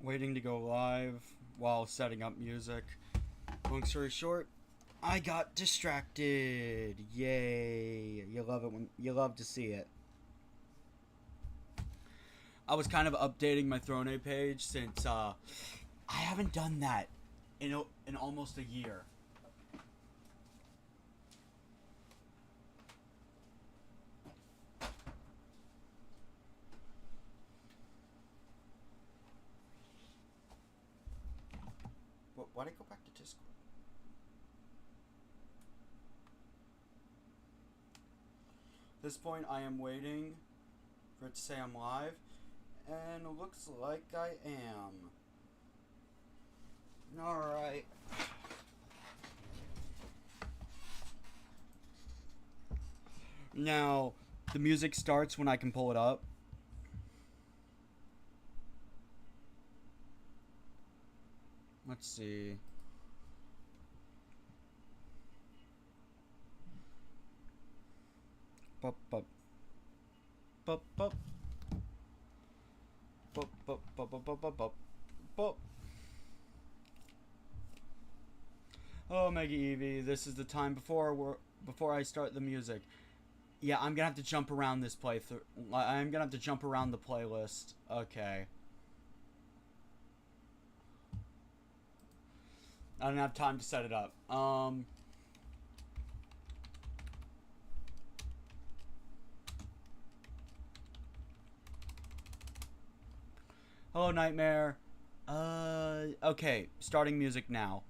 waiting to go live while setting up music. Long story short, I got distracted. Yay. You love it when you love to see it. I was kind of updating my Throne A page since I haven't done that in almost a year. Why'd I go back to Discord? At this point, I am waiting for it to say I'm live, and it looks like I am. Alright. Now, the music starts when I can pull it up. Let's see. Bup, bup. Bup, bup. Bup, bup, bup, bup, bup, bup, bup. Bup. Oh, Mega Eevee, this is the time before I start the music. Yeah, I'm gonna have to jump around this playthrough. I'm gonna have to jump around the playlist. Okay. I don't have time to set it up. Hello, Nightmare. Okay, starting music now.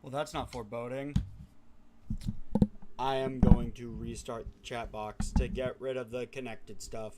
Well, that's not foreboding. I am going to restart the chat box to get rid of the connected stuff.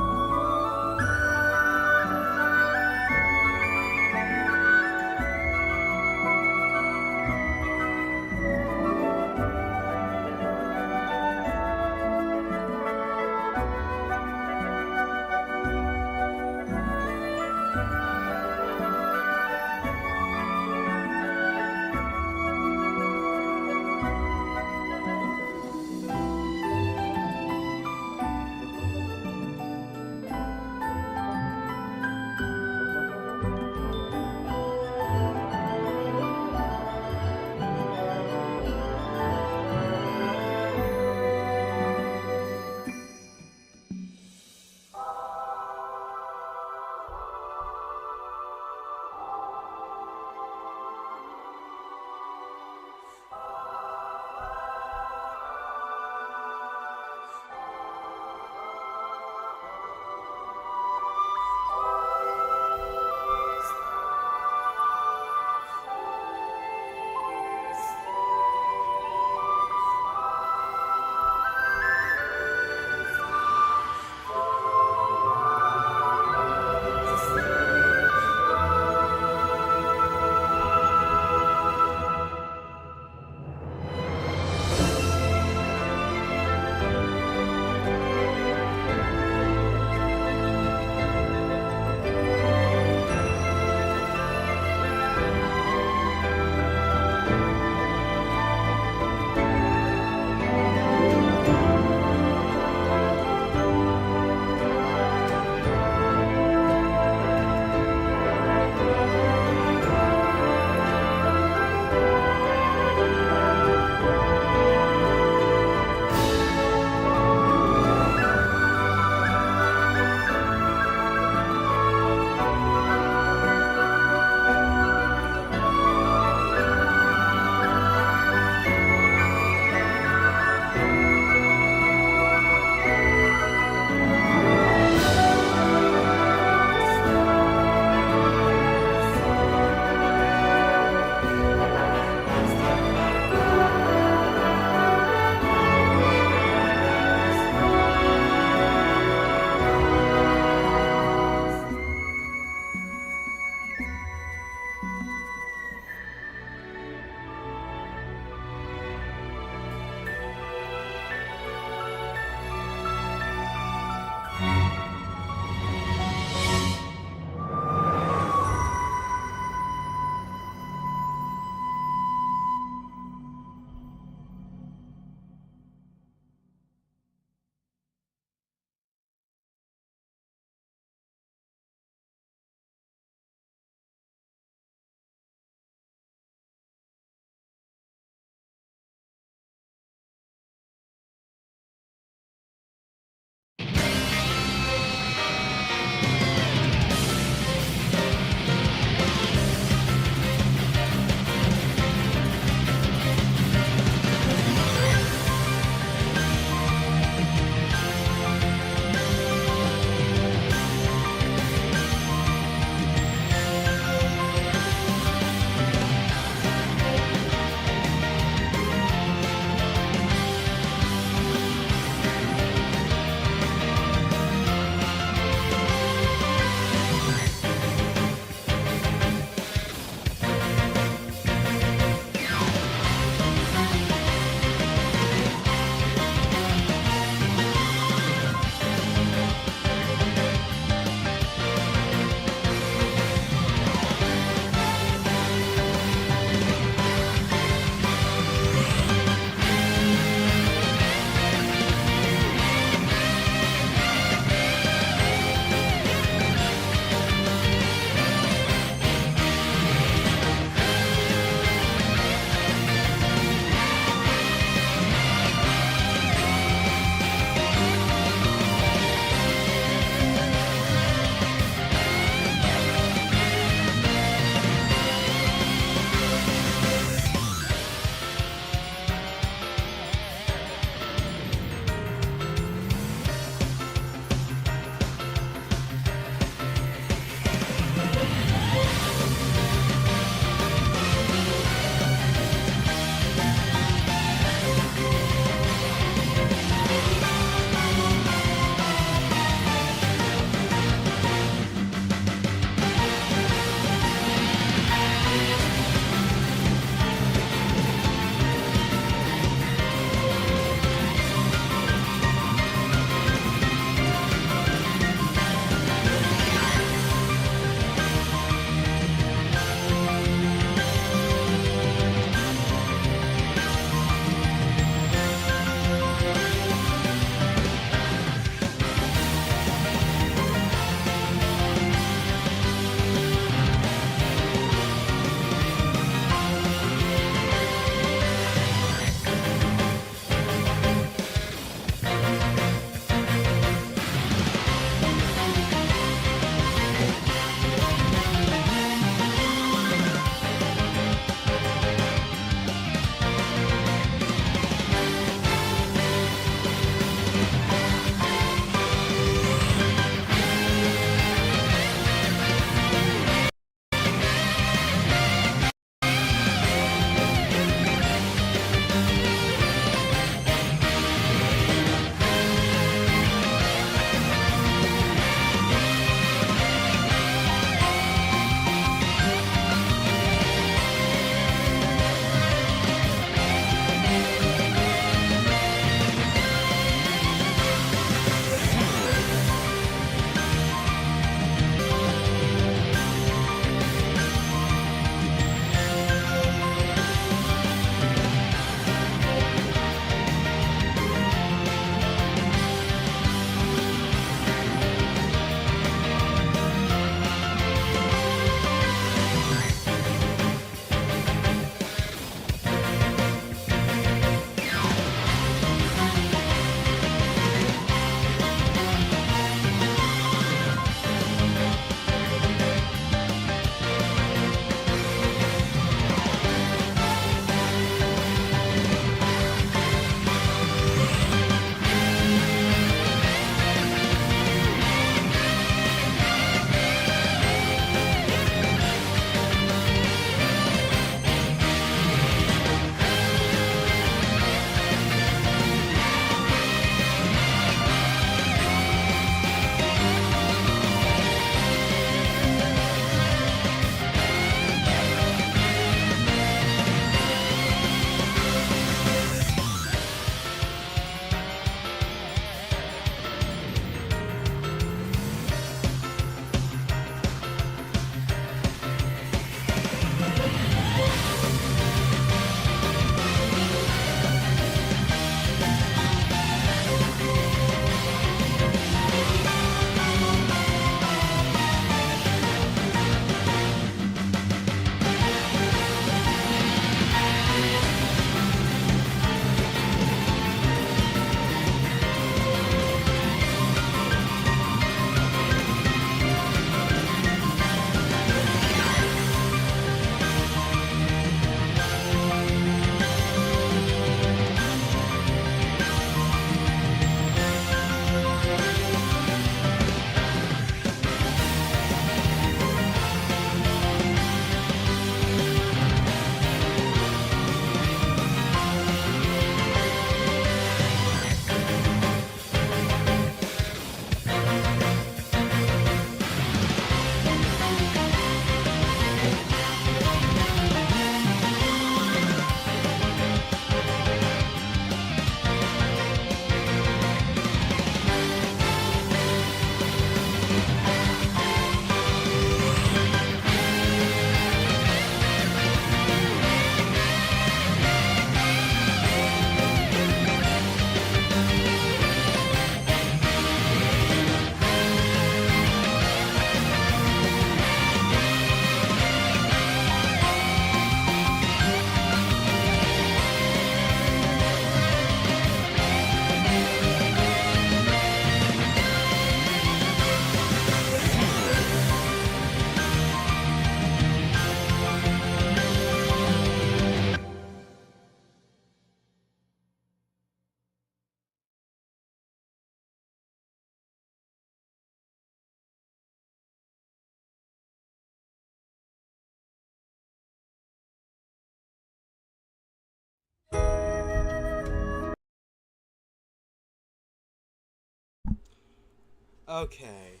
Okay.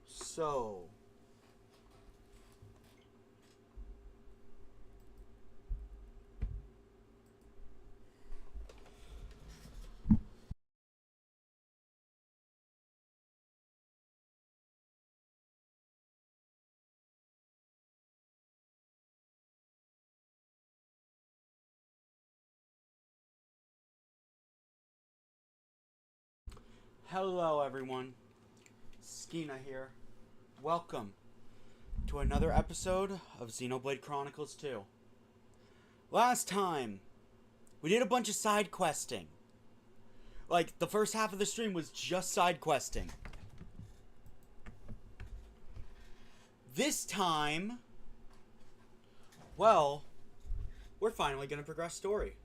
So. Hello, everyone. Skena here. Welcome to another episode of Xenoblade Chronicles 2. Last time, we did a bunch of side questing. Like, the first half of the stream was just side questing. This time, well, we're finally going to progress story.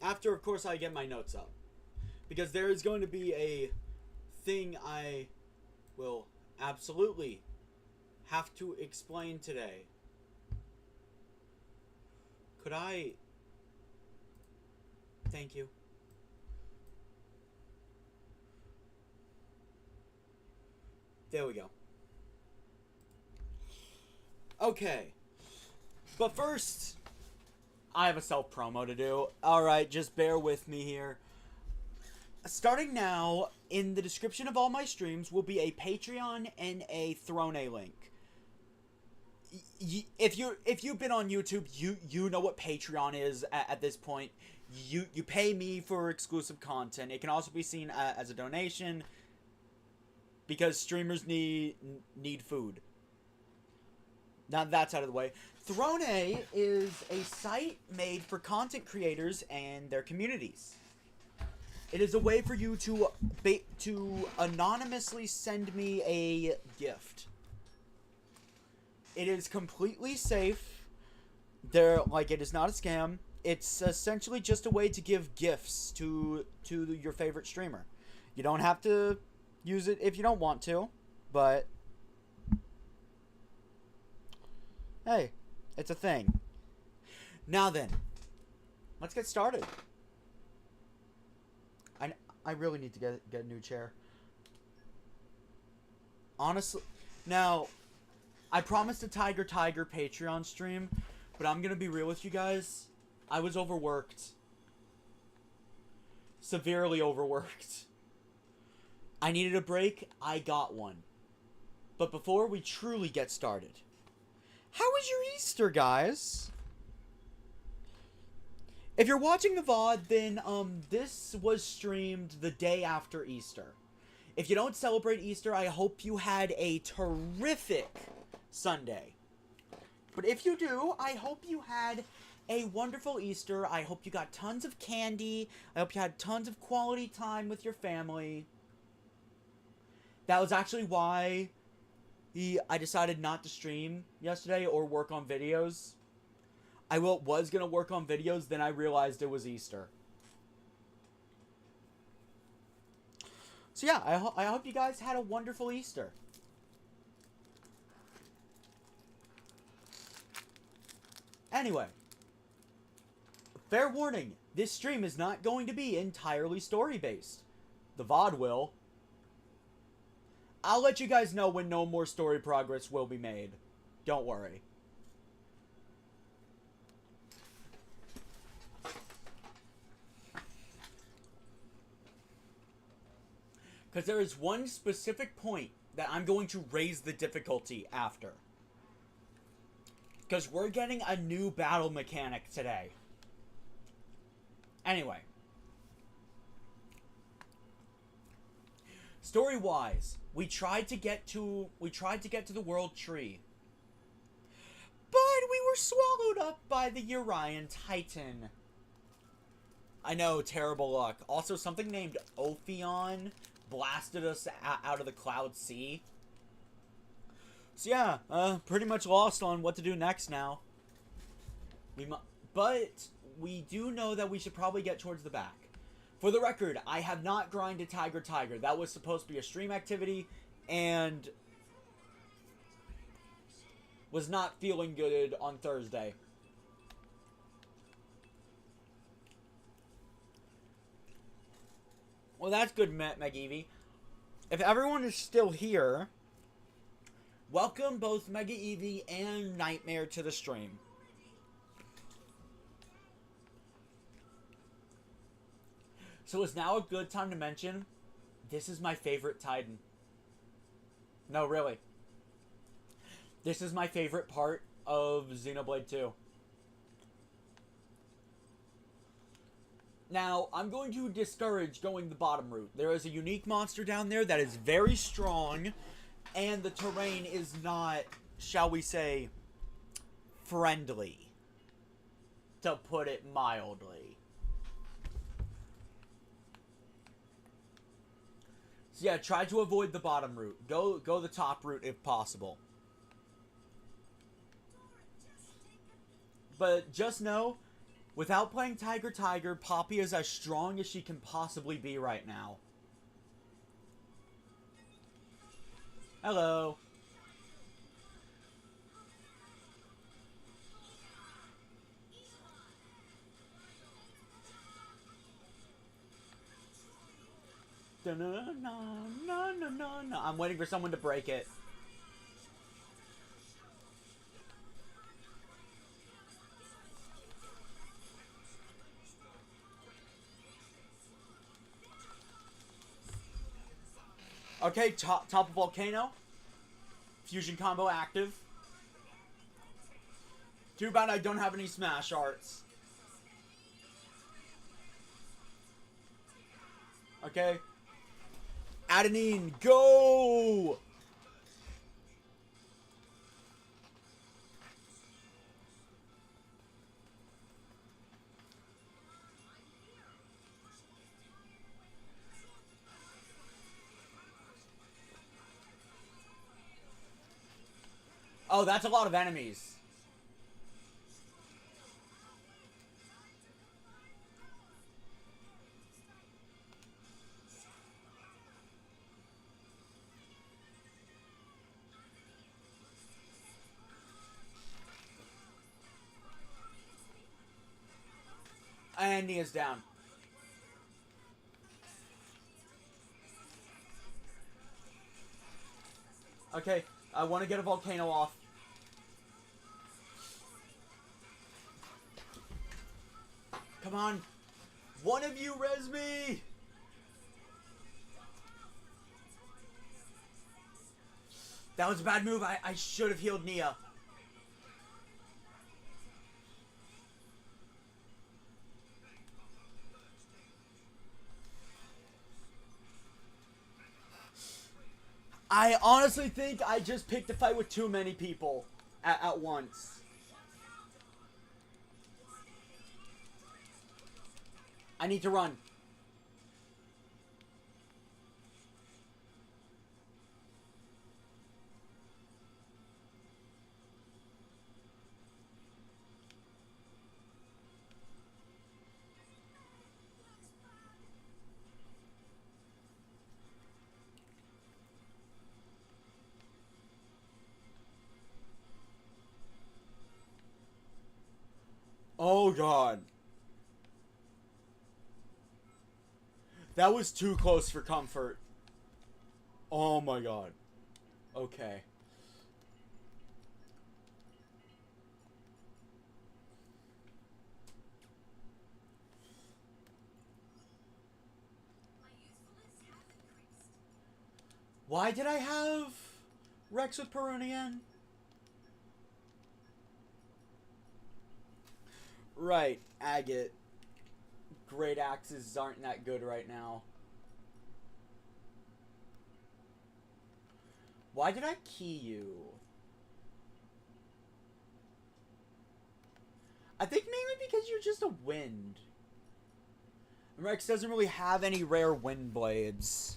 After, of course, I get my notes up. Because there is going to be a thing I will absolutely have to explain today. Could I... Thank you. There we go. Okay. But first, I have a self-promo to do. Alright, just bear with me here. Starting now, in the description of all my streams will be a Patreon and a Throne link. If you've been on YouTube, you know what Patreon is at this point. You pay me for exclusive content. It can also be seen as a donation because streamers need food. Now that's out of the way. Throne is a site made for content creators and their communities. It is a way for you to anonymously send me a gift. It is completely safe. It is not a scam. It's essentially just a way to give gifts to your favorite streamer. You don't have to use it if you don't want to, but hey, it's a thing. Now then, let's get started. I really need to get a new chair. Honestly, now, I promised a Tiger Patreon stream, but I'm gonna be real with you guys. I was overworked. Severely overworked. I needed a break. I got one. But before we truly get started, how was your Easter, guys? If you're watching the VOD, then this was streamed the day after Easter. If you don't celebrate Easter, I hope you had a terrific Sunday. But if you do, I hope you had a wonderful Easter. I hope you got tons of candy. I hope you had tons of quality time with your family. That was actually why I decided not to stream yesterday or work on videos. I was going to work on videos, then I realized it was Easter. So yeah, I hope you guys had a wonderful Easter. Anyway, fair warning, this stream is not going to be entirely story-based. The VOD will. I'll let you guys know when no more story progress will be made. Don't worry. Because there is one specific point that I'm going to raise the difficulty after. Because we're getting a new battle mechanic today. Anyway. Story-wise, we tried to get to the world tree. But we were swallowed up by the Urian Titan. I know, terrible luck. Also, something named Ophion blasted us out of the Cloud Sea. So yeah, pretty much lost on what to do next now. But we do know that we should probably get towards the back. For the record, I have not grinded Tiger. That was supposed to be a stream activity, and was not feeling good on Thursday. Well, that's good, Mega-Eevee. If everyone is still here, welcome both Mega-Eevee and Nightmare to the stream. So is now a good time to mention, this is my favorite Titan. No, really. This is my favorite part of Xenoblade 2. Now, I'm going to discourage going the bottom route. There is a unique monster down there that is very strong, and the terrain is not, shall we say, friendly, to put it mildly. So yeah, try to avoid the bottom route. Go the top route if possible. But just know, without playing Tiger, Poppy is as strong as she can possibly be right now. Hello. I'm waiting for someone to break it. Okay, top of volcano. Fusion combo active. Too bad I don't have any smash arts. Okay. Adenine, go! Oh, that's a lot of enemies. And Nia's down. Okay, I want to get a volcano off. Come on. One of you res me! That was a bad move. I should have healed Nia. I honestly think I just picked a fight with too many people at once. I need to run. Oh god. That was too close for comfort. Oh my god. Okay. Why did I have Rex with Perunian? Right, Agate. Great axes aren't that good right now. Why did I key you? I think mainly because you're just a wind. And Rex doesn't really have any rare wind blades.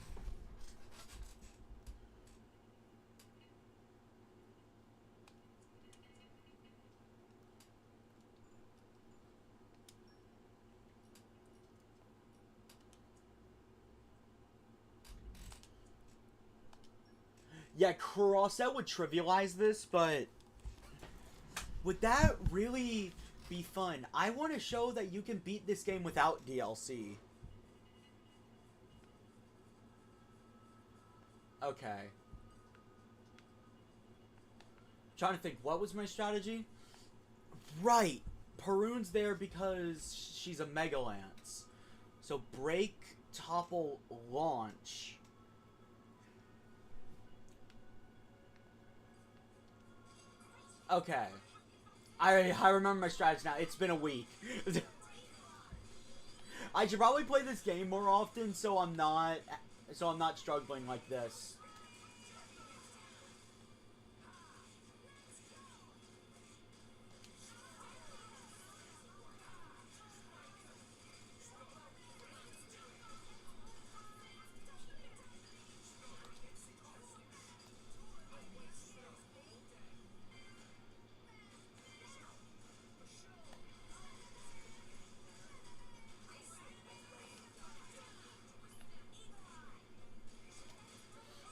Yeah, Crossout would trivialize this, but would that really be fun? I want to show that you can beat this game without DLC. Okay. Trying to think, what was my strategy? Right. Perun's there because she's a Mega Lance. So break, topple, launch. Okay. I remember my strategy now. It's been a week. I should probably play this game more often so I'm not struggling like this.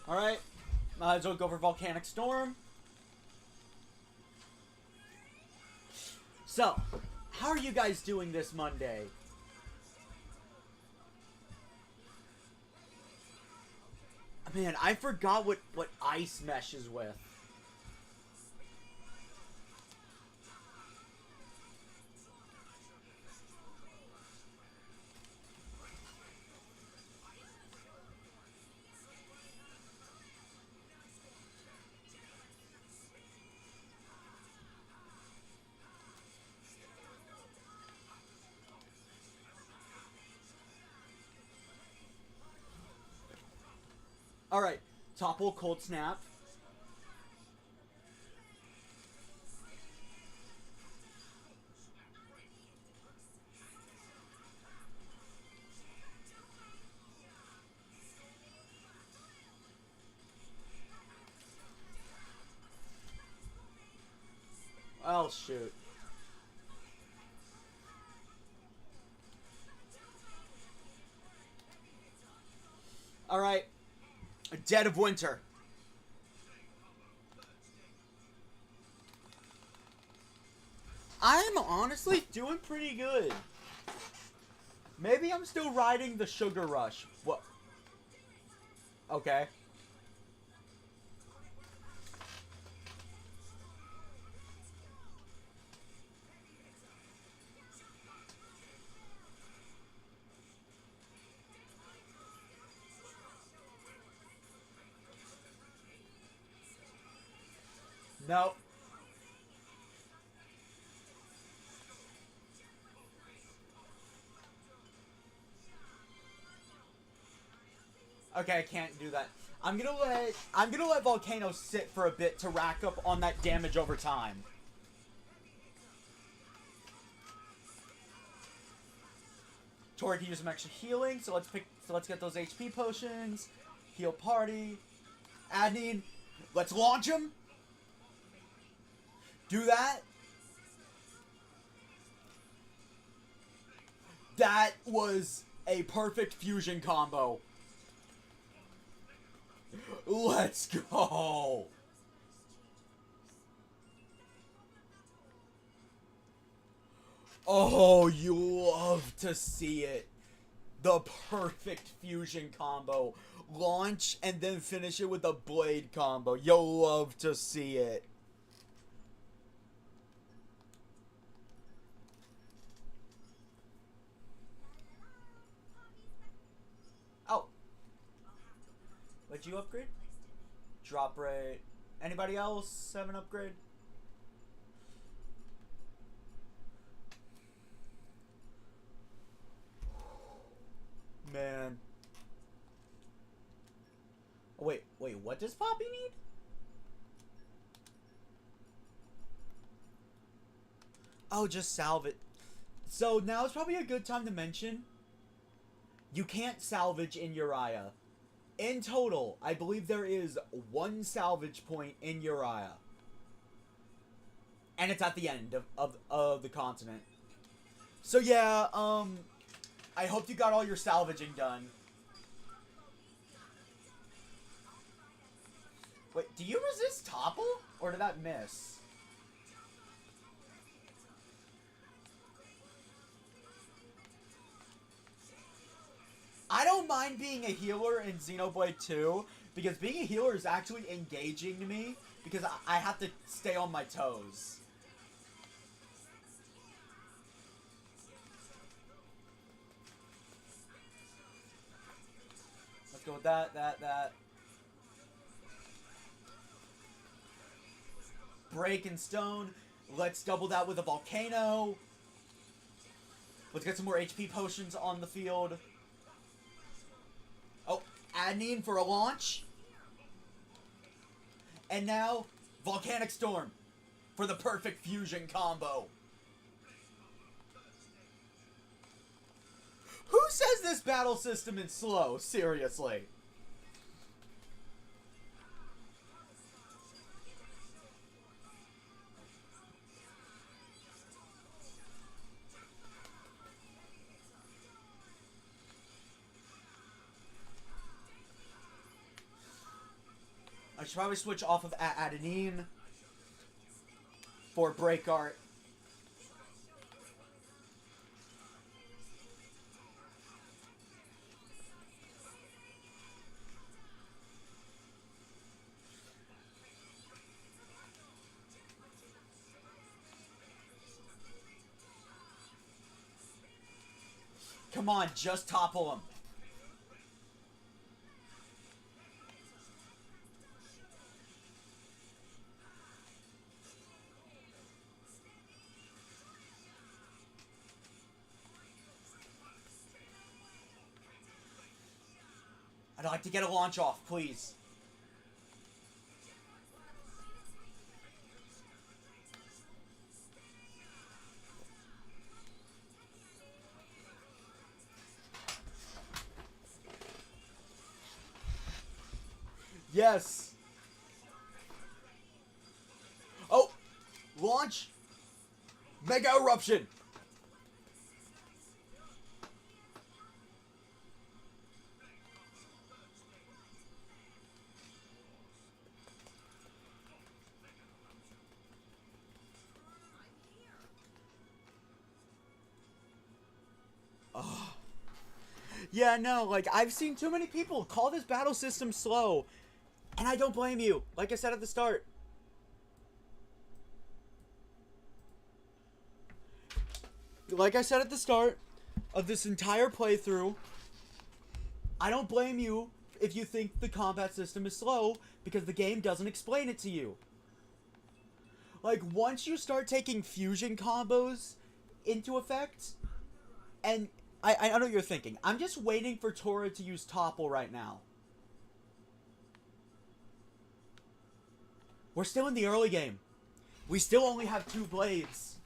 Alright. Might as well go for Volcanic Storm. So, how are you guys doing this Monday? Man, I forgot what Ice Mesh is with. Alright, topple Cold Snap. Oh, shoot. Alright. Dead of Winter. I'm honestly doing pretty good. Maybe I'm still riding the sugar rush. What? Okay. No. Okay, I can't do that. I'm gonna let Volcano sit for a bit to rack up on that damage over time. Tori can use some extra healing, so let's get those HP potions. Heal party. Adnine, let's launch him. Do that. That was a perfect fusion combo. Let's go. Oh, you love to see it. The perfect fusion combo. Launch and then finish it with a blade combo. You'll love to see it. Oh. What'd you upgrade? Drop rate. Anybody else have an upgrade? Man. Oh, wait, what does Poppy need? Oh, just salve it. So now is probably a good time to mention, you can't salvage in Uriah. In total, I believe there is one salvage point in Uriah. And it's at the end of the continent. So yeah, I hope you got all your salvaging done. Wait, do you resist topple? Or did that miss? I don't mind being a healer in Xenoblade 2 Because being a healer is actually engaging to me, because I have to stay on my toes. Let's go with that. Break and stone. Let's double that with a volcano. Let's get some more HP potions on the field. Oh, adenine for a launch. And now, volcanic storm for the perfect fusion combo. Who says this battle system is slow? Seriously. I should probably switch off of adenine for break art. Come on, just topple him. I'd like to get a launch off, please. Yes. Oh, launch. Mega eruption. Oh. Yeah, no, like, I've seen too many people call this battle system slow. And I don't blame you, like I said at the start. Like I said at the start of this entire playthrough, I don't blame you if you think the combat system is slow, because the game doesn't explain it to you. Like, once you start taking fusion combos into effect, and I know what you're thinking. I'm just waiting for Tora to use Topple right now. We're still in the early game. We still only have 2 blades.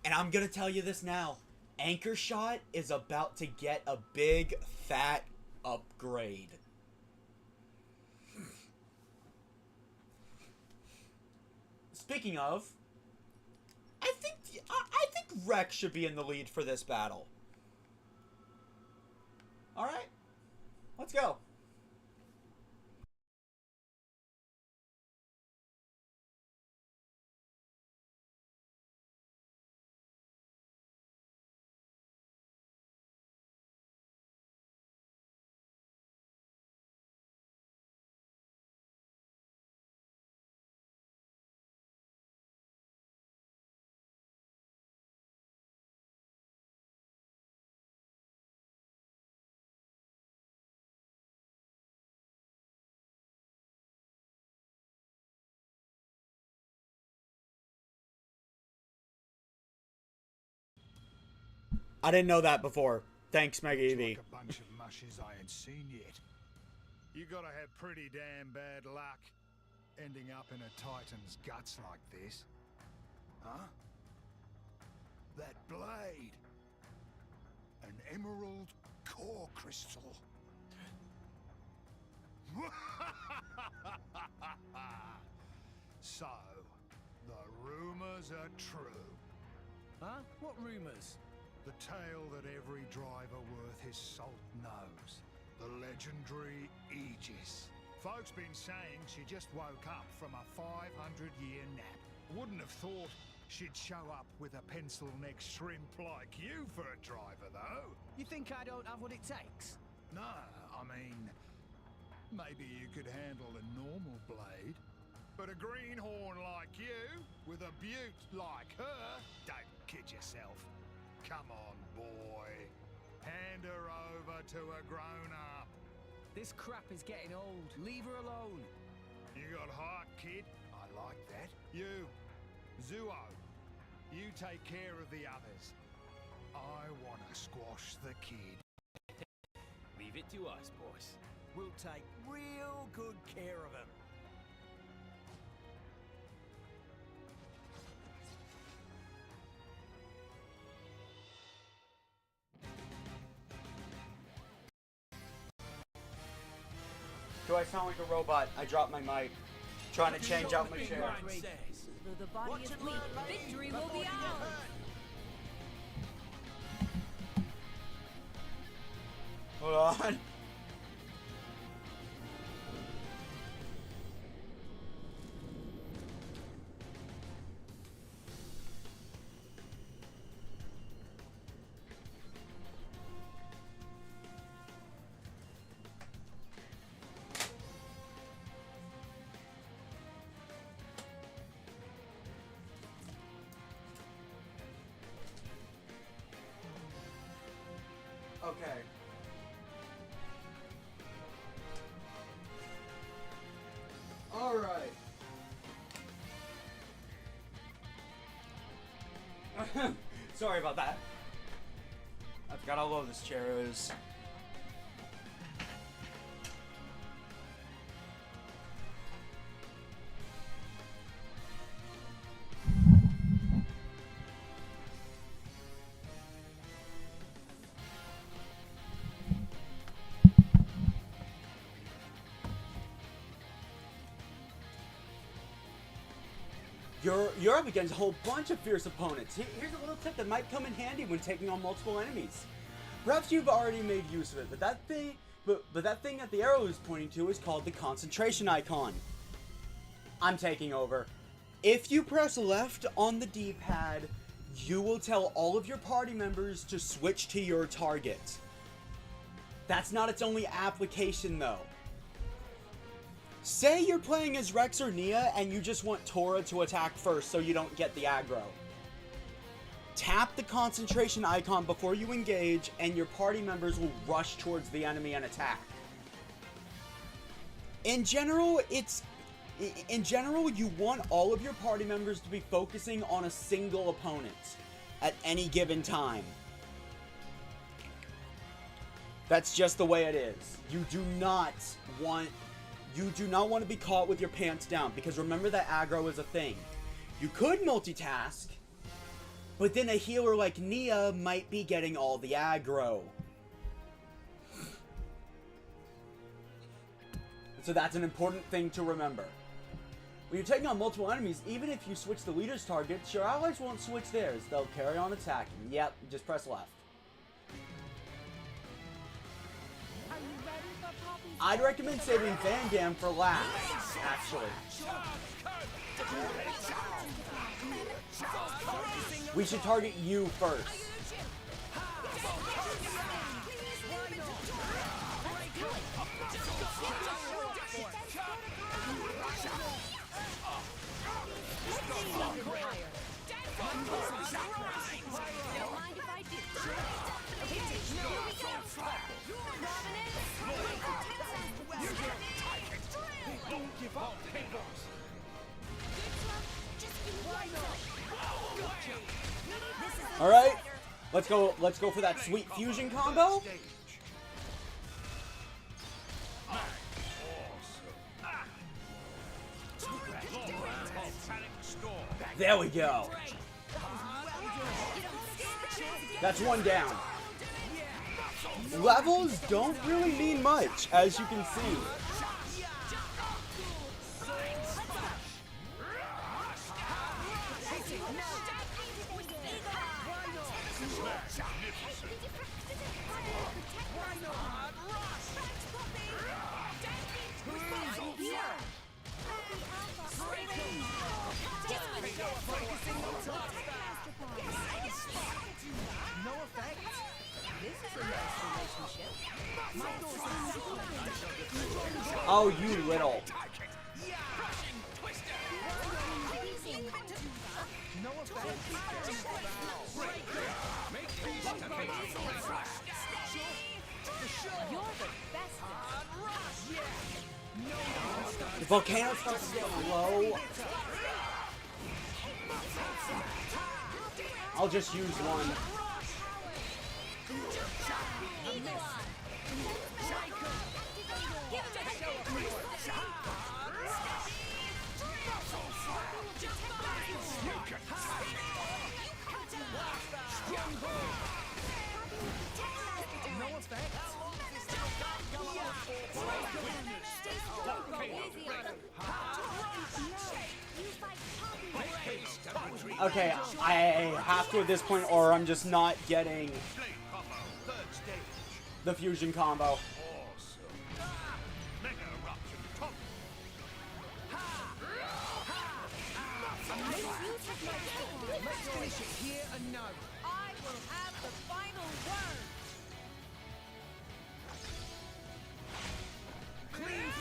And I'm gonna tell you this now. Anchor Shot is about to get a big, fat upgrade. Speaking of, I think Rex should be in the lead for this battle. Alright, let's go. I didn't know that before. Thanks, Mega Evie. Like a bunch of mushes I ain't seen yet. You gotta have pretty damn bad luck ending up in a Titan's guts like this. Huh? That blade. An emerald core crystal. So, the rumors are true. Huh? What rumors? The tale that every driver worth his salt knows. The legendary Aegis. Folks been saying she just woke up from a 500-year nap. Wouldn't have thought she'd show up with a pencil-neck shrimp like you for a driver, though. You think I don't have what it takes? No, I mean, maybe you could handle a normal blade. But a greenhorn like you, with a beaut like her, don't kid yourself. Come on, boy. Hand her over to a grown-up. This crap is getting old. Leave her alone. You got heart, kid. I like that. You, Zuo, you take care of the others. I want to squash the kid. Leave it to us, boss. We'll take real good care of him. Do I sound like a robot? I dropped my mic. Trying to change out my chair. Though the body is weak, victory will be ours. Hold on. Okay. All right. Sorry about that. I forgot how low this chair is. You're up against a whole bunch of fierce opponents. Here's a little tip that might come in handy when taking on multiple enemies. Perhaps you've already made use of it, but that thing that the arrow is pointing to is called the concentration icon. I'm taking over. If you press left on the D-pad, you will tell all of your party members to switch to your target. That's not its only application though. Say you're playing as Rex or Nia and you just want Tora to attack first so you don't get the aggro. Tap the concentration icon before you engage and your party members will rush towards the enemy and attack. In general, you want all of your party members to be focusing on a single opponent at any given time. That's just the way it is. You do not want to be caught with your pants down, because remember that aggro is a thing. You could multitask, but then a healer like Nia might be getting all the aggro. So that's an important thing to remember. When you're taking on multiple enemies, even if you switch the leader's targets, your allies won't switch theirs. They'll carry on attacking. Yep, just press left. I'd recommend saving Van Dam for last, actually. We should target you first. All right, let's go for that sweet fusion combo. There we go. That's one down. Levels don't really mean much, as you can see. Oh, you little. You're the best. The volcano starts to get low. I'll just use one. Okay, I have to at this point, or I'm just not getting the fusion combo. Let's finish it here and now. I will have the final word. Clean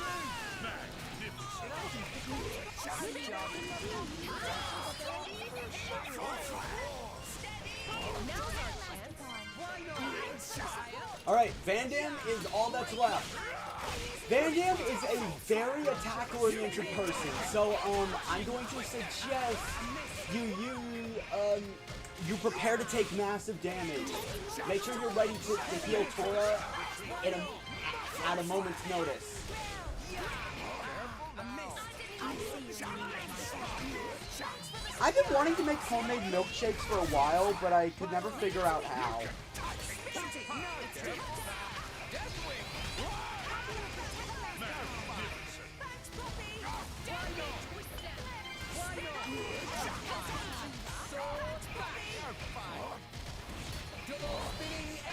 Alright, Van Damme is all that's left. Van Damme is a very attack-oriented person, so I'm going to suggest you prepare to take massive damage. Make sure you're ready to heal Tora at a moment's notice. I've been wanting to make homemade milkshakes for a while, but I could never figure out how.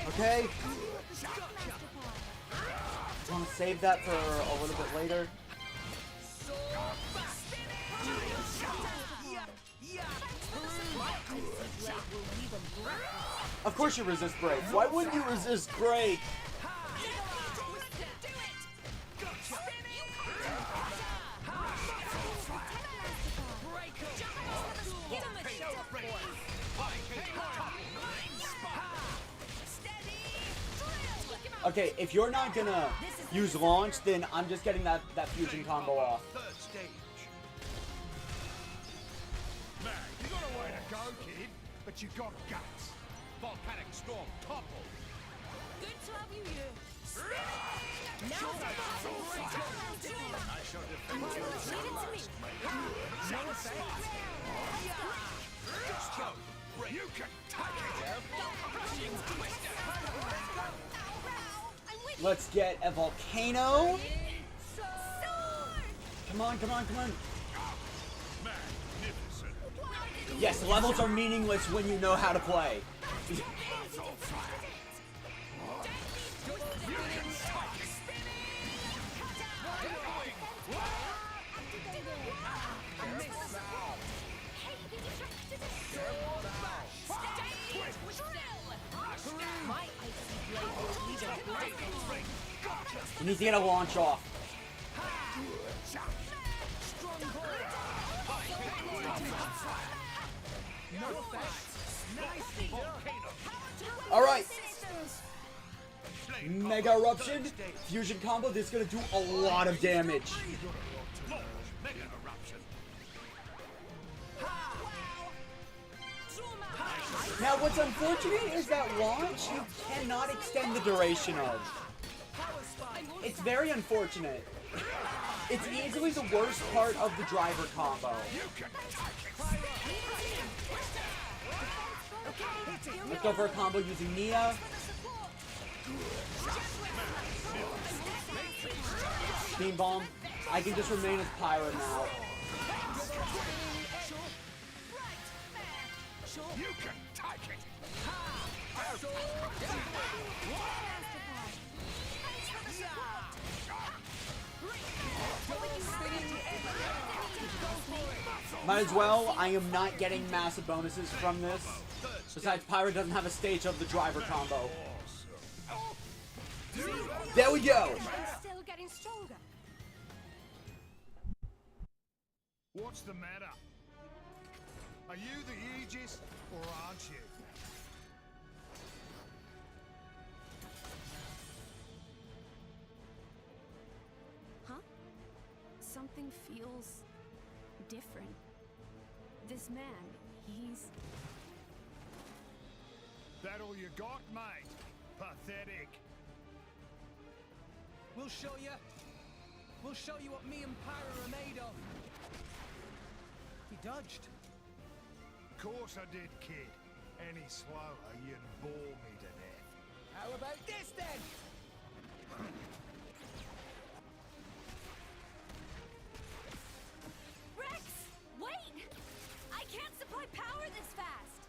Okay. I'm gonna save that for a little bit later. Of course you resist break. Why wouldn't you resist break? Okay, if you're not gonna use launch, then I'm just getting that fusion combo off. Man, you got a way to go, kid, but you got guts. Volcanic storm toppled. Good to have you here. Now I shall defend you. leave it to me. Just go. You can take it. Let's get a volcano. Come on, come on, come on. Magnificent. Yes, levels are meaningless when you know how to play. You need to get a launch off. Alright. Mega Eruption. Fusion combo. This is going to do a lot of damage. Mega eruption. Now, what's unfortunate is that launch you cannot extend the duration of. It's very unfortunate. It's easily the worst part of the driver combo. Let's go for a combo using Nia. Beam Bomb. I can just remain as Pyra now. You can take it. Might as well. I am not getting massive bonuses from this. Besides, Pyra doesn't have a stage of the driver combo. There we go. I'm still getting stronger. What's the matter? Are you the Aegis, or aren't you? Huh? Something feels different. This man, he's... That all you got, mate? Pathetic. We'll show you. We'll show you what me and Pyro are made of. He dodged. Course I did, kid. Any slower, you'd bore me to death. How about this then? Rex! Wait! I can't supply power this fast!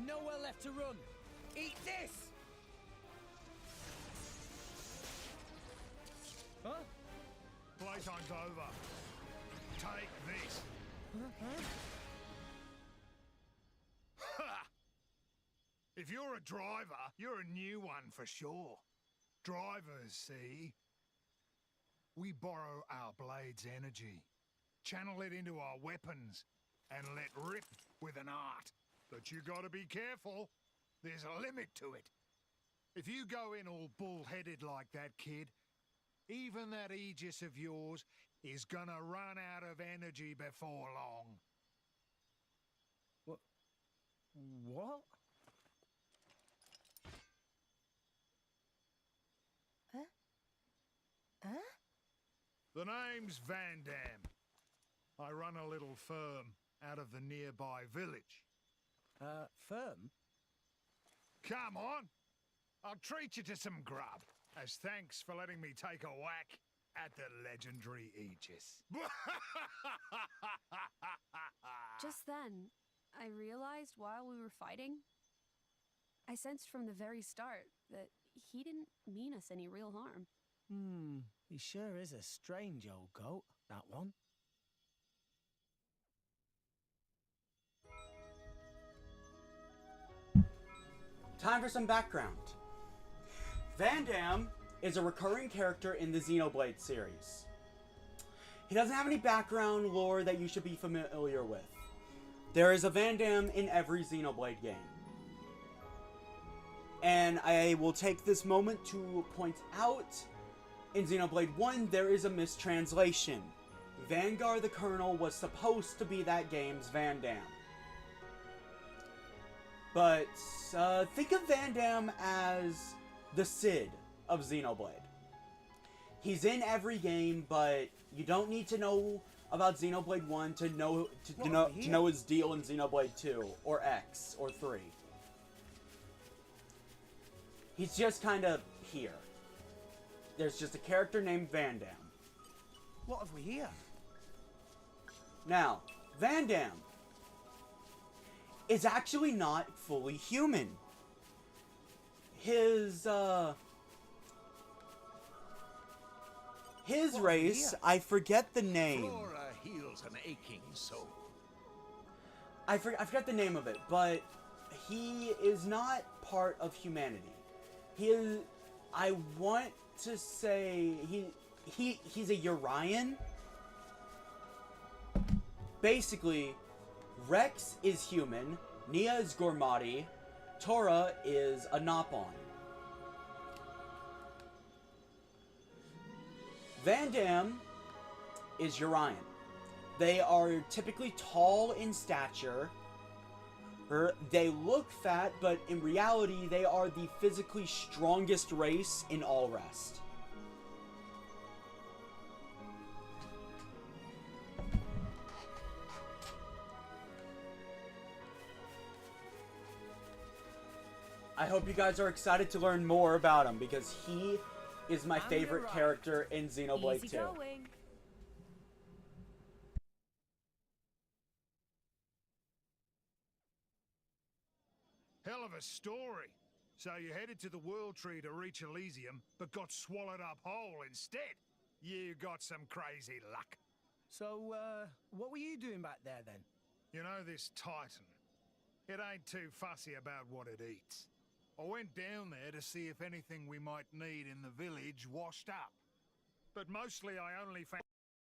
Nowhere left to run. Eat this! Huh? Playtime's over. Take this. Ha! If you're a driver, you're a new one for sure. Drivers, see? We borrow our blade's energy, channel it into our weapons, and let rip with an art. But you gotta be careful. There's a limit to it. If you go in all bull-headed like that, kid, even that Aegis of yours is gonna run out of energy before long. What? The name's Van Dam. I run a little firm out of the nearby village. Firm? Come on! I'll treat you to some grub, as thanks for letting me take a whack at the legendary Aegis. Just then, I realized while we were fighting, I sensed from the very start that he didn't mean us any real harm. He sure is a strange old goat, that one. Time for some background. Van Dam is a recurring character in the Xenoblade series. He doesn't have any background lore that you should be familiar with. There is a Van Dam in every Xenoblade game. And I will take this moment to point out, in Xenoblade 1, there is a mistranslation. Vanguard the Colonel was supposed to be that game's Van Dam. But think of Van Dam as the Cid of Xenoblade. He's in every game, but you don't need to know about Xenoblade 1 to know his deal in Xenoblade 2 or X or 3. He's just kind of here. There's just a character named Van Dam. What have we here? Now, Van Dam is actually not fully human. His race, I forget the name. Flora heals an aching soul. I forget the name of it, but he is not part of humanity. He is, I want to say, he's a Urian. Basically, Rex is human, Nia is Gormati, Tora is a Nopon. Van Dam is Urian. They are typically tall in stature. They look fat, but in reality, they are the physically strongest race in Alrest. I hope you guys are excited to learn more about him, because he is my favorite character in Xenoblade 2. Easy going. Hell of a story. So you headed to the World Tree to reach Elysium, but got swallowed up whole instead. You got some crazy luck. So, what were you doing back there then? You know this Titan? It ain't too fussy about what it eats. I went down there to see if anything we might need in the village washed up. But mostly I only found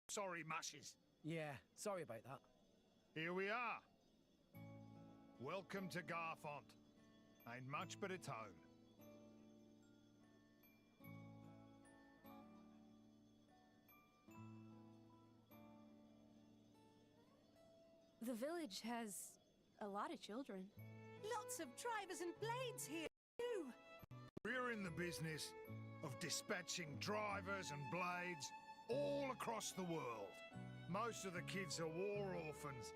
sorry mushes. Yeah, sorry about that. Here we are. Welcome to Garfont. Ain't much but its home. The village has a lot of children. Lots of drivers and blades here, too. We're in the business of dispatching drivers and blades all across the world. Most of the kids are war orphans.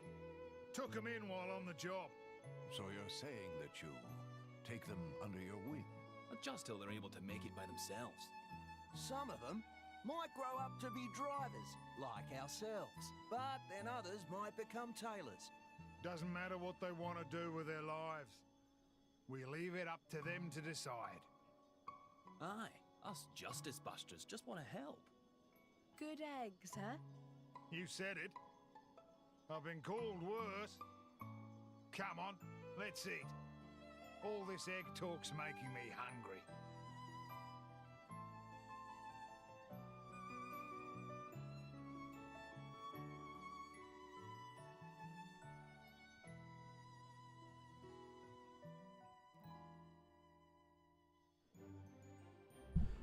Took them in while on the job. So you're saying that you take them under your wing? Just till they're able to make it by themselves. Some of them might grow up to be drivers, like ourselves. But then others might become tailors. Doesn't matter what they want to do with their lives. We leave it up to them to decide. Aye, us Justice Busters just want to help. Good eggs, huh? You said it. I've been called worse. Come on, let's eat. All this egg talk's making me hungry.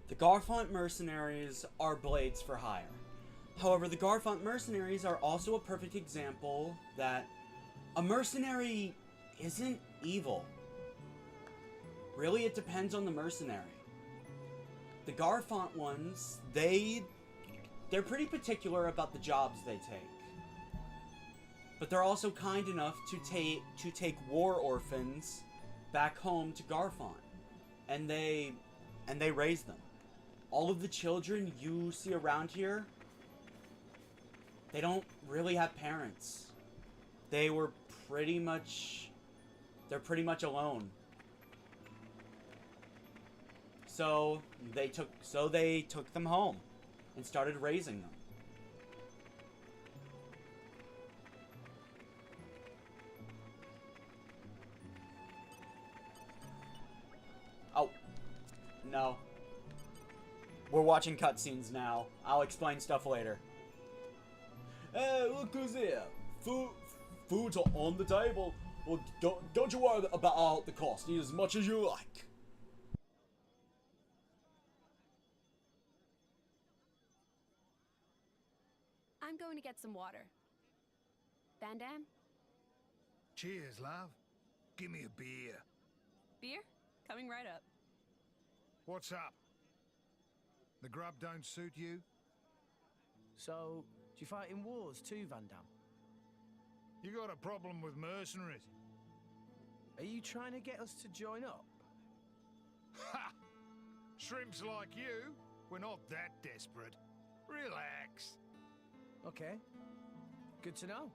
The Garfont Mercenaries are blades for hire. However, the Garfont Mercenaries are also a perfect example that a mercenary isn't evil. Really, it depends on the mercenary. The Garfont ones, they're pretty particular about the jobs they take. But they're also kind enough to take war orphans back home to Garfont. And they raise them. All of the children you see around here, they don't really have parents. They're pretty much alone. So they took them home and started raising them. Oh, no. We're watching cutscenes now. I'll explain stuff later. Hey, look who's here. Food's on the table. Well, don't you worry about the cost. Eat as much as you like. I'm going to get some water. Bandam? Cheers, love. Give me a beer. Beer? Coming right up. What's up? The grub don't suit you? So, do you fight in wars too, Van Dam? You got a problem with mercenaries? Are you trying to get us to join up? Ha! Shrimps like you? We're not that desperate. Relax. Okay. Good to know.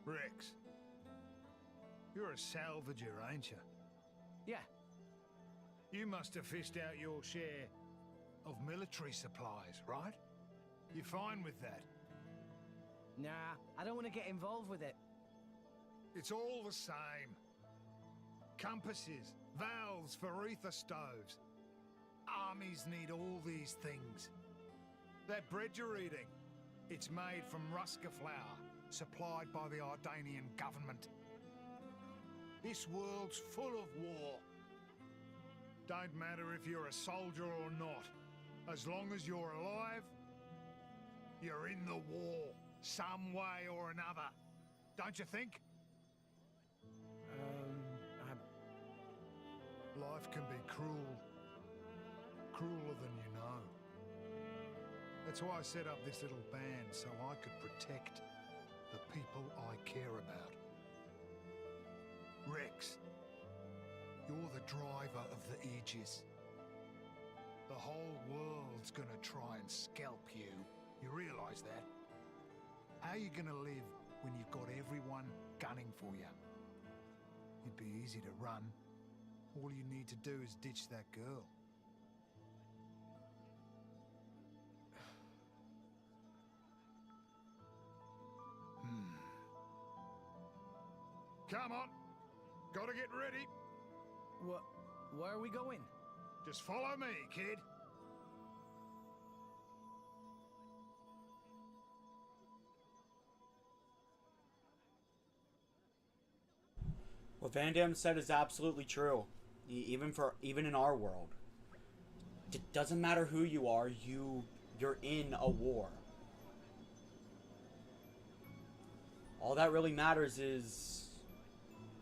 Rex. You're a salvager, ain't you? Yeah. You must have fished out your share of military supplies, right? You fine with that? Nah, I don't want to get involved with it. It's all the same. Compasses, valves for ether stoves. Armies need all these things. That bread you're eating, it's made from Ruska flour, supplied by the Ardanian government. This world's full of war. Don't matter if you're a soldier or not. As long as you're alive, you're in the war, some way or another. Don't you think? Life can be cruel. Crueler than you know. That's why I set up this little band, so I could protect the people I care about. Rex, you're the driver of the Aegis. The whole world's gonna try and scalp you. You realise that? How are you gonna live when you've got everyone gunning for you? It'd be easy to run. All you need to do is ditch that girl. Come on. Gotta get ready. What? Where are we going? Just follow me, kid. What Van Damme said is absolutely true. Even in our world. It doesn't matter who you are, you're in a war. All that really matters is,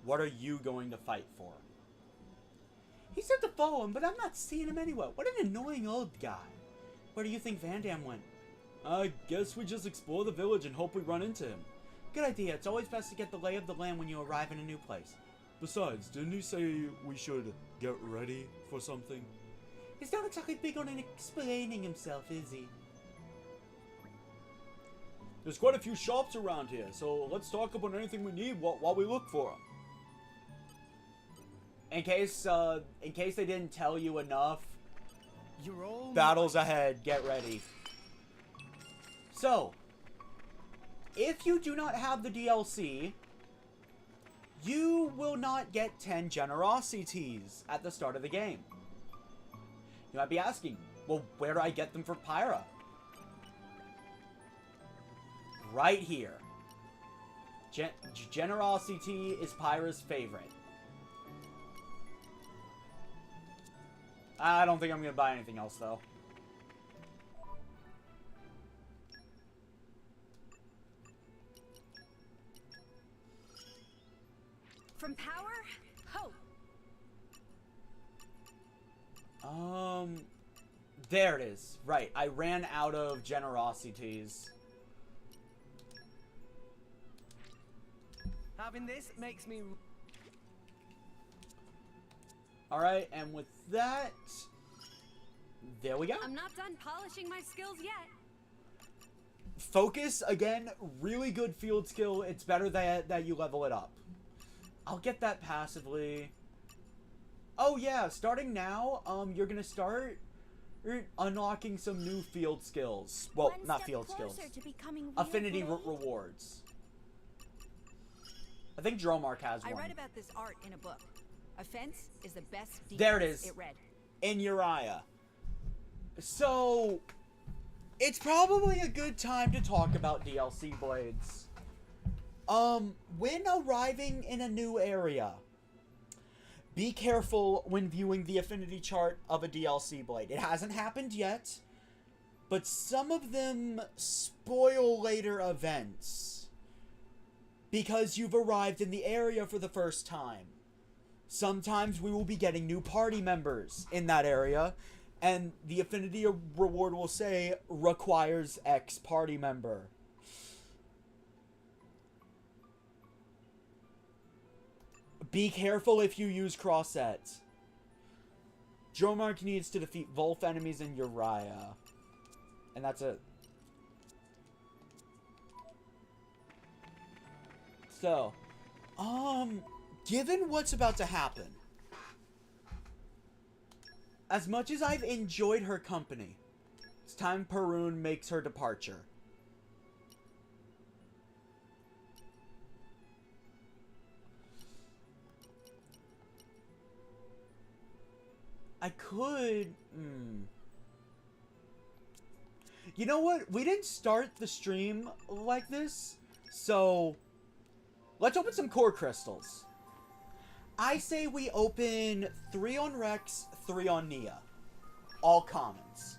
what are you going to fight for? He said to follow him, but I'm not seeing him anywhere. What an annoying old guy. Where do you think Van Damme went? I guess we just explore the village and hope we run into him. Good idea. It's always best to get the lay of the land when you arrive in a new place. Besides, didn't he say we should get ready for something? He's not exactly big on explaining himself, is he? There's quite a few shops around here, so let's talk about anything we need while we look for them. In case they didn't tell you enough, You're all battles ahead, get ready. So, if you do not have the DLC, you will not get 10 generosities at the start of the game. You might be asking, well, where do I get them for Pyra? Right here. Generosity is Pyra's favorite. I don't think I'm going to buy anything else, though. From power, hope. There it is. Right, I ran out of generosities. Having this makes me... Alright, and with that, there we go. I'm not done polishing my skills yet. Focus, again, really good field skill. It's better that you level it up. I'll get that passively. Oh yeah, starting now, you're gonna start unlocking some new field skills. Well, One not step field closer skills. to becoming Affinity real blade. rewards. I think Dromark has I one. read about this art in a book. Offense is the best defense. There it is. It read. In Uriah. So, it's probably a good time to talk about DLC blades. When arriving in a new area, be careful when viewing the affinity chart of a DLC blade. It hasn't happened yet, but some of them spoil later events because you've arrived in the area for the first time. Sometimes we will be getting new party members in that area, and the affinity reward will say, requires X party member. Be careful if you use cross-sets. Dromark needs to defeat Wolf enemies in Uriah. And that's it. So, given what's about to happen, as much as I've enjoyed her company, it's time Perun makes her departure. I could... You know what? We didn't start the stream like this, so... Let's open some core crystals. I say we open 3 on Rex, 3 on Nia. All commons.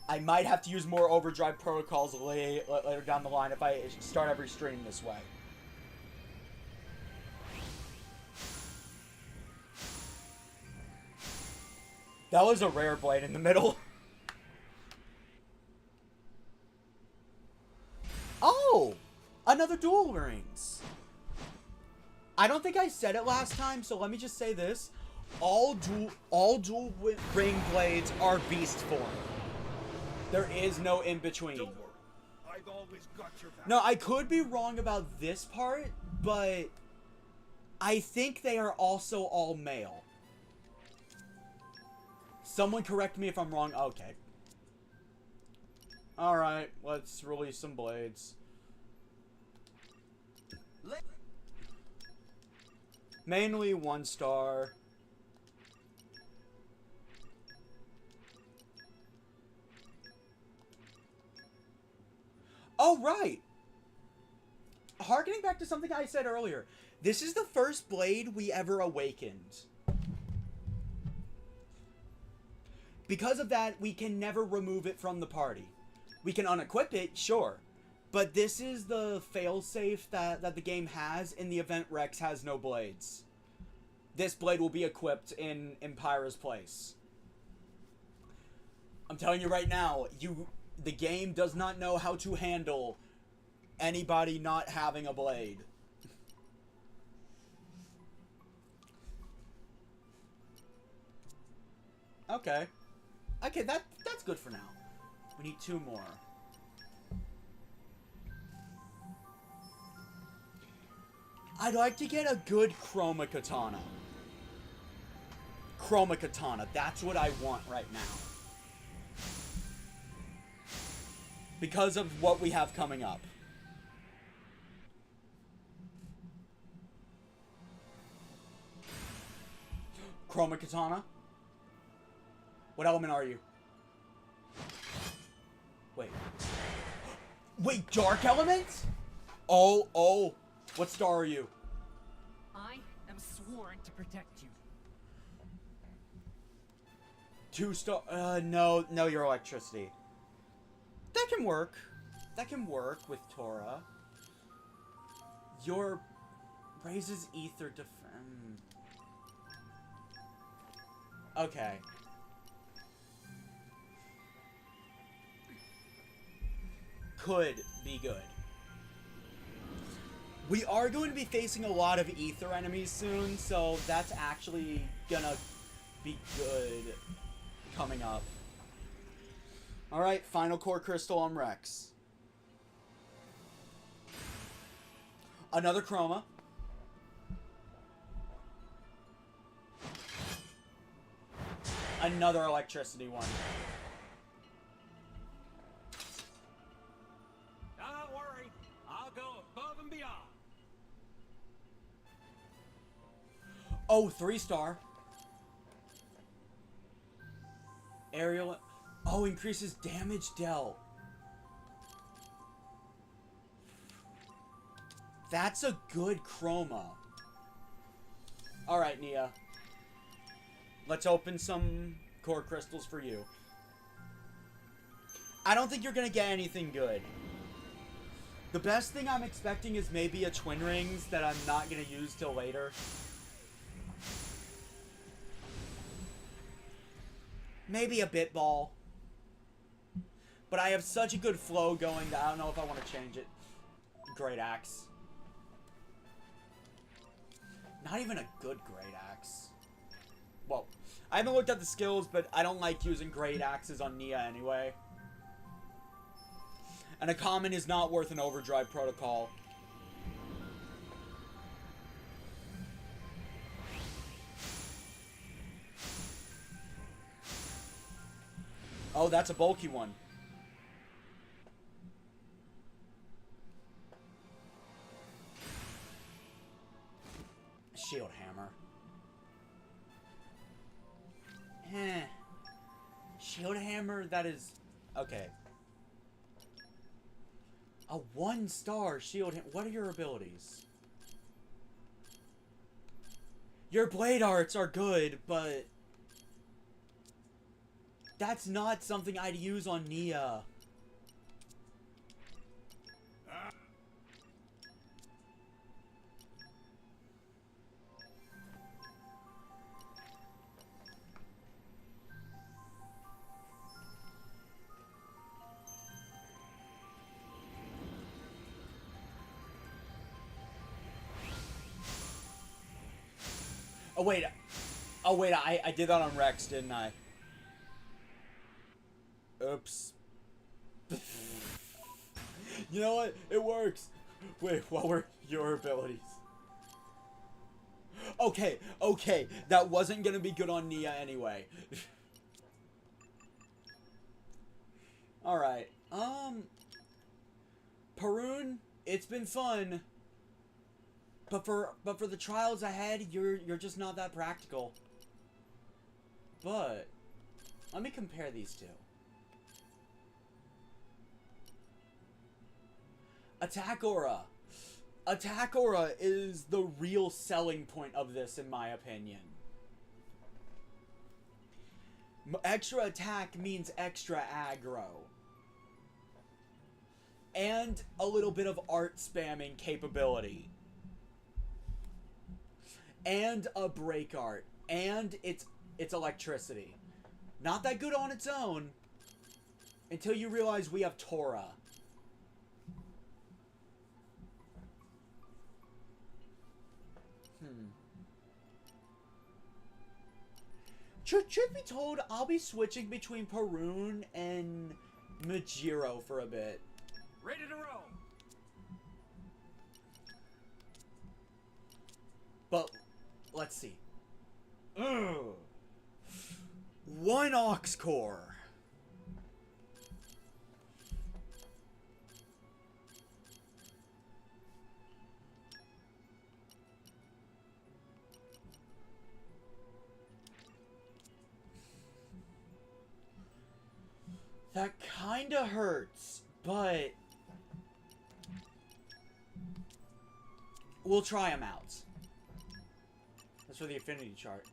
I might have to use more overdrive protocols later down the line if I start every stream this way. That was a rare blade in the middle. Oh! Another dual rings. I don't think I said it last time, so let me just say this. All dual ring blades are beast form. There is no in between. Don't worry. I've always got your back. No, I could be wrong about this part, but I think they are also all male. Someone correct me if I'm wrong. Okay. Alright, let's release some blades. Mainly 1 star. Oh, right! Harkening back to something I said earlier, this is the first blade we ever awakened. Because of that, we can never remove it from the party. We can unequip it, sure. But this is the failsafe that the game has in the event Rex has no blades. This blade will be equipped in Pyra's place. I'm telling you right now, the game does not know how to handle anybody not having a blade. Okay. Okay, that's good for now. We need 2 more. I'd like to get a good Chroma Katana. Chroma Katana, that's what I want right now. Because of what we have coming up. Chroma Katana? What element are you? Wait. Wait, Dark Element? Oh. What star are you? I am sworn to protect you. 2 star. No, you're electricity. That can work. That can work with Tora. Your raises ether okay. Could be good. We are going to be facing a lot of ether enemies soon, so that's actually gonna be good coming up. Alright, final core crystal on Rex. Another chroma. Another electricity one. Don't worry, I'll go above and beyond. Oh, 3 star. Aerial. Oh, increases damage dealt. That's a good chroma. Alright, Nia. Let's open some core crystals for you. I don't think you're gonna get anything good. The best thing I'm expecting is maybe a twin rings that I'm not gonna use till later. Maybe a bit ball. But I have such a good flow going that I don't know if I want to change it. Great axe. Not even a good great axe. Well, I haven't looked at the skills, but I don't like using great axes on Nia anyway. And a common is not worth an overdrive protocol. Oh, that's a bulky one. Shield hammer. Shield hammer, that is... Okay. A 1 star shield hammer. What are your abilities? Your blade arts are good, but... That's not something I'd use on Nia. Oh wait, I did that on Rex, didn't I? Oops. You know what? It works. Wait, what were your abilities? Okay, that wasn't gonna be good on Nia anyway. Alright, Parun, it's been fun. But for the trials ahead, you're just not that practical. But let me compare these two. Attack Aura. Attack Aura is the real selling point of this, in my opinion. Extra attack means extra aggro. And a little bit of art spamming capability. And a break art. And it's electricity. Not that good on its own. Until you realize we have Torah. Truth be told, I'll be switching between Perun and Majiro for a bit. Ready to roll. But, let's see. Ugh. 1 Ox Core. That kinda hurts, but we'll try them out. That's for the affinity chart.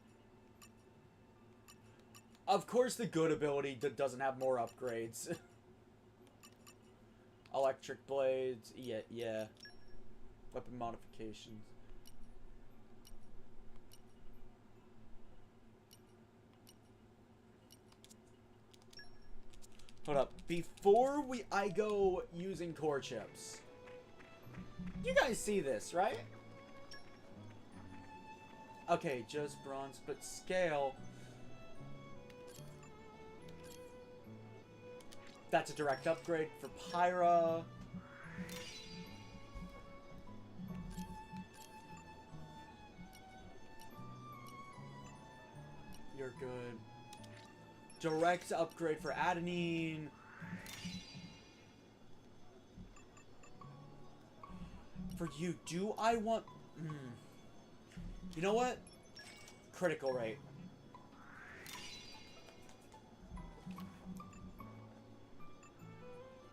Of course the good ability doesn't have more upgrades. Electric blades, yeah. Weapon modifications. Hold up. Before I go using core chips. You guys see this, right? Okay, just bronze, but scale. That's a direct upgrade for Pyra. You're good. Direct upgrade for Adenine. For you, do I want... You know what? Critical rate.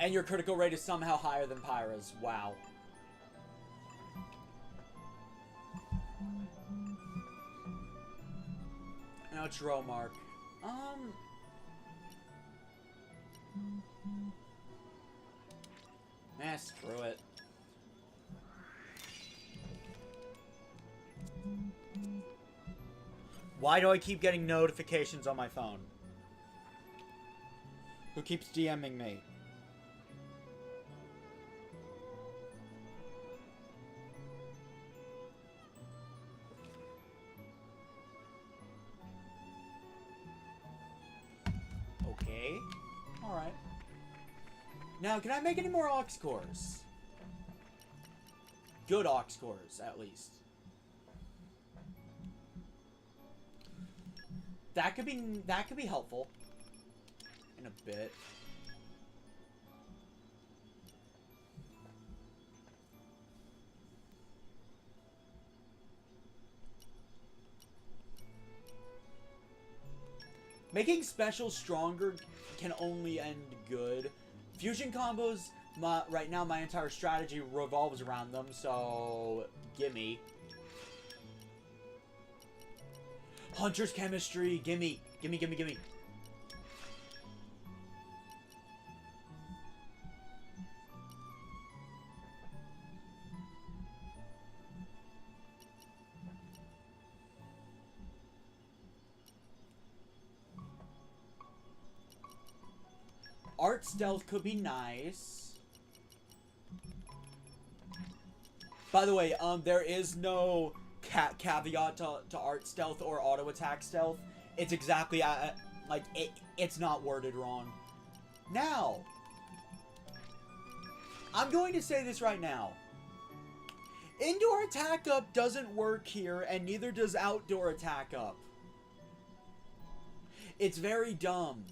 And your critical rate is somehow higher than Pyra's. Wow. Now Dromark. Screw it. Why do I keep getting notifications on my phone? Who keeps DMing me? Okay. Alright. Now, can I make any more Ox Cores? Good Ox Cores, at least. That could be helpful. In a bit. Making special stronger can only end good. Fusion combos, right now my entire strategy revolves around them, so gimme. Hunter's chemistry, gimme. Gimme. Art stealth could be nice. By the way, there is no caveat to art stealth or auto attack stealth. It's exactly like it's not worded wrong. Now, I'm going to say this right now. Indoor attack up doesn't work here, and neither does outdoor attack up. It's very dumb.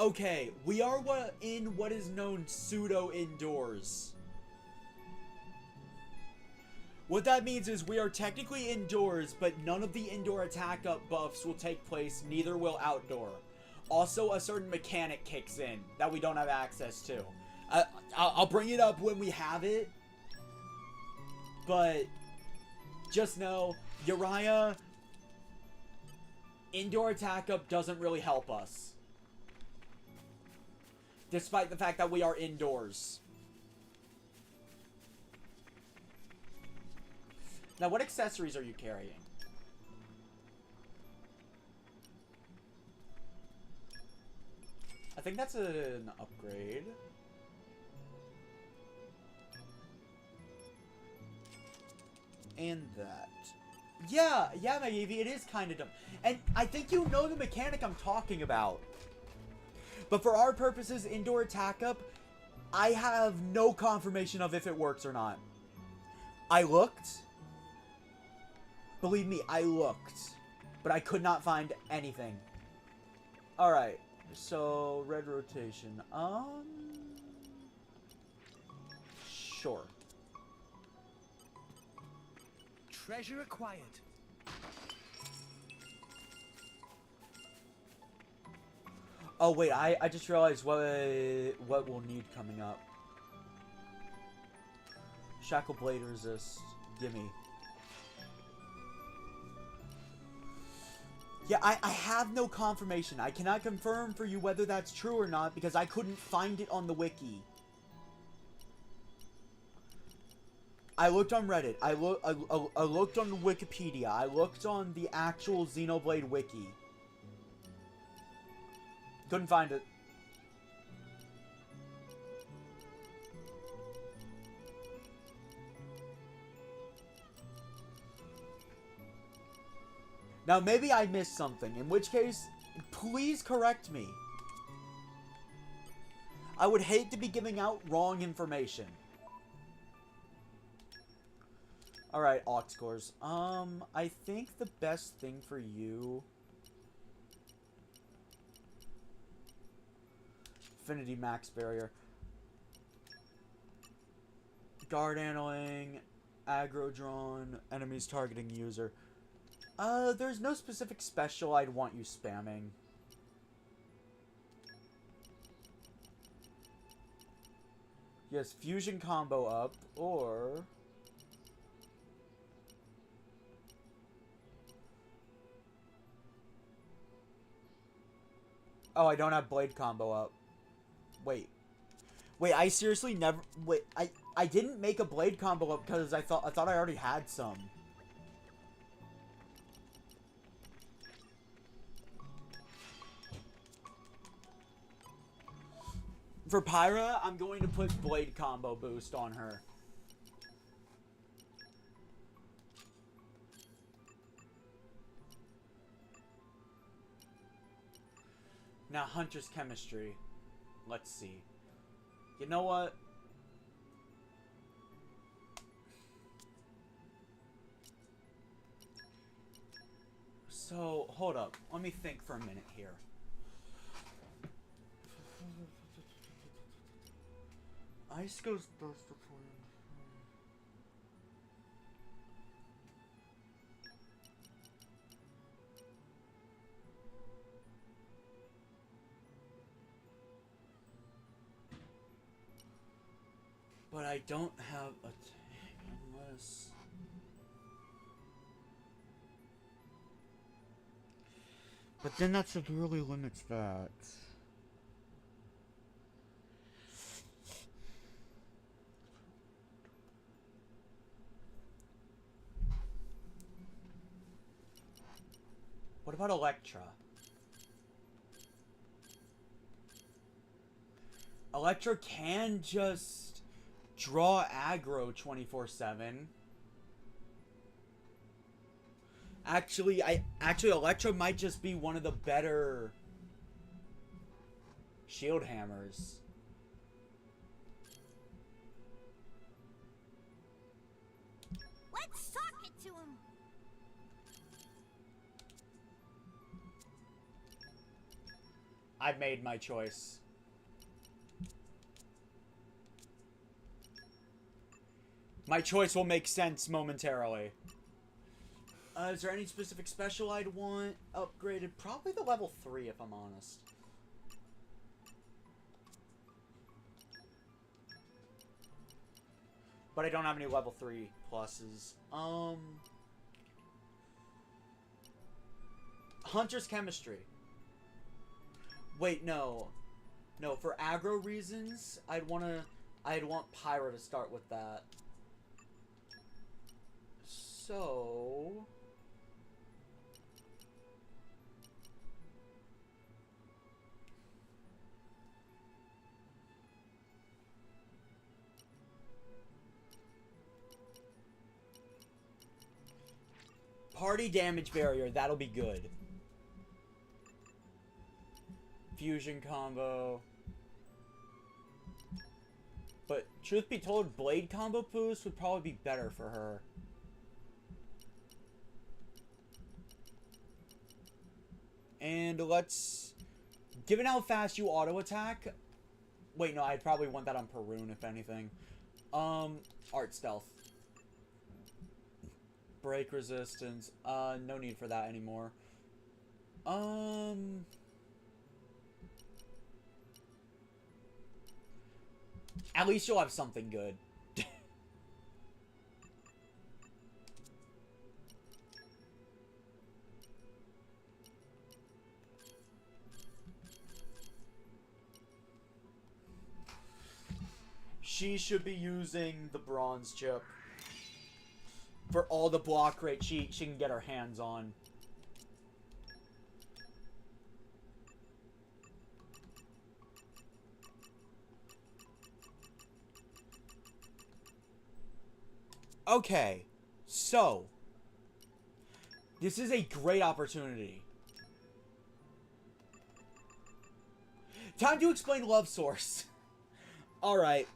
Okay, we are in what is known pseudo indoors. What that means is we are technically indoors, but none of the indoor attack up buffs will take place, neither will outdoor. Also, a certain mechanic kicks in that we don't have access to. I'll bring it up when we have it, but just know, Uriah, indoor attack up doesn't really help us. Despite the fact that we are indoors. Now, what accessories are you carrying? I think that's an upgrade. And that. Yeah, Magavie, it is kind of dumb. And I think you know the mechanic I'm talking about. But for our purposes, indoor attack up, I have no confirmation of if it works or not. I looked. Believe me, I looked. But I could not find anything. Alright. So, red rotation. Sure. Treasure acquired. Oh, wait, I just realized what we'll need coming up. Shackle Blade Resist. Gimme. Yeah, I have no confirmation. I cannot confirm for you whether that's true or not because I couldn't find it on the wiki. I looked on Reddit. I looked on Wikipedia. I looked on the actual Xenoblade wiki. Couldn't find it. Now, maybe I missed something, in which case, please correct me. I would hate to be giving out wrong information. Alright, aux cores. I think the best thing for you... Affinity Max Barrier. Guard Handling. Aggro Drawn. Enemies targeting user. There's no specific special I'd want you spamming. Yes, fusion combo up, or... Oh, I don't have blade combo up. Wait. Wait, I seriously never... Wait, I didn't make a blade combo up because I thought I already had some. For Pyra, I'm going to put blade combo boost on her. Now, Hunter's Chemistry. Let's see. You know what? So, hold up. Let me think for a minute here. Ice goes dust before you. But I don't have a tank unless... But then that severely limits that. What about Electra? Electra can just draw aggro 24/7. Actually, Electra might just be one of the better shield hammers. Let's sock it to him. I've made my choice. My choice will make sense momentarily. Is there any specific special I'd want upgraded? Probably the level 3, if I'm honest. But I don't have any level 3 pluses. Hunter's Chemistry. Wait, no. No, for aggro reasons, I'd want Pyra to start with that. So... Party damage barrier, that'll be good. Fusion combo. But truth be told, blade combo boost would probably be better for her. And let's... Given how fast you auto attack... Wait, no, I'd probably want that on Perun, if anything. Art stealth. Break resistance. No need for that anymore. At least you'll have something good. She should be using the bronze chip for all the block rate she can get her hands on. Okay, so this is a great opportunity. Time to explain Love Source. Alright.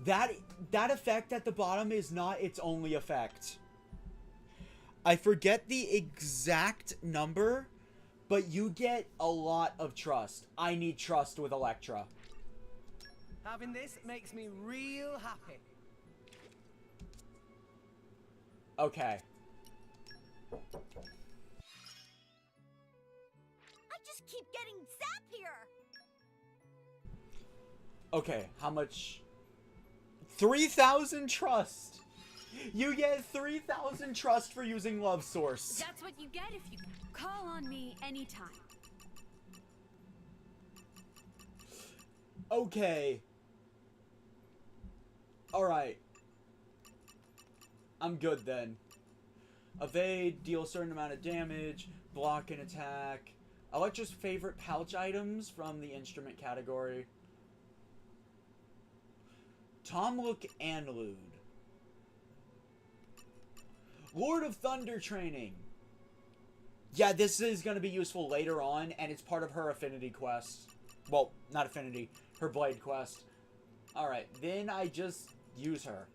That effect at the bottom is not its only effect. I forget the exact number, but you get a lot of trust. I need trust with Electra. Having this makes me real happy. Okay. I just keep getting zapped here. Okay, how much? 3,000 trust. You get 3,000 trust for using Love Source. That's what you get if you call on me anytime. Okay. Alright. I'm good then. Evade, deal a certain amount of damage, block and attack. Electra's favorite pouch items from the instrument category. Tomlook and Lude. Lord of Thunder training. Yeah, this is going to be useful later on, and it's part of her affinity quest. Well, not affinity, her blade quest. Alright, then I just use her.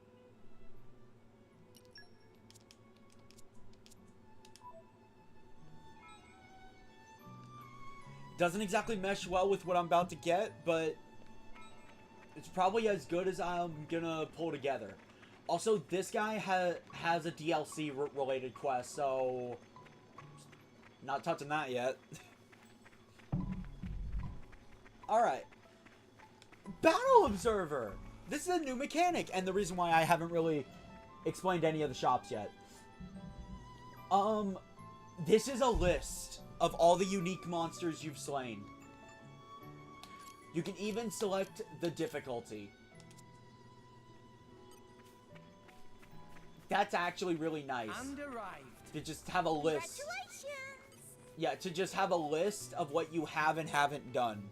Doesn't exactly mesh well with what I'm about to get, but it's probably as good as I'm gonna pull together. Also, this guy has a DLC related quest, so not touching that yet. Alright. Battle Observer! This is a new mechanic, and the reason why I haven't really explained any of the shops yet. This is a list of all the unique monsters you've slain. You can even select the difficulty. That's actually really nice. And arrived. To just have a list. Congratulations! Yeah, to just have a list of what you have and haven't done.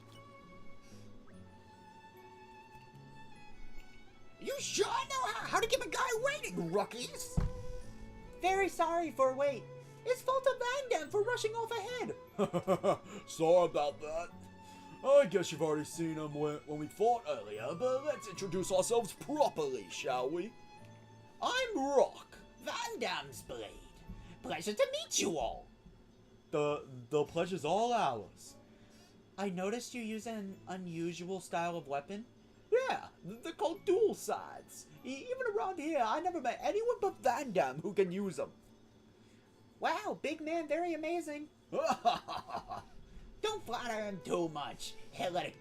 You sure know how to give a guy waiting, rookies? Very sorry for wait. It's fault of Van Dam for rushing off ahead. Sorry about that. I guess you've already seen him when we fought earlier, but let's introduce ourselves properly, shall we? I'm Rock, Van Dam's blade. Pleasure to meet you all. The pleasure's all ours. I noticed you use an unusual style of weapon. Yeah, they're called dual sides. Even around here, I never met anyone but Van Damme who can use them. Wow, big man, very amazing. Don't flatter him too much. He'll let it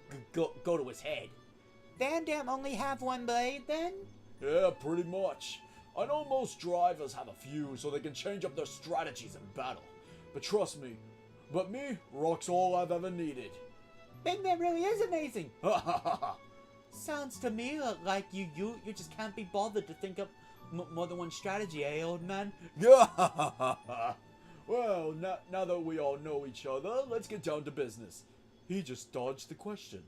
go to his head. Van Damme only have one blade, then? Yeah, pretty much. I know most drivers have a few so they can change up their strategies in battle. But trust me, Rock's all I've ever needed. Big man really is amazing. Sounds to me like you just can't be bothered to think up more than one strategy, eh, old man? Well, now that we all know each other, let's get down to business. He just dodged the question.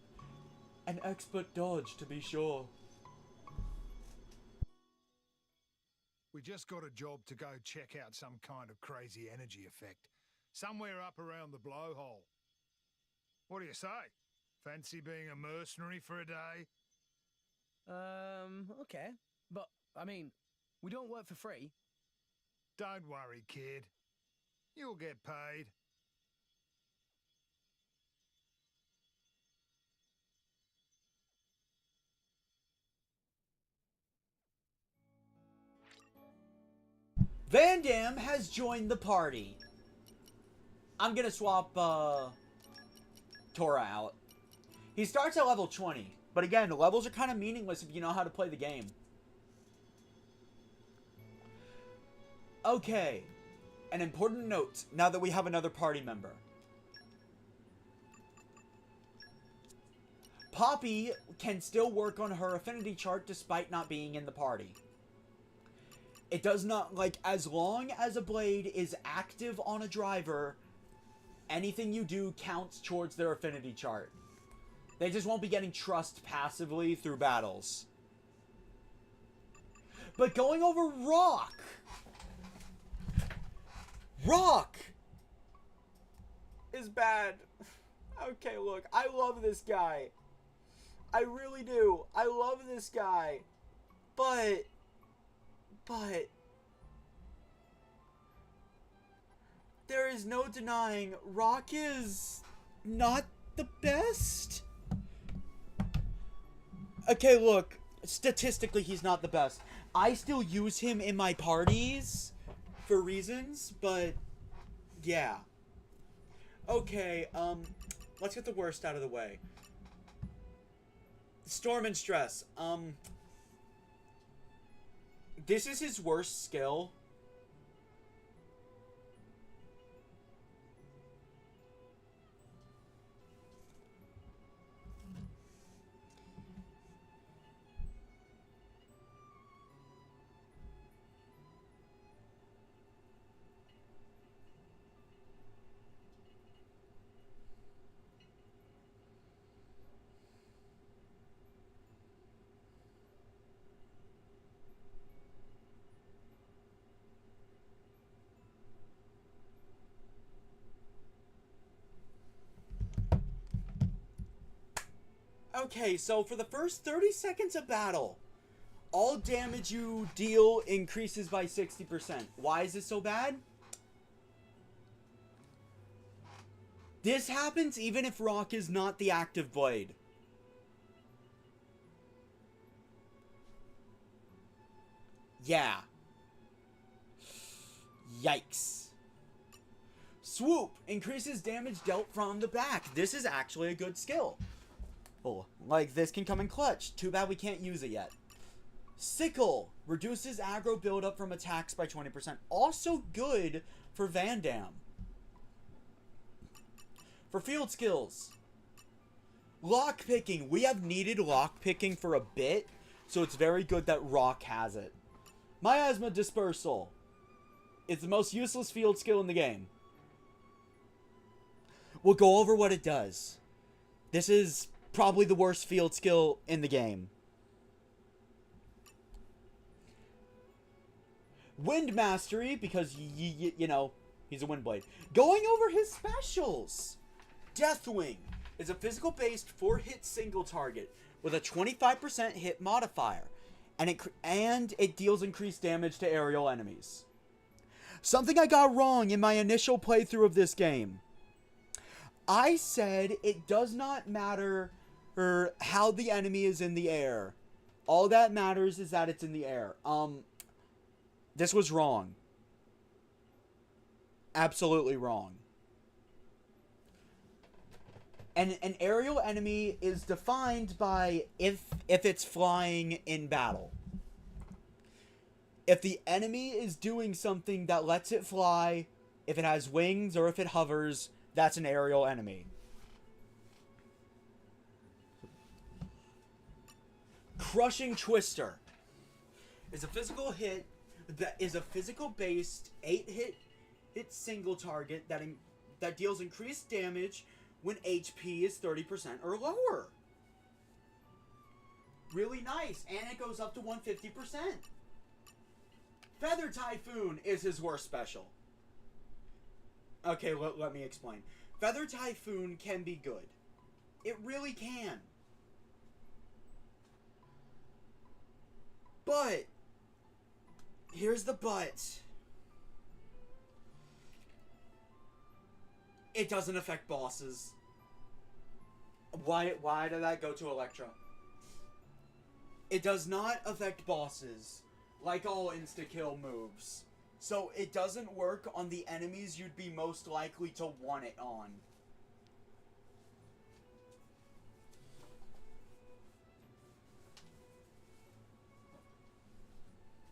An expert dodge, to be sure. We just got a job to go check out some kind of crazy energy effect. Somewhere up around the blowhole. What do you say? Fancy being a mercenary for a day? Okay. But, I mean, we don't work for free. Don't worry, kid. You'll get paid. Van Damme has joined the party. I'm gonna swap Tora out. He starts at level 20, but again, the levels are kind of meaningless if you know how to play the game. Okay, an important note now that we have another party member. Poppy can still work on her affinity chart despite not being in the party. It does not, like, as long as a blade is active on a driver, anything you do counts towards their affinity chart. They just won't be getting trust passively through battles. But going over Rock! Rock! Is bad. Okay, look, I love this guy. I really do. I love this guy. But there is no denying Rock is not the best. Okay, look, statistically he's not the best. I still use him in my parties for reasons, but yeah. Okay, let's get the worst out of the way. Storm and Stress. This is his worst skill. Okay, so for the first 30 seconds of battle, all damage you deal increases by 60%. Why is this so bad? This happens even if Rock is not the active blade. Yeah. Yikes. Swoop increases damage dealt from the back. This is actually a good skill. Oh, like this can come in clutch. Too bad we can't use it yet. Sickle reduces aggro buildup from attacks by 20%. Also good for Van Damme. For field skills, lockpicking. We have needed lockpicking for a bit, so it's very good that Rock has it. Miasma Dispersal. It's the most useless field skill in the game. We'll go over what it does. This is probably the worst field skill in the game. Wind Mastery, because, you know, he's a wind blade. Going over his specials. Deathwing is a physical-based 4-hit single target with a 25% hit modifier, and it deals increased damage to aerial enemies. Something I got wrong in my initial playthrough of this game. I said it does not matter how the enemy is in the air. All that matters is that it's in the air. This was wrong. Absolutely wrong. And an aerial enemy is defined by if it's flying in battle. If the enemy is doing something that lets it fly, if it has wings or if it hovers, that's an aerial enemy. Crushing Twister is a physical hit that is a physical based 8-hit single target that deals increased damage when HP is 30% or lower. Really nice, and it goes up to 150%. Feather Typhoon is his worst special. Okay, let me explain. Feather Typhoon can be good. It really can. But, here's the but. It doesn't affect bosses. Why did that go to Electra? It does not affect bosses, like all insta-kill moves. So it doesn't work on the enemies you'd be most likely to want it on.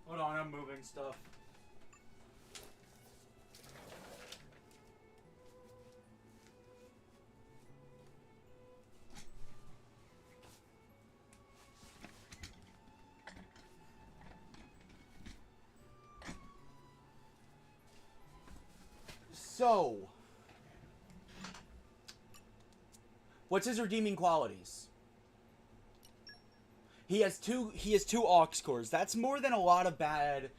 Hold on, I'm moving stuff. So, what's his redeeming qualities? He has two aux cores. That's more than a lot of bad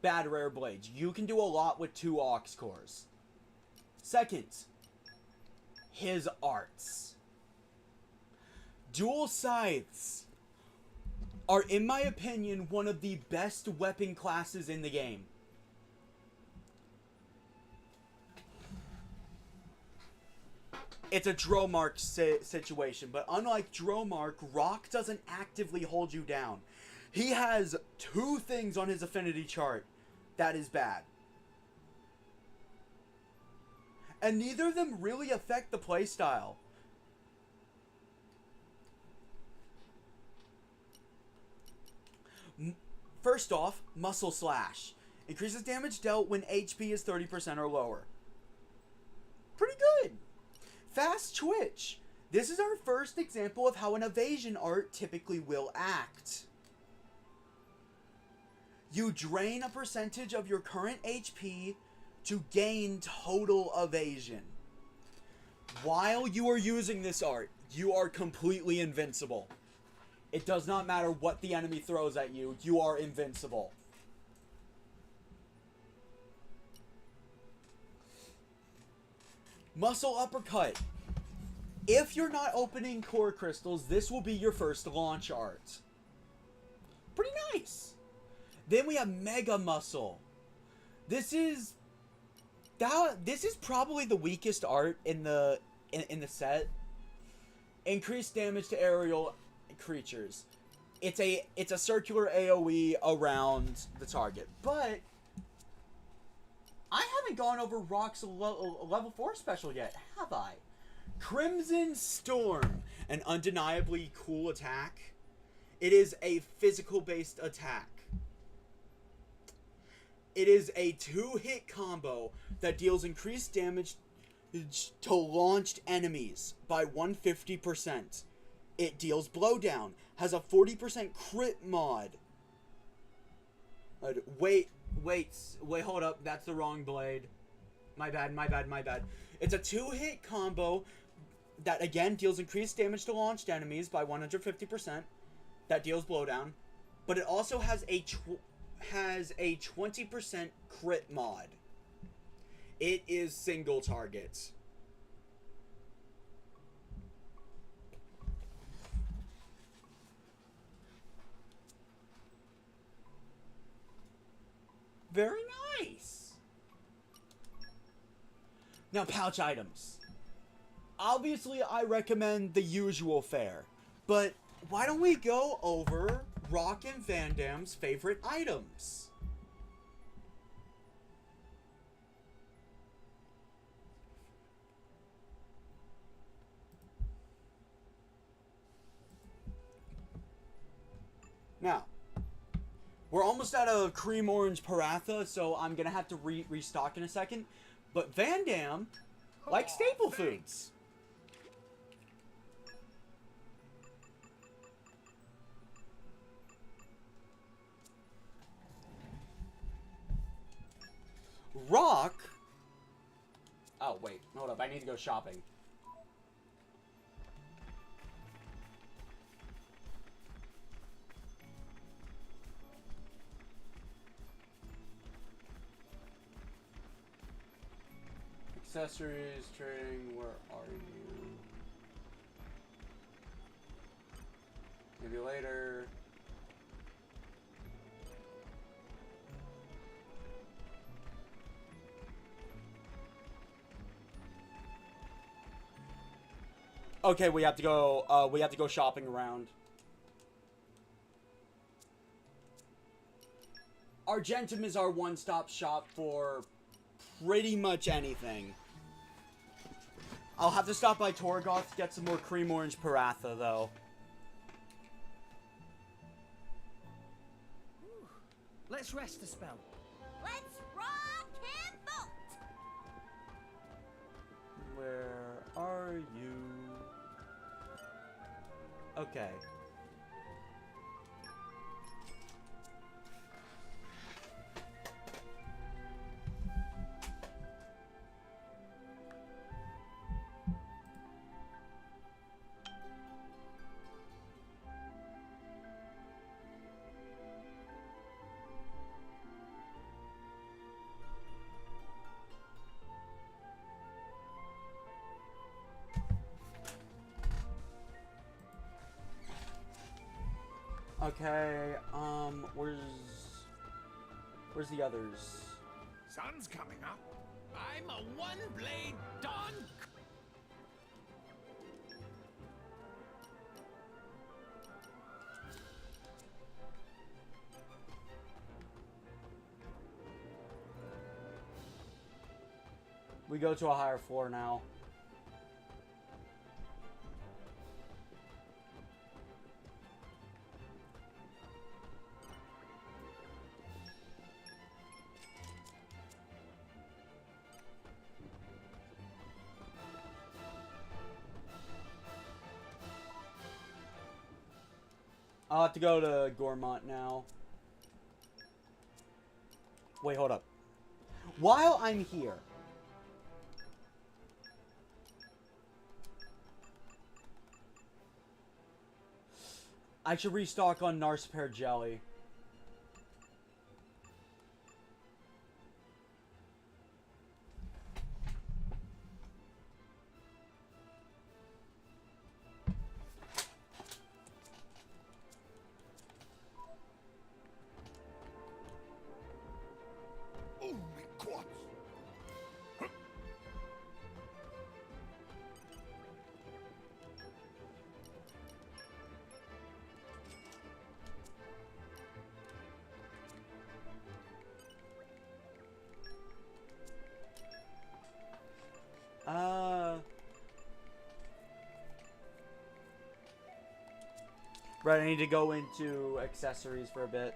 rare blades. You can do a lot with 2 aux cores. Second, his arts. Dual scythes are, in my opinion, one of the best weapon classes in the game. It's a Dromark situation, but unlike Dromark, Rock doesn't actively hold you down. He has 2 things on his affinity chart that is bad. And neither of them really affect the playstyle. First off, Muscle Slash. Increases damage dealt when HP is 30% or lower. Pretty good. Fast Twitch. This is our first example of how an evasion art typically will act. You drain a percentage of your current HP to gain total evasion. While you are using this art, you are completely invincible. It does not matter what the enemy throws at you, you are invincible. Muscle Uppercut. If you're not opening core crystals, this will be your first launch art. Pretty nice. Then we have Mega Muscle. This is probably the weakest art in the set. Increased damage to aerial creatures. It's a circular AoE around the target, but I haven't gone over Rock's level 4 special yet, have I? Crimson Storm, an undeniably cool attack. It is a physical-based attack. It is a 2-hit combo that deals increased damage to launched enemies by 150%. It deals blowdown, has a 40% crit mod. Wait, hold up, that's the wrong blade. My bad. It's a 2-hit combo that, again, deals increased damage to launched enemies by 150%. That deals blowdown. But it also has a 20% crit mod. It is single target. Very nice. Now, pouch items. Obviously, I recommend the usual fare. But why don't we go over Rock and Van Dam's favorite items? Now, we're almost out of cream orange paratha, so I'm gonna have to restock in a second. But Van Dam likes staple foods. Rock. Oh wait, hold up. I need to go shopping. Accessories, trading, where are you? Maybe later. Okay, we have to go shopping around. Argentum is our one-stop shop for pretty much anything. I'll have to stop by Torgoth to get some more cream orange paratha, though. Let's rest a spell. Let's rock and bolt. Where are you? Okay. Okay, where's the others? Sun's coming up. I'm a one-blade Don. We go to a higher floor now. I'll have to go to Gormont now. Wait, hold up. While I'm here, I should restock on Narspare jelly. Oh, my God. Right, I need to go into accessories for a bit.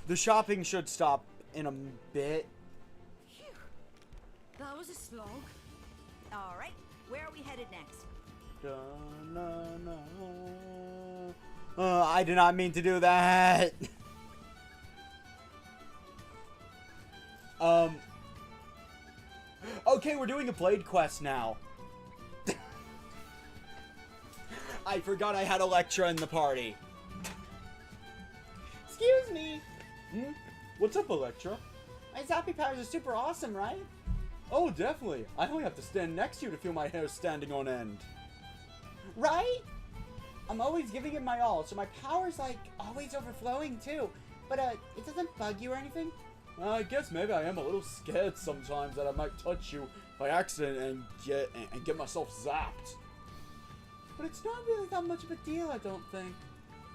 The shopping should stop in a bit. Phew. That was a slog. All right, where are we headed next? I did not mean to do that. Okay, we're doing a Blade quest now. I forgot I had Electra in the party. Excuse me. What's up, Electra? My Zappy powers are super awesome, right? Oh, definitely. I only have to stand next to you to feel my hair standing on end. Right? I'm always giving it my all, so my power's like always overflowing too. But it doesn't bug you or anything? Well, I guess maybe I am a little scared sometimes that I might touch you by accident and get myself zapped. But it's not really that much of a deal, I don't think.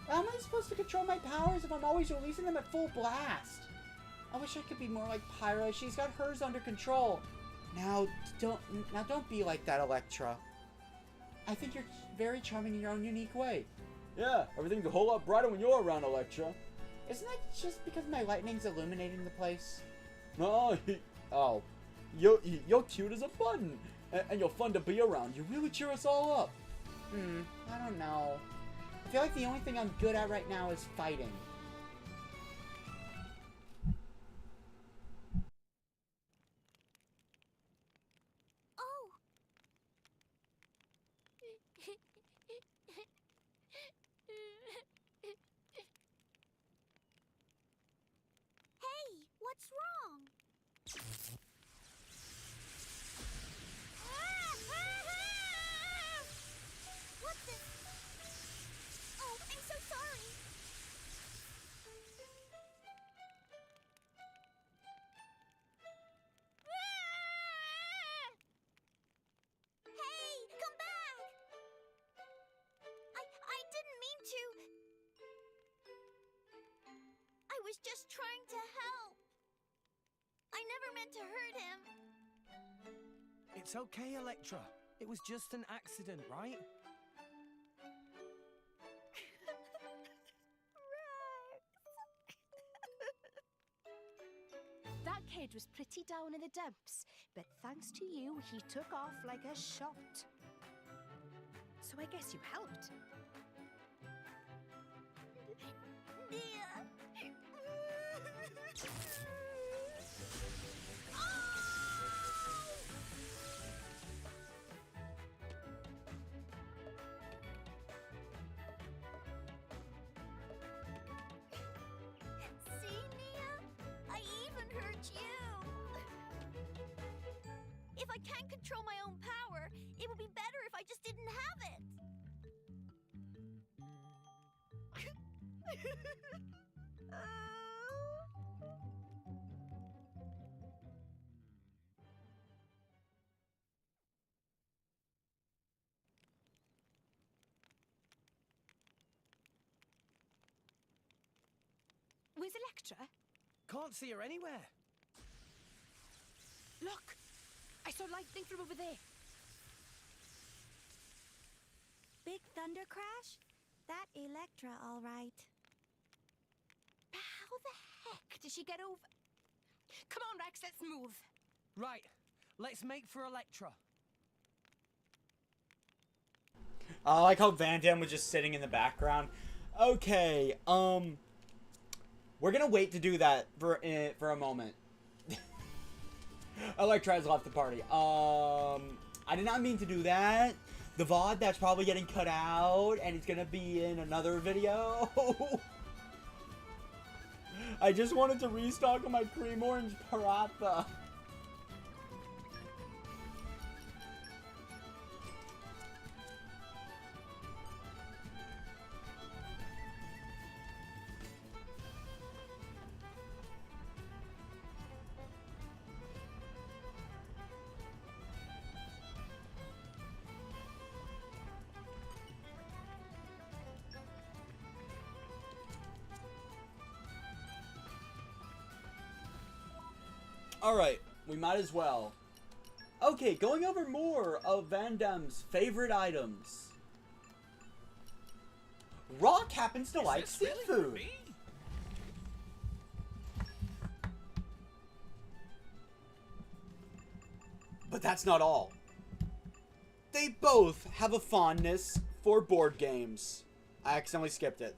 How am I supposed to control my powers if I'm always releasing them at full blast? I wish I could be more like Pyra. She's got hers under control. Now don't be like that, Electra. I think you're very charming in your own unique way. Yeah, everything's a whole lot brighter when you're around, Electra. Isn't that just because my lightning's illuminating the place? No, you're cute as a button, and you're fun to be around. You really cheer us all up. I don't know. I feel like the only thing I'm good at right now is fighting. Oh. Hey, what's wrong? What the? Oh, I'm so sorry. Hey, come back! I didn't mean to. I was just trying to help. I never meant to hurt him. It's okay, Electra. It was just an accident, right? That kid was pretty down in the dumps, but thanks to you, he took off like a shot. So I guess you helped. See, Nia? I even hurt you. If I can't control my own power, it would be better if I just didn't have it. Where's Electra? Can't see her anywhere. Look! I saw lightning from over there. Big thunder crash? That Electra, all right. How the heck did she get over? Come on, Rex, let's move. Right, let's make for Electra. I like how Van Damme was just sitting in the background. Okay, we're gonna wait to do that for a moment. Electra has left the party. I did not mean to do that. The VOD, that's probably getting cut out, and it's gonna be in another video. I just wanted to restock on my cream orange paratha. Alright, we might as well. Okay, going over more of Van Damme's favorite items. Rock happens to like seafood. But that's not all. They both have a fondness for board games. I accidentally skipped it.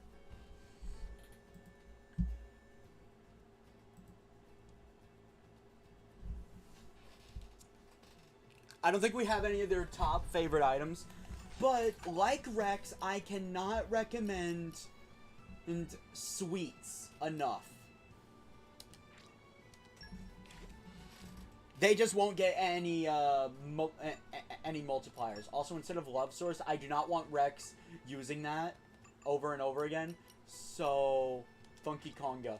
I don't think we have any of their top favorite items, but like Rex, I cannot recommend sweets enough. They just won't get any any multipliers. Also, instead of Love Source, I do not want Rex using that over and over again. So, Funky Konga.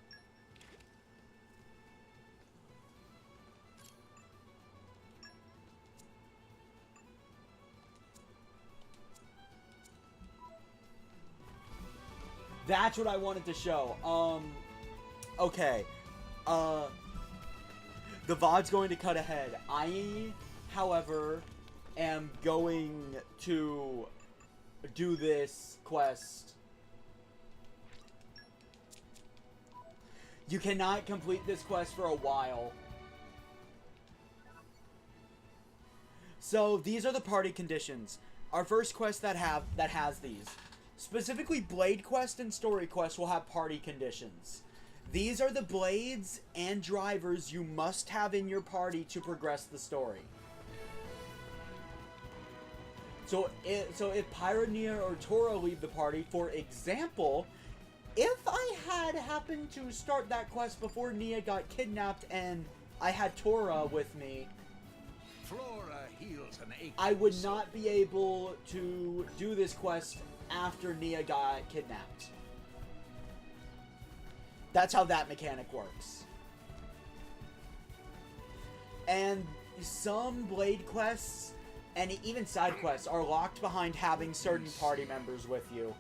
That's what I wanted to show. Okay. The VOD's going to cut ahead. I, however, am going to do this quest. You cannot complete this quest for a while. So, these are the party conditions. Our first quest that has these. Specifically, Blade Quest and Story Quest will have party conditions. These are the blades and drivers you must have in your party to progress the story. So if Pyra, Nia, or Tora leave the party, for example, if I had happened to start that quest before Nia got kidnapped and I had Tora with me, Flora heals an aching I would soul. not be able to do this quest after Nia got kidnapped. That's how that mechanic works. And some Blade quests, and even side quests, are locked behind having certain party members with you.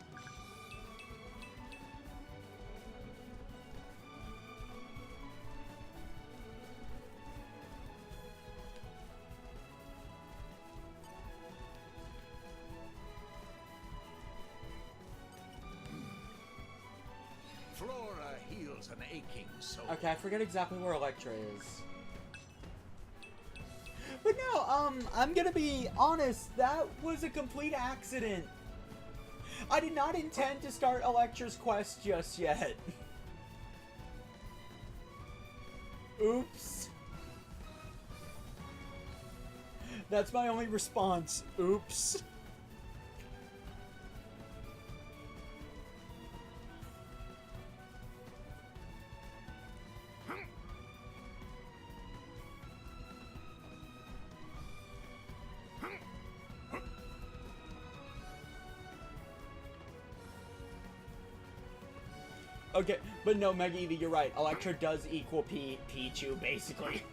Flora heals an aching soul. Okay, I forget exactly where Electra is. But no, I'm gonna be honest, that was a complete accident. I did not intend to start Electra's quest just yet. Oops. That's my only response. Oops. Okay, but no, Mega Eevee, you're right. Electra does equal Pichu, basically.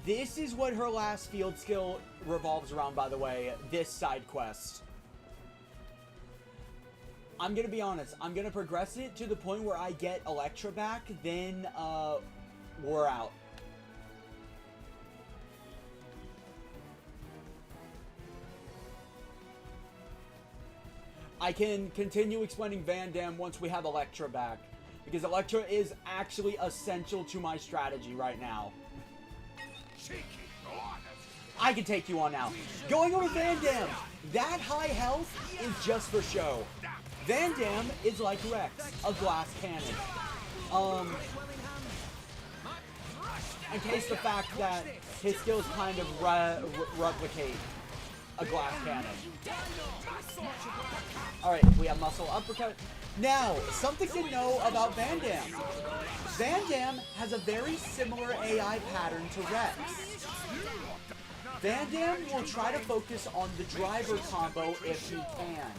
This is what her last field skill revolves around, by the way. This side quest. I'm gonna be honest. I'm gonna progress it to the point where I get Electra back, then, we're out. I can continue explaining Van Dam once we have Electra back. Because Electra is actually essential to my strategy right now. I can take you on now. Going over Van Dam. That high health is just for show. Van Dam is like Rex, a glass cannon. In case the fact that his skills kind of replicate a glass cannon. Alright, we have muscle uppercut. Now, something to know about Van Dam. Van Dam has a very similar AI pattern to Rex. Van Dam will try to focus on the driver combo if he can.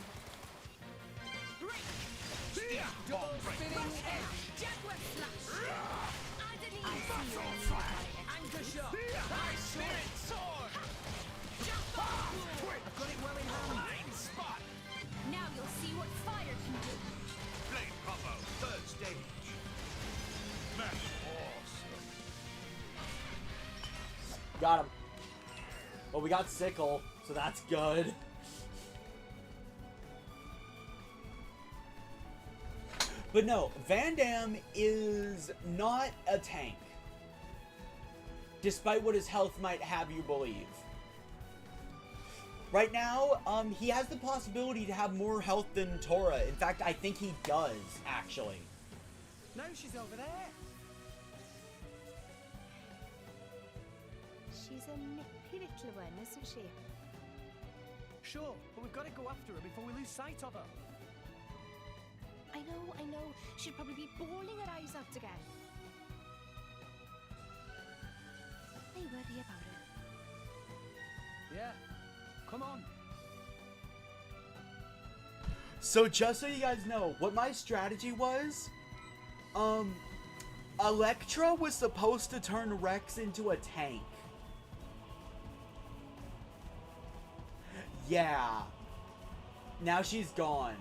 Now you'll see what fire can do. Blade combo, third stage. That's awesome. Got him. Well, we got Sickle, so that's good. But no, Van Dam is not a tank. Despite what his health might have you believe. Right now, he has the possibility to have more health than Tora. In fact, I think he does, actually. No, she's over there. She's a nippy little one, isn't she? Sure, but we've got to go after her before we lose sight of her. I know. She'd probably be bawling her eyes out again. So just so you guys know, what my strategy was, Electra was supposed to turn Rex into a tank. Yeah. Now she's gone.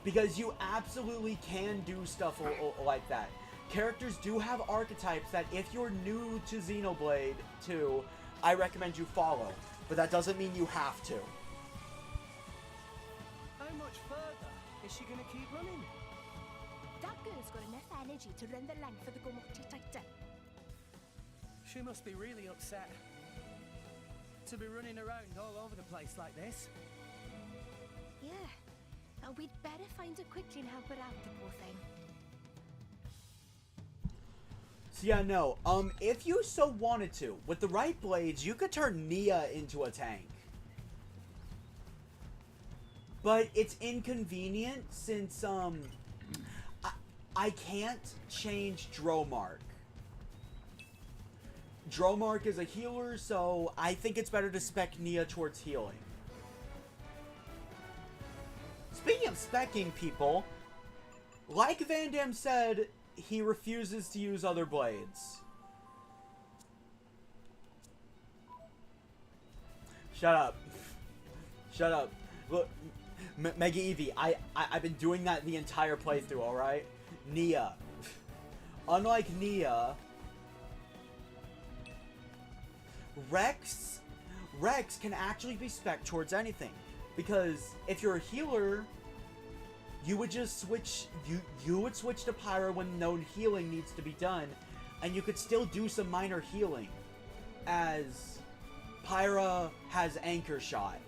Because you absolutely can do stuff like that. Characters do have archetypes that if you're new to Xenoblade 2, I recommend you follow. But that doesn't mean you have to. How much further is she gonna keep running? That girl's got enough energy to run the length of the Gomochi Titan. She must be really upset. To be running around all over the place like this. Yeah. And we'd better find her quickly and help her out, the poor thing. So yeah, no. If you so wanted to, with the right blades, you could turn Nia into a tank. But it's inconvenient since, I can't change Dromark. Dromark is a healer, so I think it's better to spec Nia towards healing. Speaking of specking people, like Van Damme said, he refuses to use other blades. Shut up. Shut up. Look, Mega Eevee, I've been doing that the entire playthrough, alright? Nia. Unlike Nia, Rex can actually be spec'd towards anything. Because if you're a healer, you would just switch, you would switch to Pyra when known healing needs to be done, and you could still do some minor healing, as Pyra has Anchor Shot.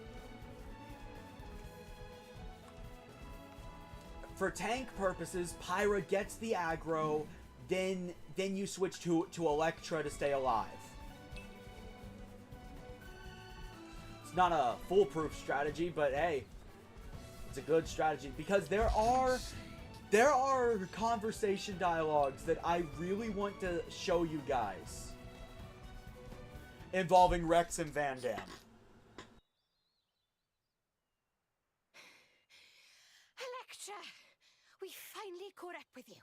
For tank purposes, Pyra gets the aggro, then you switch to Electra to stay alive. It's not a foolproof strategy, but hey, it's a good strategy because there are conversation dialogues that I really want to show you guys involving Rex and Van Damme. Electra! We finally caught up with you.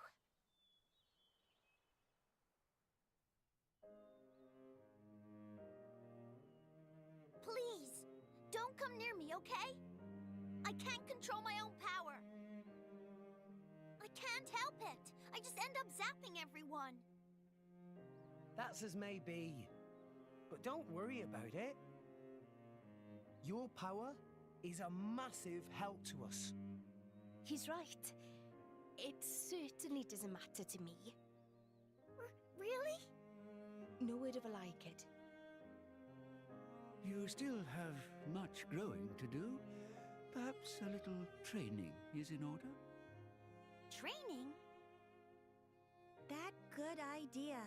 Please, don't come near me, okay? I can't control my own power. I can't help it. I just end up zapping everyone. That's as may be. But don't worry about it. Your power is a massive help to us. He's right. It certainly doesn't matter to me. Really? No word of a lie, kid. You still have much growing to do. Perhaps a little training is in order? Training? That good idea.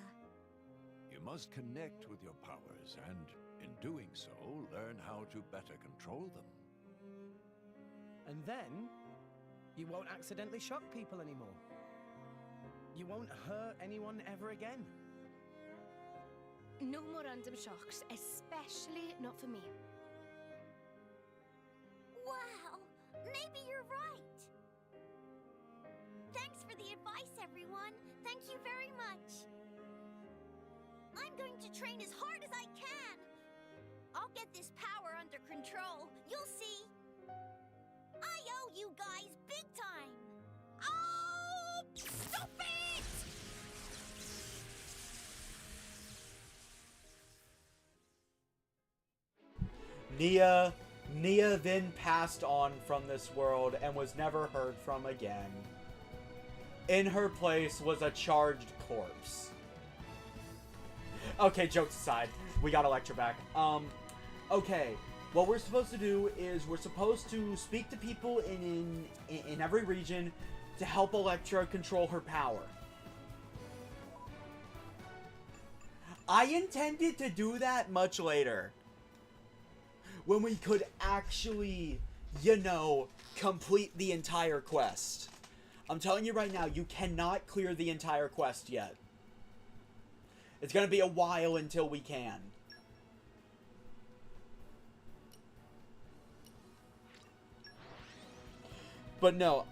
You must connect with your powers, and in doing so, learn how to better control them. And then, you won't accidentally shock people anymore. You won't hurt anyone ever again. No more random shocks, especially not for me. Wow, maybe you're right. Thanks for the advice, everyone. Thank you very much. I'm going to train as hard as I can. I'll get this power under control. You'll see. I owe you guys big time. Oh, stop it! Nia then passed on from this world and was never heard from again. In her place was a charged corpse. Okay, jokes aside, we got Electra back. Okay, what we're supposed to do is we're supposed to speak to people in every region to help Electra control her power. I intended to do that much later, when we could actually, you know, complete the entire quest. I'm telling you right now, you cannot clear the entire quest yet. It's gonna be a while until we can. But no,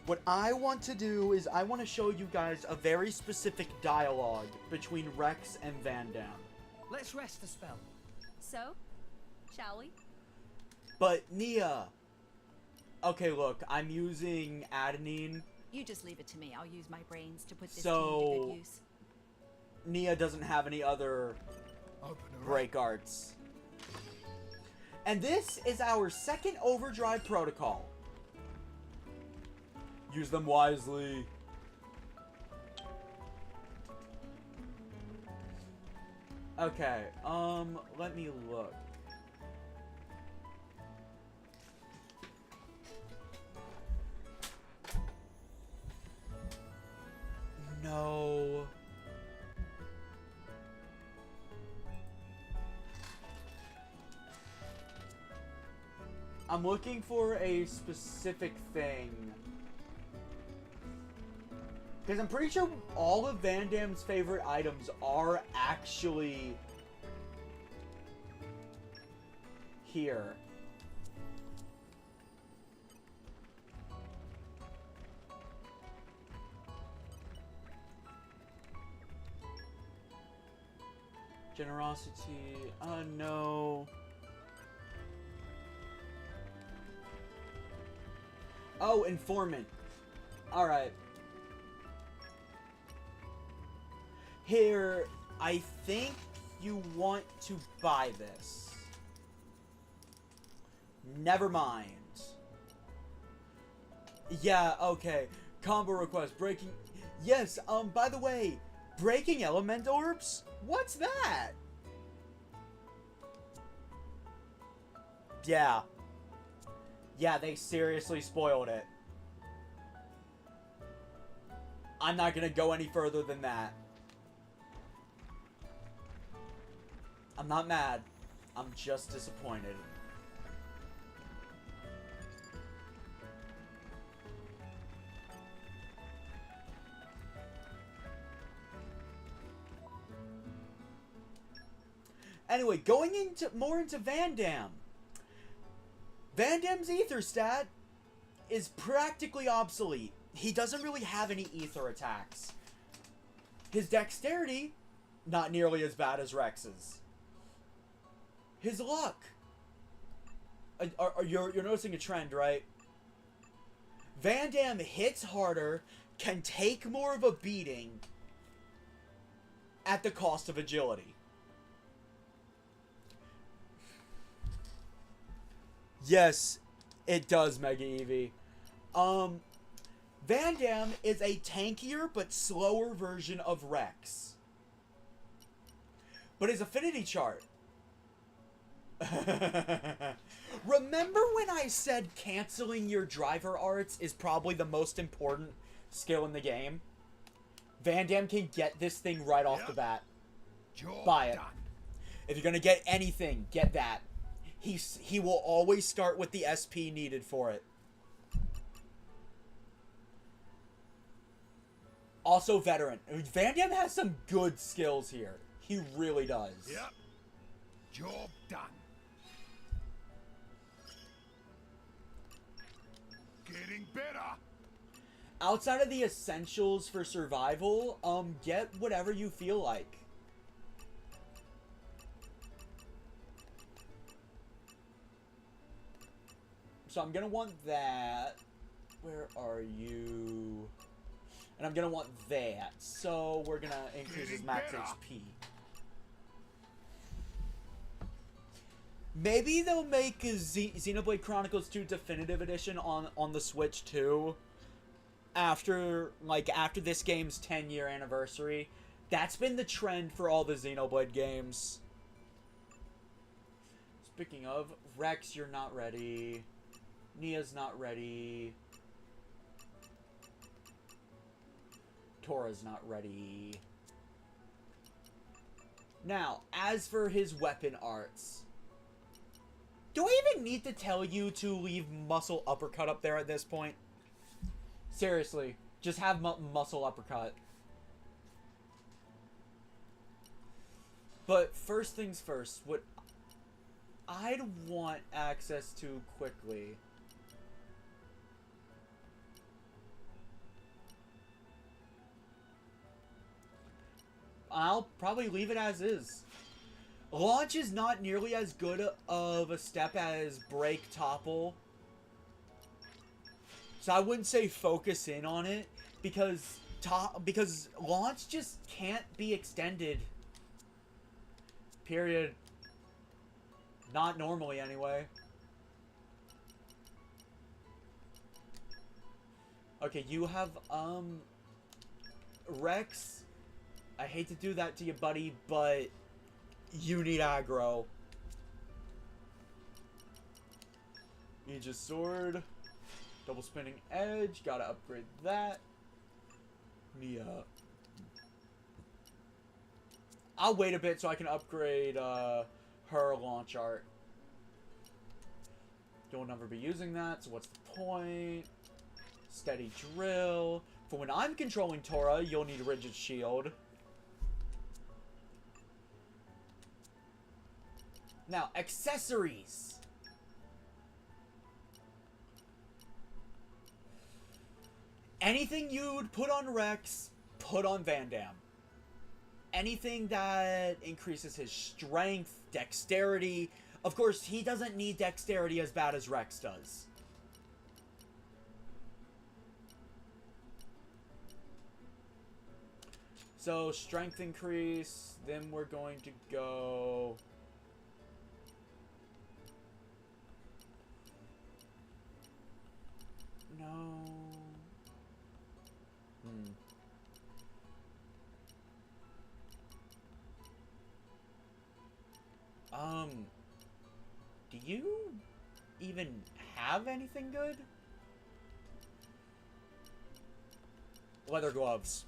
what I want to do is I want to show you guys a very specific dialogue between Rex and Van Damme. Let's rest a spell. So, shall we? But Nia, okay, look, I'm using adenine. You just leave it to me. I'll use my brains to put this So, team to good use. Nia doesn't have any other break arts. And this is our second overdrive protocol. Use them wisely. Okay, let me look. No. I'm looking for a specific thing. Because I'm pretty sure all of Van Damme's favorite items are actually here. Generosity. No. Oh, informant. Alright. Here, I think you want to buy this. Never mind. Yeah, okay. Combo request. Breaking... Yes, by the way, breaking element orbs? What's that? Yeah. Yeah, they seriously spoiled it. I'm not gonna go any further than that. I'm not mad. I'm just disappointed. Anyway, going into more into Van Damme. Van Damme's ether stat is practically obsolete. He doesn't really have any ether attacks. His dexterity, not nearly as bad as Rex's. His luck. You're noticing a trend, right? Van Damme hits harder, can take more of a beating at the cost of agility. Yes, it does, Mega Eevee. Van Damme is a tankier but slower version of Rex. But his affinity chart. Remember when I said canceling your driver arts is probably the most important skill in the game? Van Damme can get this thing right off the bat. Buy it. If you're gonna get anything, get that. He will always start with the SP needed for it. Also veteran. I mean, Van Damme has some good skills here. He really does. Yep. Job done. Getting better. Outside of the essentials for survival, get whatever you feel like. So I'm gonna want that. Where are you? And I'm gonna want that. So we're gonna increase his max HP. Maybe they'll make a Xenoblade Chronicles 2 Definitive Edition on the Switch too. After this game's 10-year anniversary. That's been the trend for all the Xenoblade games. Speaking of, Rex, you're not ready. Nia's not ready. Tora's not ready. Now, as for his weapon arts. Do I even need to tell you to leave muscle uppercut up there at this point? Seriously, just have muscle uppercut. But first things first, what I'd want access to quickly I'll probably leave it as is. Launch is not nearly as good of a step as break, topple. So I wouldn't say focus in on it, because launch just can't be extended. Period. Not normally, anyway. Okay, you have, Rex. I hate to do that to you, buddy, but you need aggro. Aegis Sword. Double spinning edge. Gotta upgrade that. Nia. I'll wait a bit so I can upgrade, her launch art. You'll never be using that, so what's the point? Steady drill. For when I'm controlling Tora, you'll need rigid shield. Now, accessories. Anything you'd put on Rex, put on Van Damme. Anything that increases his strength, dexterity. Of course, he doesn't need dexterity as bad as Rex does. So, strength increase. Then we're going to go... No. Do you even have anything good? Leather gloves.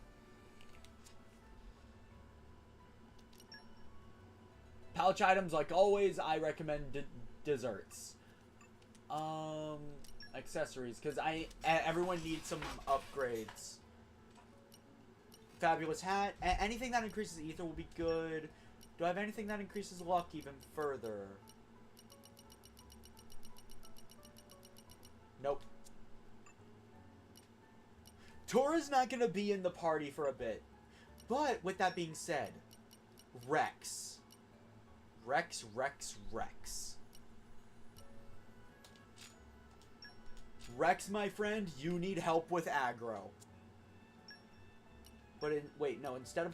Pouch items, like always, I recommend desserts. Accessories, because everyone needs some upgrades. Fabulous hat. Anything that increases ether will be good. Do I have anything that increases luck even further? Nope. Tora's not going to be in the party for a bit. But, with that being said, Rex. Rex. Rex, my friend, you need help with aggro. But wait, no, instead of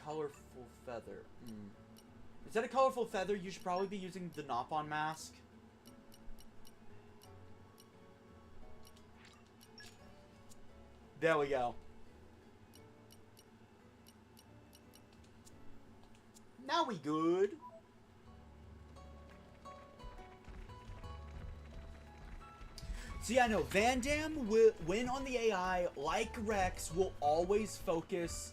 colorful feather. Instead of colorful feather, you should probably be using the Nopon mask. There we go. Now we good. So yeah, no, Van Damme will win on the AI, like Rex, will always focus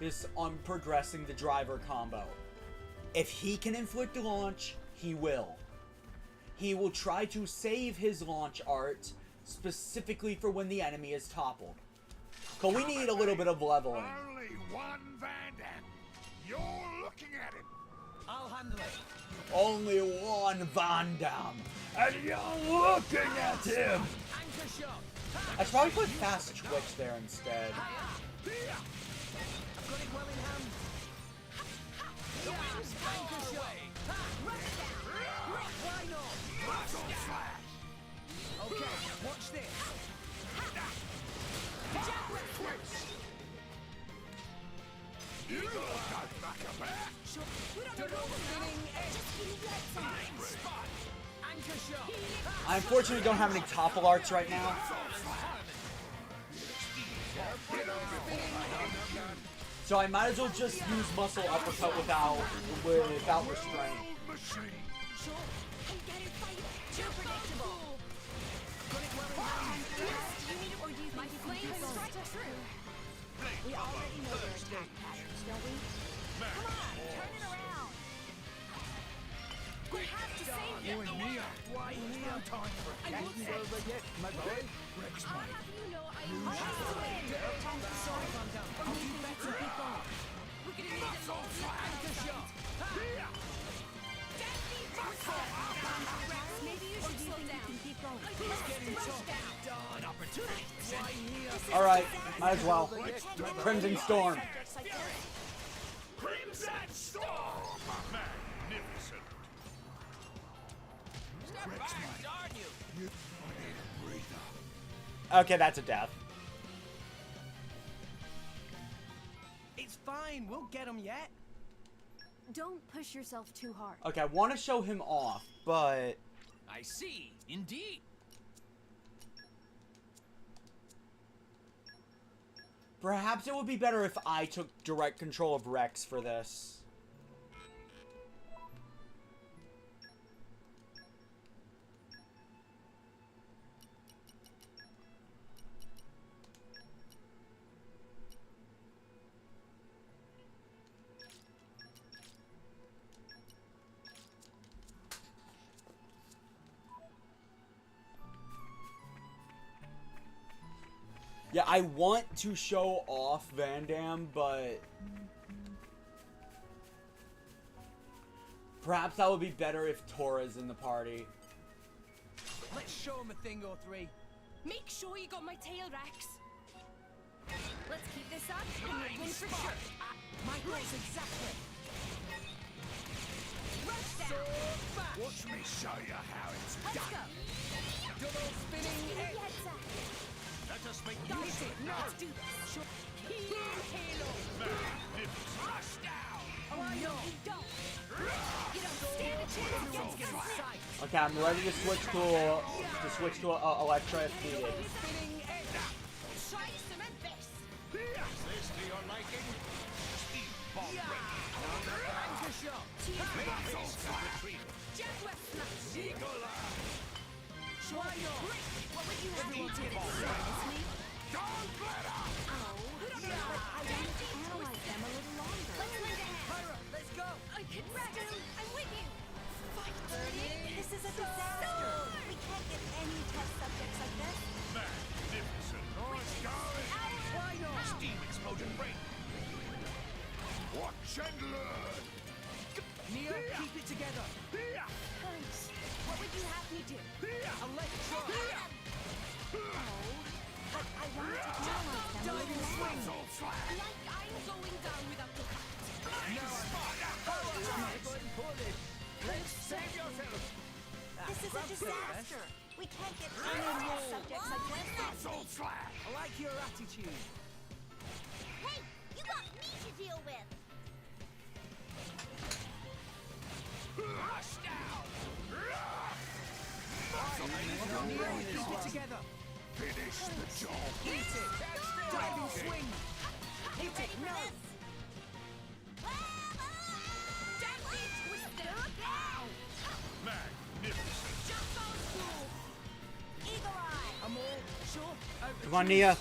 this on progressing the driver combo. If he can inflict a launch, he will. He will try to save his launch art specifically for when the enemy is toppled. But we need a little bit of leveling. Only one Van Damme. You're looking at him. I'll handle it. Only one Van Damme. And you're looking at him. Anchor shot. I should probably put fast twitch there instead. I've got it well in hand. Anchor shot. Why not? Muscle slash. Okay, watch this. You gotta go back a bit. I unfortunately don't have any topple arts right now. So I might as well just use muscle uppercut without restraint. We already know their attack patterns, don't we? Come on, turn it around. We have to save You and Nia. Why No time for it. I won't over yet, my boy. Rex, I'll mate. have you know I Sorry, Van Damme. I'll do better. Keep on. We're gonna need it all. Anchor shot. Maybe you should slow down. Keep going. It's getting tough. Darn opportunity. Why Nia? Alright, might as well. Crimson Storm. Crimson Storm! Magnificent! Step back, darn you! You need a breather. Okay, that's a death. It's fine, we'll get him yet. Don't push yourself too hard. Okay, I want to show him off, but... I see, indeed. Perhaps it would be better if I took direct control of Rex for this. Yeah, I want to show off Van Damme, but perhaps that would be better if Tora's in the party. Let's show him a thing or three. Make sure you got my tail, Rex. Let's keep this up and we'll win for sure. My goals exactly. Rush down. Watch me show you how it's Let's done. go. Double spinning Keep hit. your heads up. Let us make Got use it. of it Now now. let's do this. Halo. Magnificent! Rush down! Oh no, you don't. You don't stand a chance against this. Okay, I'm ready to switch to Electra if needed. Spinning hit. Try to cement this. This to your liking? Speed bomb ready. Anchor shot. Jaguar smash. Why not? What would you have me do? Silence me? Don't let up! Oh, but I want to analyze them a little longer. Let's lend a hand. Pyra, let's go. I can still. I'm with you. Fight, This is a disaster. We can't get any test subjects like this. Magnificent! Nice going! Why not? Steam explosion break! Watch and learn! Neo, keep it together. Thanks. What would you have me do? Electro. But I want to analyze them a little longer. Flat! Like I'm going down without the cut. Let's save yourself. This is a disaster. We can't get any test subjects like this. All flat! I like your attitude. Hey, you got me to deal with. Rush down! Neo, keep it together. Finish the job! Eat it. Diving swing. Hit it. No. Dancing twister. Magnificent! Jump on school. Eagle Eye. I'm all sure. Come on, Nia. I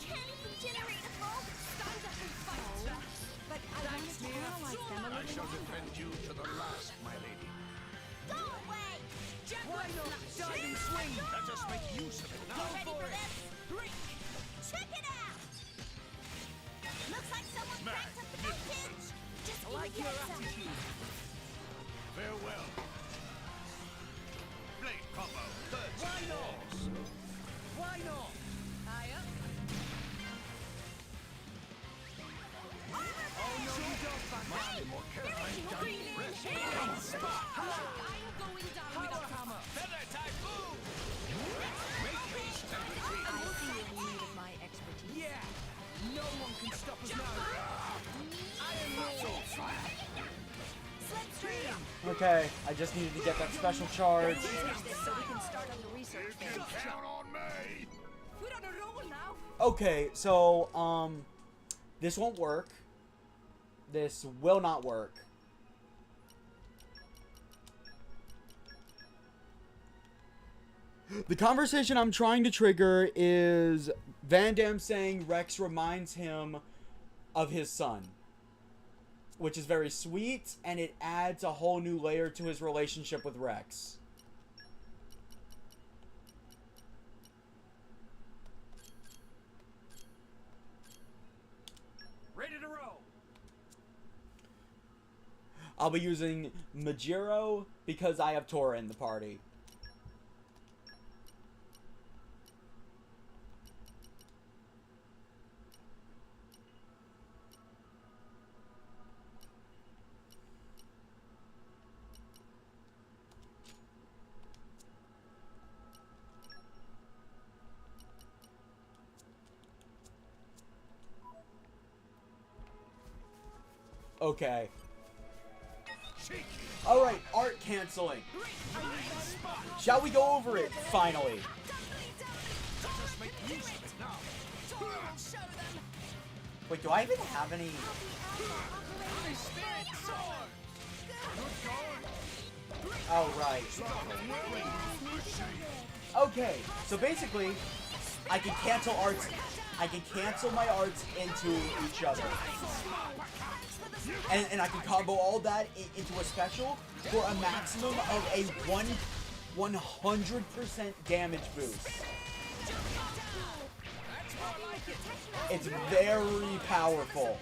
can't even generate a bulb. Stand up and fight. But I wanted to analyze them a I little shall longer. defend you to the last, my lady. Go away. Why not? Diving swing. Let us make use of it You now. ready for this? Check it out. Looks like someone cranked up the voltage. Just I like your attitude. Farewell. Blade combo, third Why not? Why not? High up. Oh no, you don't back down. more careful. Rest. I'm going down Power without the hammer. Feather typhoon! Make haste and retreat. I see you needed my expertise. Yeah. No one can stop us now. Iron Roll. Slipstream. Okay, I just needed to get that special charge. Finish this so we can start on the research You phase. can count on me. We're on a roll now. Okay, so, this won't work. This will not work. The conversation I'm trying to trigger is Van Damme saying Rex reminds him of his son, which is very sweet, and it adds a whole new layer to his relationship with Rex. Ready to roll! I'll be using Majiro because I have Tora in the party. Okay. Alright, art canceling. Shall we go over it, finally? Wait, do I even have any... Oh, right. Okay, so basically, I can cancel arts... I can cancel my arts into each other. And I can combo all that into a special for a maximum of a 100% damage boost. It's very powerful.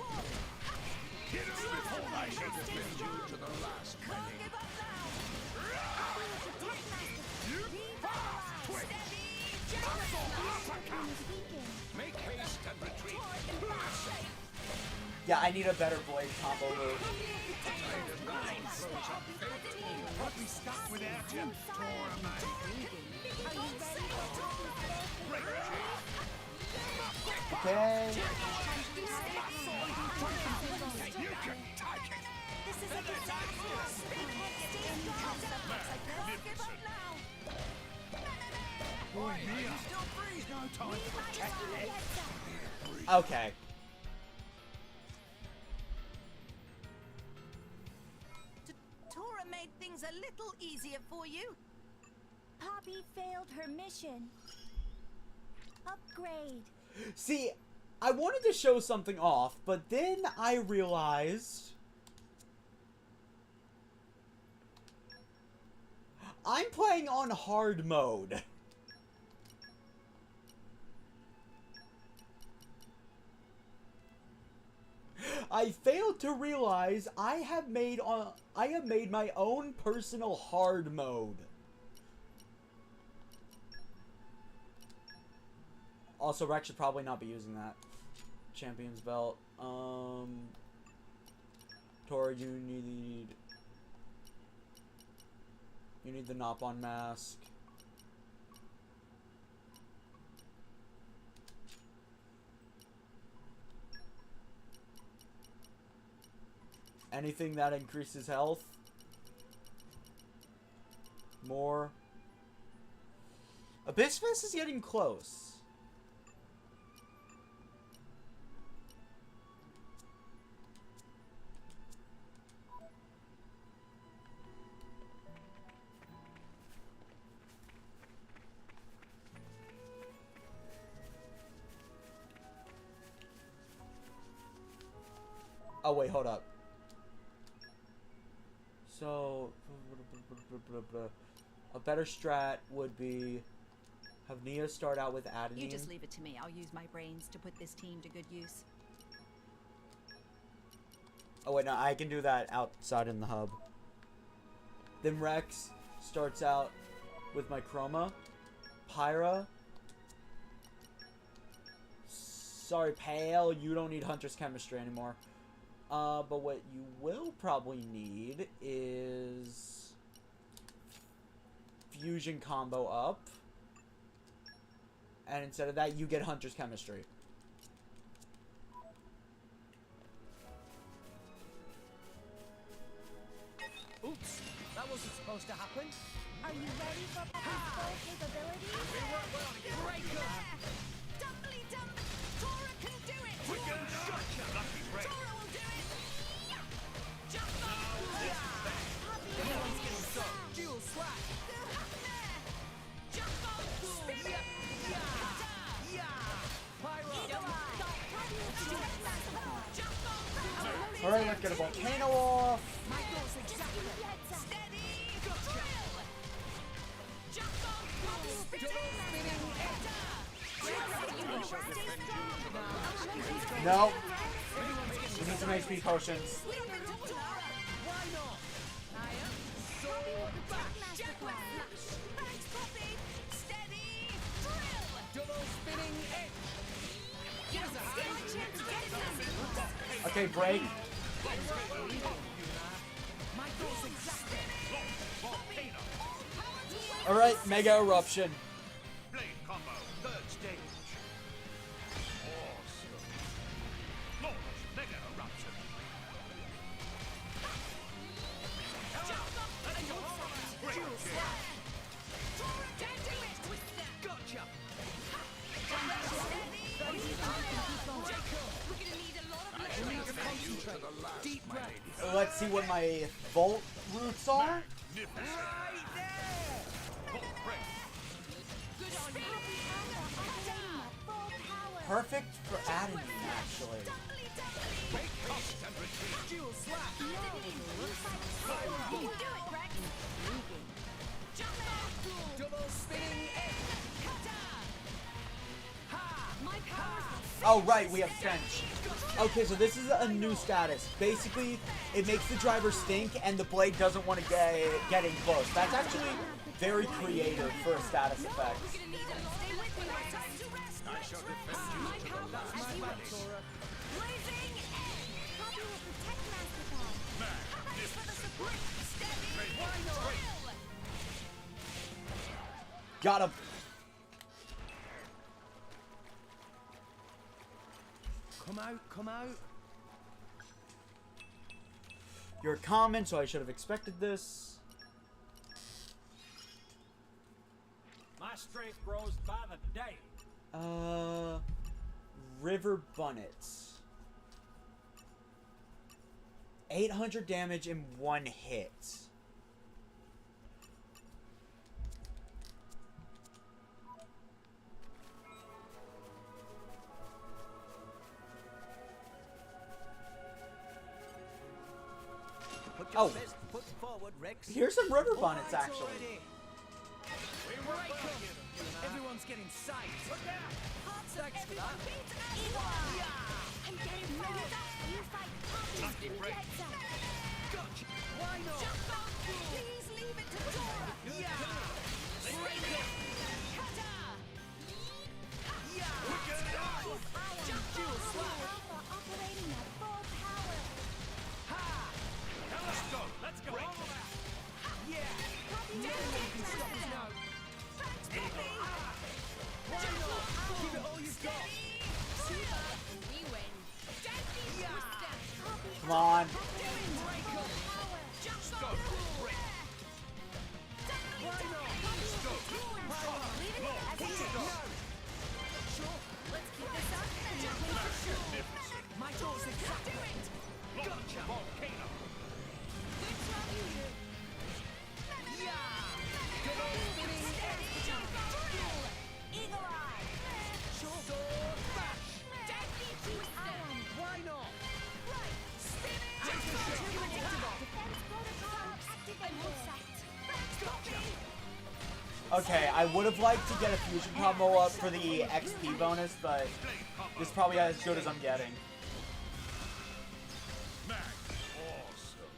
Yeah, I need a better blade combo move. Okay. Okay. Tora made things a little easier for you. Poppy failed her mission. Upgrade. See, I wanted to show something off, but then I realized I'm playing on hard mode. I failed to realize I have made my own personal hard mode. Also, Rex should probably not be using that champion's belt. Tori, you need the Nop-on mask. Anything that increases health. More. Abyss Fist is getting close. Oh wait, hold up. So, a better strat would be have Nia start out with adenine. You just leave it to me. I'll use my brains to put this team to good use. Oh wait, no, I can do that outside in the hub. Then Rex starts out with my Chroma. Pyra. Sorry, Pale, you don't need Hunter's Chemistry anymore. But what you will probably need is Fusion combo up. And instead of that, you get Hunter's Chemistry. Oops, that wasn't supposed to happen. Are you ready for Poppy's full capabilities? Dumbly dumb! Tora can do it! We can shut your lucky brain. Tora will do it! Jump Everyone's getting soaked. Dual slash. Jump on! Spin it! Alright, let's get a volcano off. No. We need some HP potions. Okay, break. Alright, Mega Eruption. Blade combo, third stage. Awesome. Launch Mega Eruption. Concentrate. Deep breath. Let's see what my Volt roots are. Right there. Good on you. Perfect for adding me, actually. Dual slap. You can do it, Rex. Jump off. Double spinning egg. My power. Oh, right, we have Stench. Okay, so this is a new status. Basically, it makes the driver stink, and the blade doesn't want to get in close. That's actually very creative for a status effect. Stay with me. Time to rest. I shall defend you My to the power last as you man. wish. Blazing egg. Poppy will protect Mastodon. Thanks for the support. Steady. Drill. Got him. Come out, come out. You're common, so I should have expected this. My strength grows by the day. River Bunnets. 800 damage in one hit. Put your Oh. best foot forward, Rex. Here's some River Bunnets, actually. Everyone's getting psyched. Thanks for that. I'm getting ready. You fight Poppy's Injector. Gotcha. Why not? Jump off. Please leave it to Dora. Yeah. Break it. Cutter. Yeah. Jump dual slap. Alpha operating at full power. Ha. Now let's go. Let's go. Yeah. Poppy No will one can stop us now. Thanks, Poppy. Why not? Give it all you've got. Super. We win. Deadly Twister. Poppy Come on. break up. Jump off. Why not? Leaving it as it is. Sure. Let's keep this up and jump for sure. My door's exactly it. Gotcha. Volcano. Good job, you. Yeah. Double spinning egg. Jump off. Eagle Eye. Sure. Sword bash. Deadly Twister. Why not? Right. Spinning. Just a shot. Too predictable. Defense protocol activated. Thanks, Poppy. Okay, I would have liked to get a fusion combo up for the XP bonus, but this is probably as good as I'm getting. Max, awesome.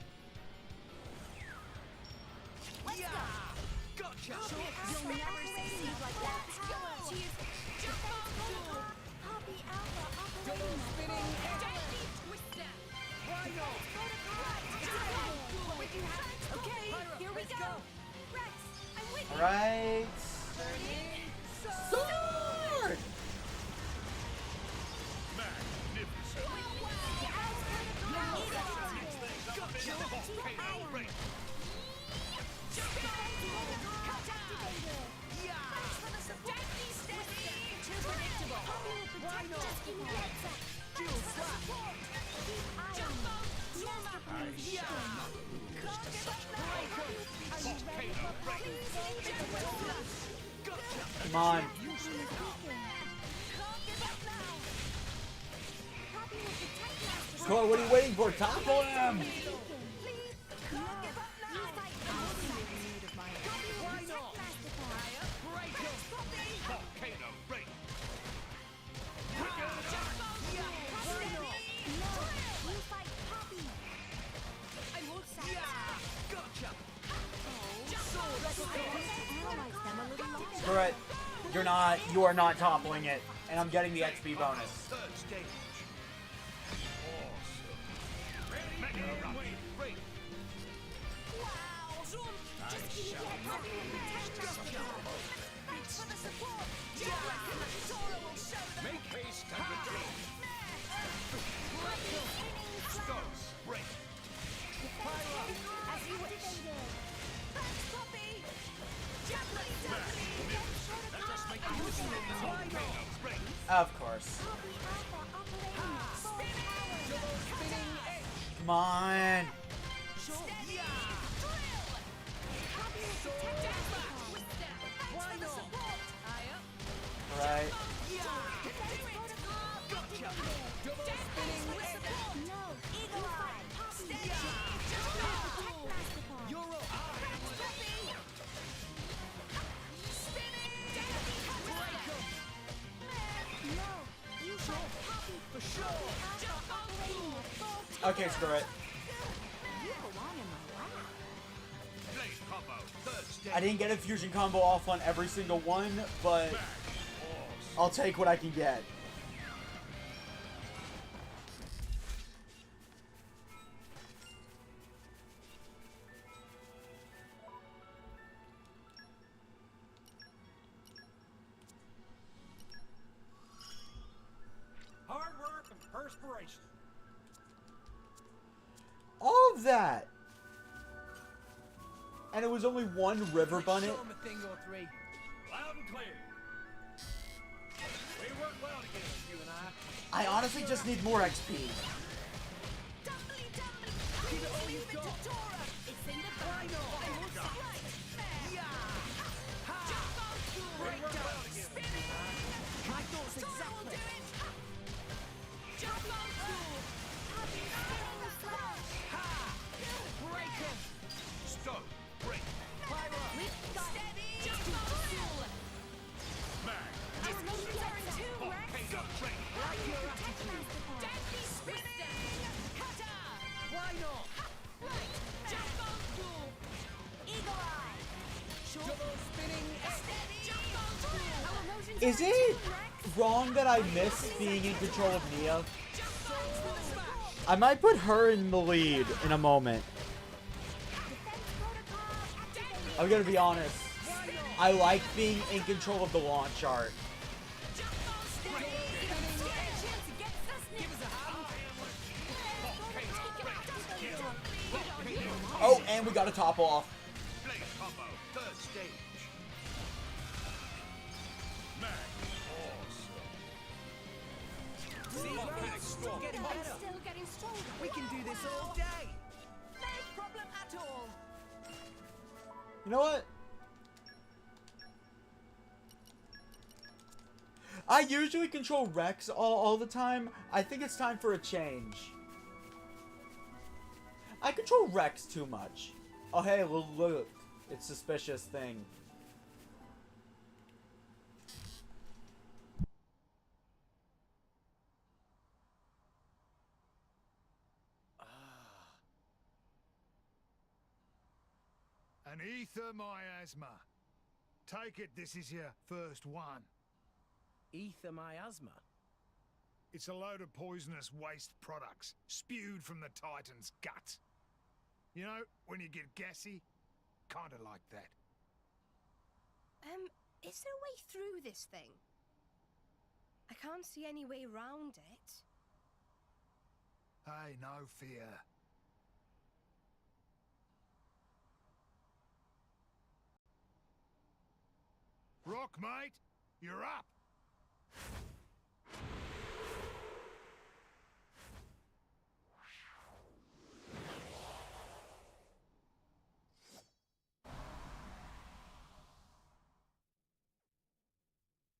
Yeah. Gotcha. You'll never succeed like that. Cheers. Jump off. Poppy Alpha Double operating. spinning egg. Deadly Twister. Why not? Okay, here we let's go. go. Rex, I'm with you. Alright. Sword! Magnificent. Come on. Score, what are you waiting for? Topple him! Volcano break. Screw it. You are not toppling it. And I'm getting the XP bonus. Third stage. Awesome. Mega wave break. Make haste and retreat. Stones break. Of course. Come on. Right. Okay, screw it. I didn't get a fusion combo off on every single one, but I'll take what I can get. Hard work and perspiration. All of that. And it was only one river bunnet. Show 'em a thing or three. Loud and clear. We work well together, you and I. I honestly just need more XP. Give it all you've got. It's in the Why not? We work well together, you and I. My thoughts exactly. Break 'em. Stop. Break. Fire up. Why not? Double spinning. Is it wrong that I miss being in control of Nia? I might put her in the lead in a moment. I'm gonna be honest. I like being in control of the launch art. Oh, and we got a top off. Blade combo, third stage. Man, Still getting better. Still getting stronger. We can do this all day. No problem at all. You know what? I usually control Rex all the time. I think it's time for a change. I control Rex too much. Oh, hey, look. It's a suspicious thing. an ether miasma. Take it this is your first one. Ether miasma? It's a load of poisonous waste products spewed from the Titan's gut. You know, when you get gassy? Kinda like that. Is there a way through this thing? I can't see any way round it. Hey, no fear. Rock, mate, you're up.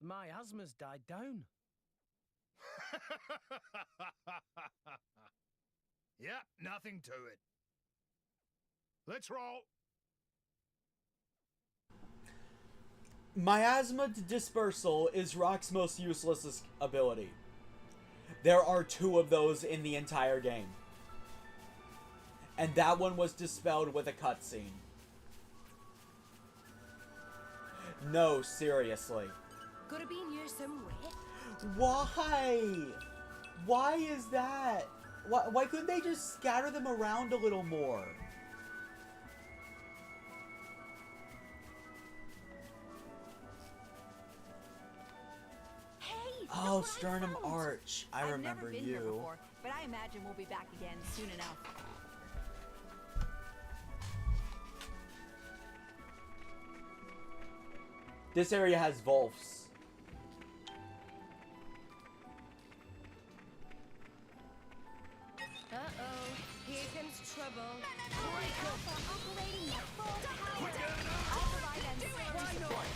Miasma's died down. Yep, nothing to it. Let's roll. Miasma Dispersal is Rock's most useless ability. There are 2 of those in the entire game. And that one was dispelled with a cutscene. No, seriously. Could have been here somewhere. Why? Why is that? Why couldn't they just scatter them around a little more? Hey! Oh, look what I Sternum found. Arch. I I've remember never been here you. before, but I imagine we'll be back again soon enough. This area has Volfs. Uh-oh. Here trouble. Alpha operating at full power. I'll provide them Why not?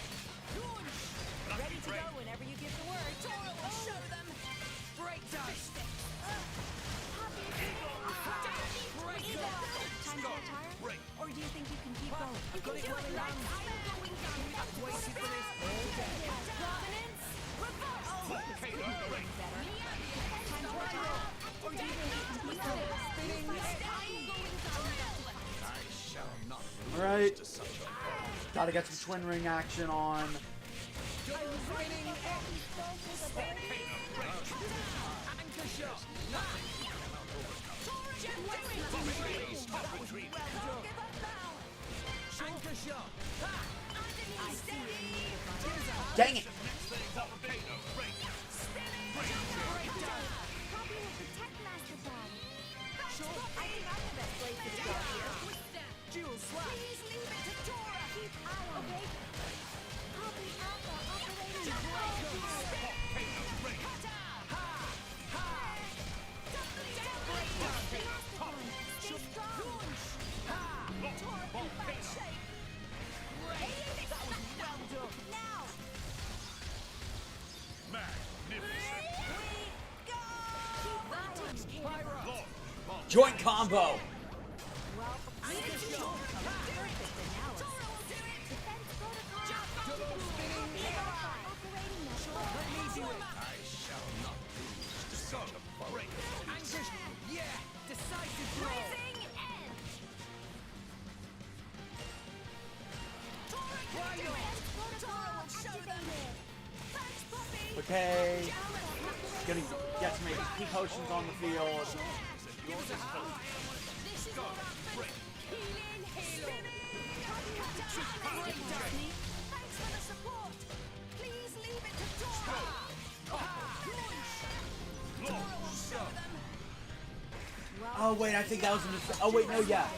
Ready to go whenever you give the word. Tora will show them. Breakdown. Time to retire? Or do you think you can keep going? I've got it well in hand. I've waited for this all day. Prominence. Time to retire? Or do you think you can keep going? Spinning I shall not All right. lose to such a Gotta get some twin ring action on. double spinning anchor shot. Anchor shot. Dang it! Copy of the Tech Master Bomb. Sure, I think I'm the best place for the job here. Dual slap. Please leave it to Tora. Keep eye on it. Copy Alpha operating at full power. Master Bomb. Stay strong. Tora in bad shape. That was well done. Now. Keep Pyro. Joint combo. Well, anchor shot. Perfect analysis. Defense protocol. Double spinning Alpha operating at full Let me do it. I shall not lose to such a foe. Anchor shot. Yeah. Decisive blow. Rising end. Why not? Defense protocol activated. Thanks, Puppy. Okay. Gonna get some HP potions on the field. This is what happens. Healing, healing. Thanks for the support. Please leave it to Tora. Tora will show them. Oh wait, I think that was a mistake. Oh wait, no, yeah.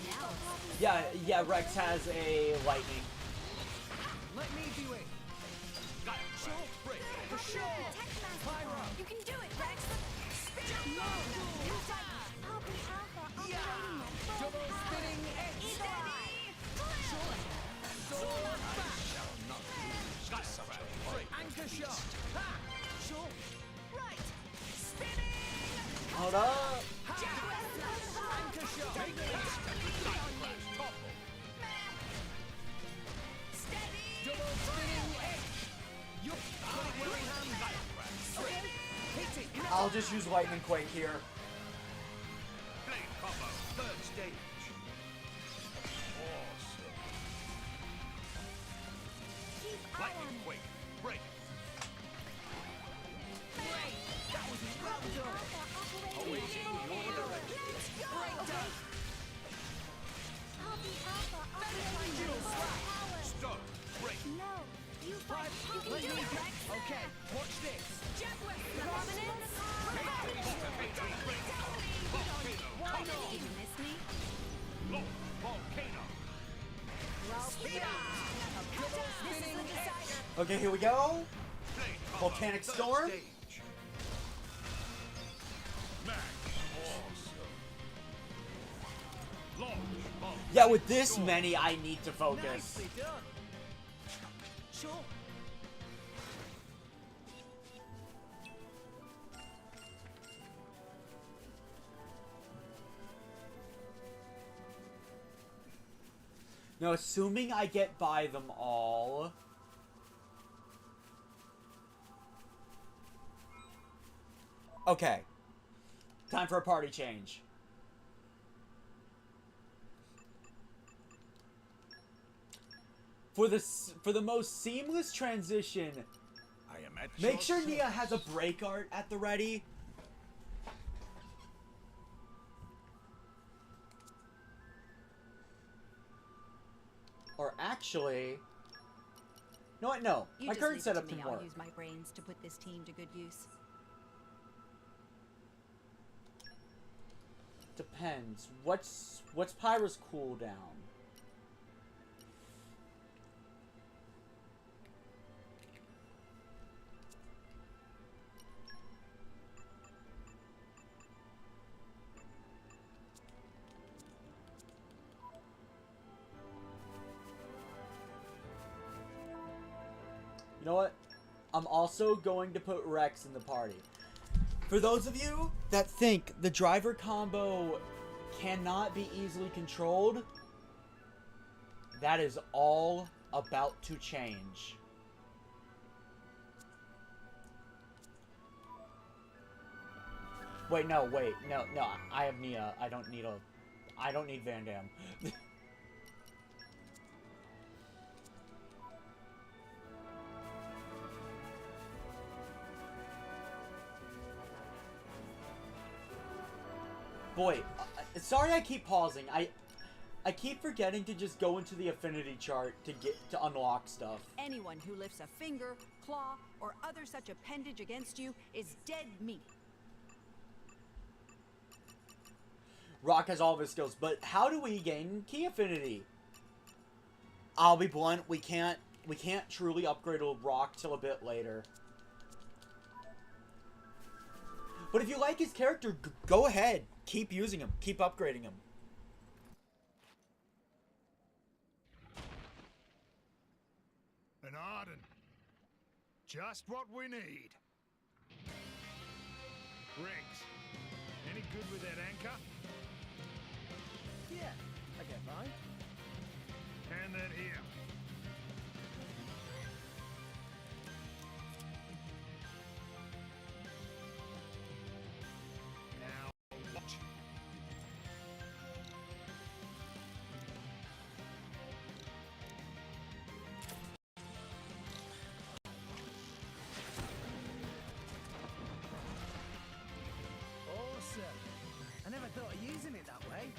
Yeah, Rex has a lightning. Let me do it. Sure. Break. For sure. Pyro. You can do it, Rex. Spin no. Copy Alpha operating at full Double power. spinning X. Steady. Sword back. Shall not lose to such a foe. Anchor shot. Ha. Sure. Right. Spinning. Hold up. Anchor shot. Steady. Double spinning X. Yup. Got it well in hand. Hit it. I'll just use lightning quake here. Third stage. Awesome. Keep eye on it. Quake. Break. That was well done. Alpha operating at full power. Let's go. Breakdown. Copy Alpha operating at full power. Stop. Break. No. You fight. You can Let do me it, do Rex. it. Okay. Watch this. Prominence. Why not? You miss me? Volcano. Well, Double spinning X. Okay, here we go. Volcanic storm. Stage. Yeah, with this many, I need to focus. Nicely done. Sure. Now, assuming I get by them all. Okay. Time for a party change. For the most seamless transition, I am at make your sure Nia has a break art at the ready. Or actually, no, what? No, You my just current leave it setup to me. can work. I'll use my brains to put this team to good use. Depends. What's Pyra's cooldown? You know what? I'm also going to put Rex in the party. For those of you that think the driver combo cannot be easily controlled, that is all about to change. Wait, no, I have Nia. I don't need Van Damme. Boy, sorry I keep pausing. I keep forgetting to just go into the affinity chart to unlock stuff. Anyone who lifts a finger, claw, or other such appendage against you is dead meat. Rock has all of his skills, but how do we gain key affinity? I'll be blunt, we can't truly upgrade a Rock till a bit later. But if you like his character, go ahead. Keep using him. Keep upgrading him. An Arden. Just what we need. Rex, any good with that anchor? Yeah, I get by. Hand that here. Now, watch. Awesome. I never thought of using it that way.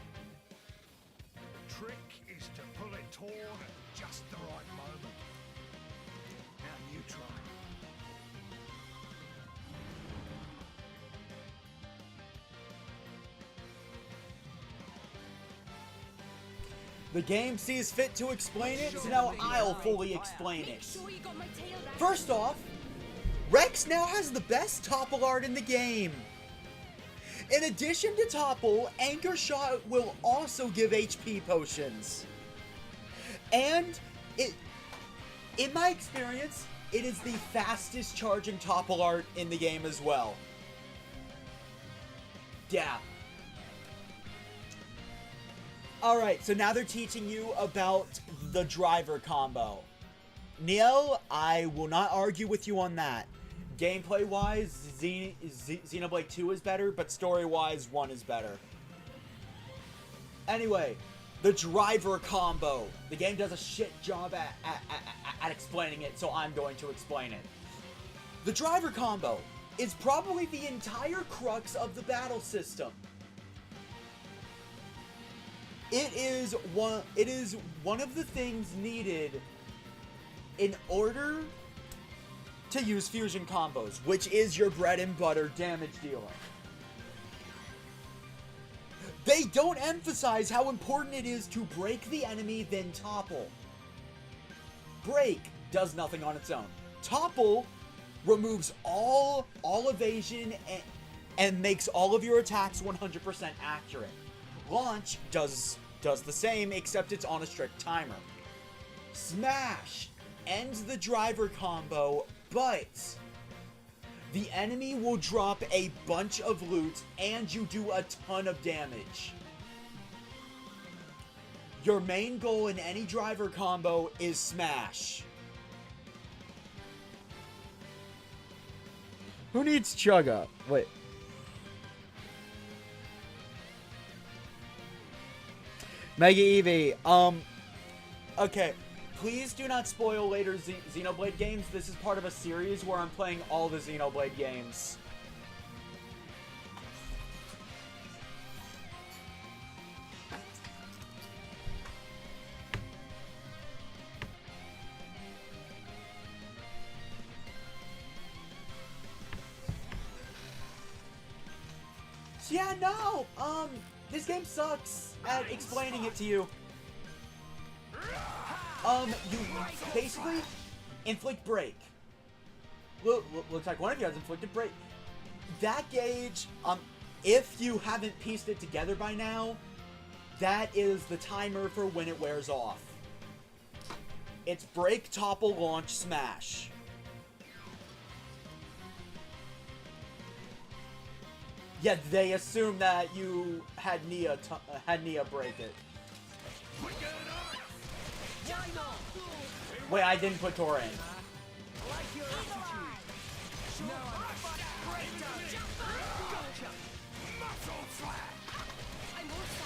The trick is to pull it taut at just the right moment. Now you try. The game sees fit to explain it, so now I'll fully explain it. First off, Rex now has the best topple art in the game. In addition to topple, Anchor Shot will also give HP potions. And in my experience, it is the fastest charging topple art in the game as well. Yeah. Alright, so now they're teaching you about the driver combo. Neo, I will not argue with you on that. Gameplay-wise, Xenoblade 2 is better, but story-wise, 1 is better. Anyway, the driver combo. The game does a shit job at explaining it, so I'm going to explain it. The driver combo is probably the entire crux of the battle system. It is one of the things needed in order to use fusion combos, which is your bread and butter damage dealer. They don't emphasize how important it is to break the enemy, then topple. Break does nothing on its own. Topple removes all evasion and makes all of your attacks 100% accurate. Launch does the same, except it's on a strict timer. Smash ends the driver combo, but the enemy will drop a bunch of loot and you do a ton of damage. Your main goal in any driver combo is smash. Who needs chug up? Wait. Mega Eevee, okay, please do not spoil later Xenoblade games. This is part of a series where I'm playing all the Xenoblade games. So yeah, no, this game sucks at explaining it to you. You basically inflict break. Looks like one of you has inflicted break. That gauge, if you haven't pieced it together by now, that is the timer for when it wears off. It's break, topple, launch, smash. Yeah, they assume that you had Nia break it. Wait, I didn't put Tora in.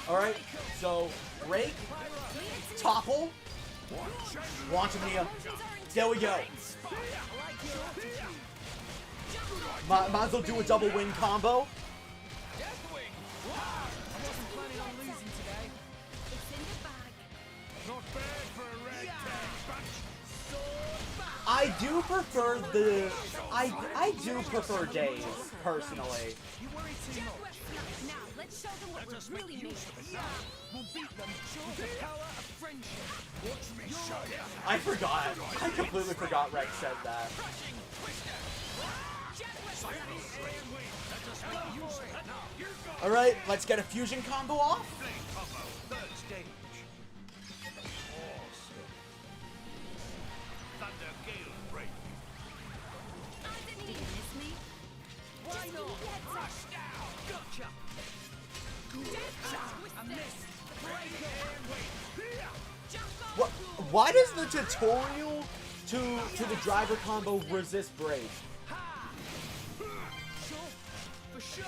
Alright, so Rake, Topple, launch of Nia. There we go. Might as well do a double win combo. I do prefer the I do prefer Days personally. You worry too much. Now let's show them what we're really made of. We'll beat them with the power of friendship. Watch me show you. I forgot. I completely forgot Rex said that. Alright, let's get a fusion combo off. Why not? Rush down. Gotcha. I missed. What? Why does the tutorial to the driver combo resist break? For sure.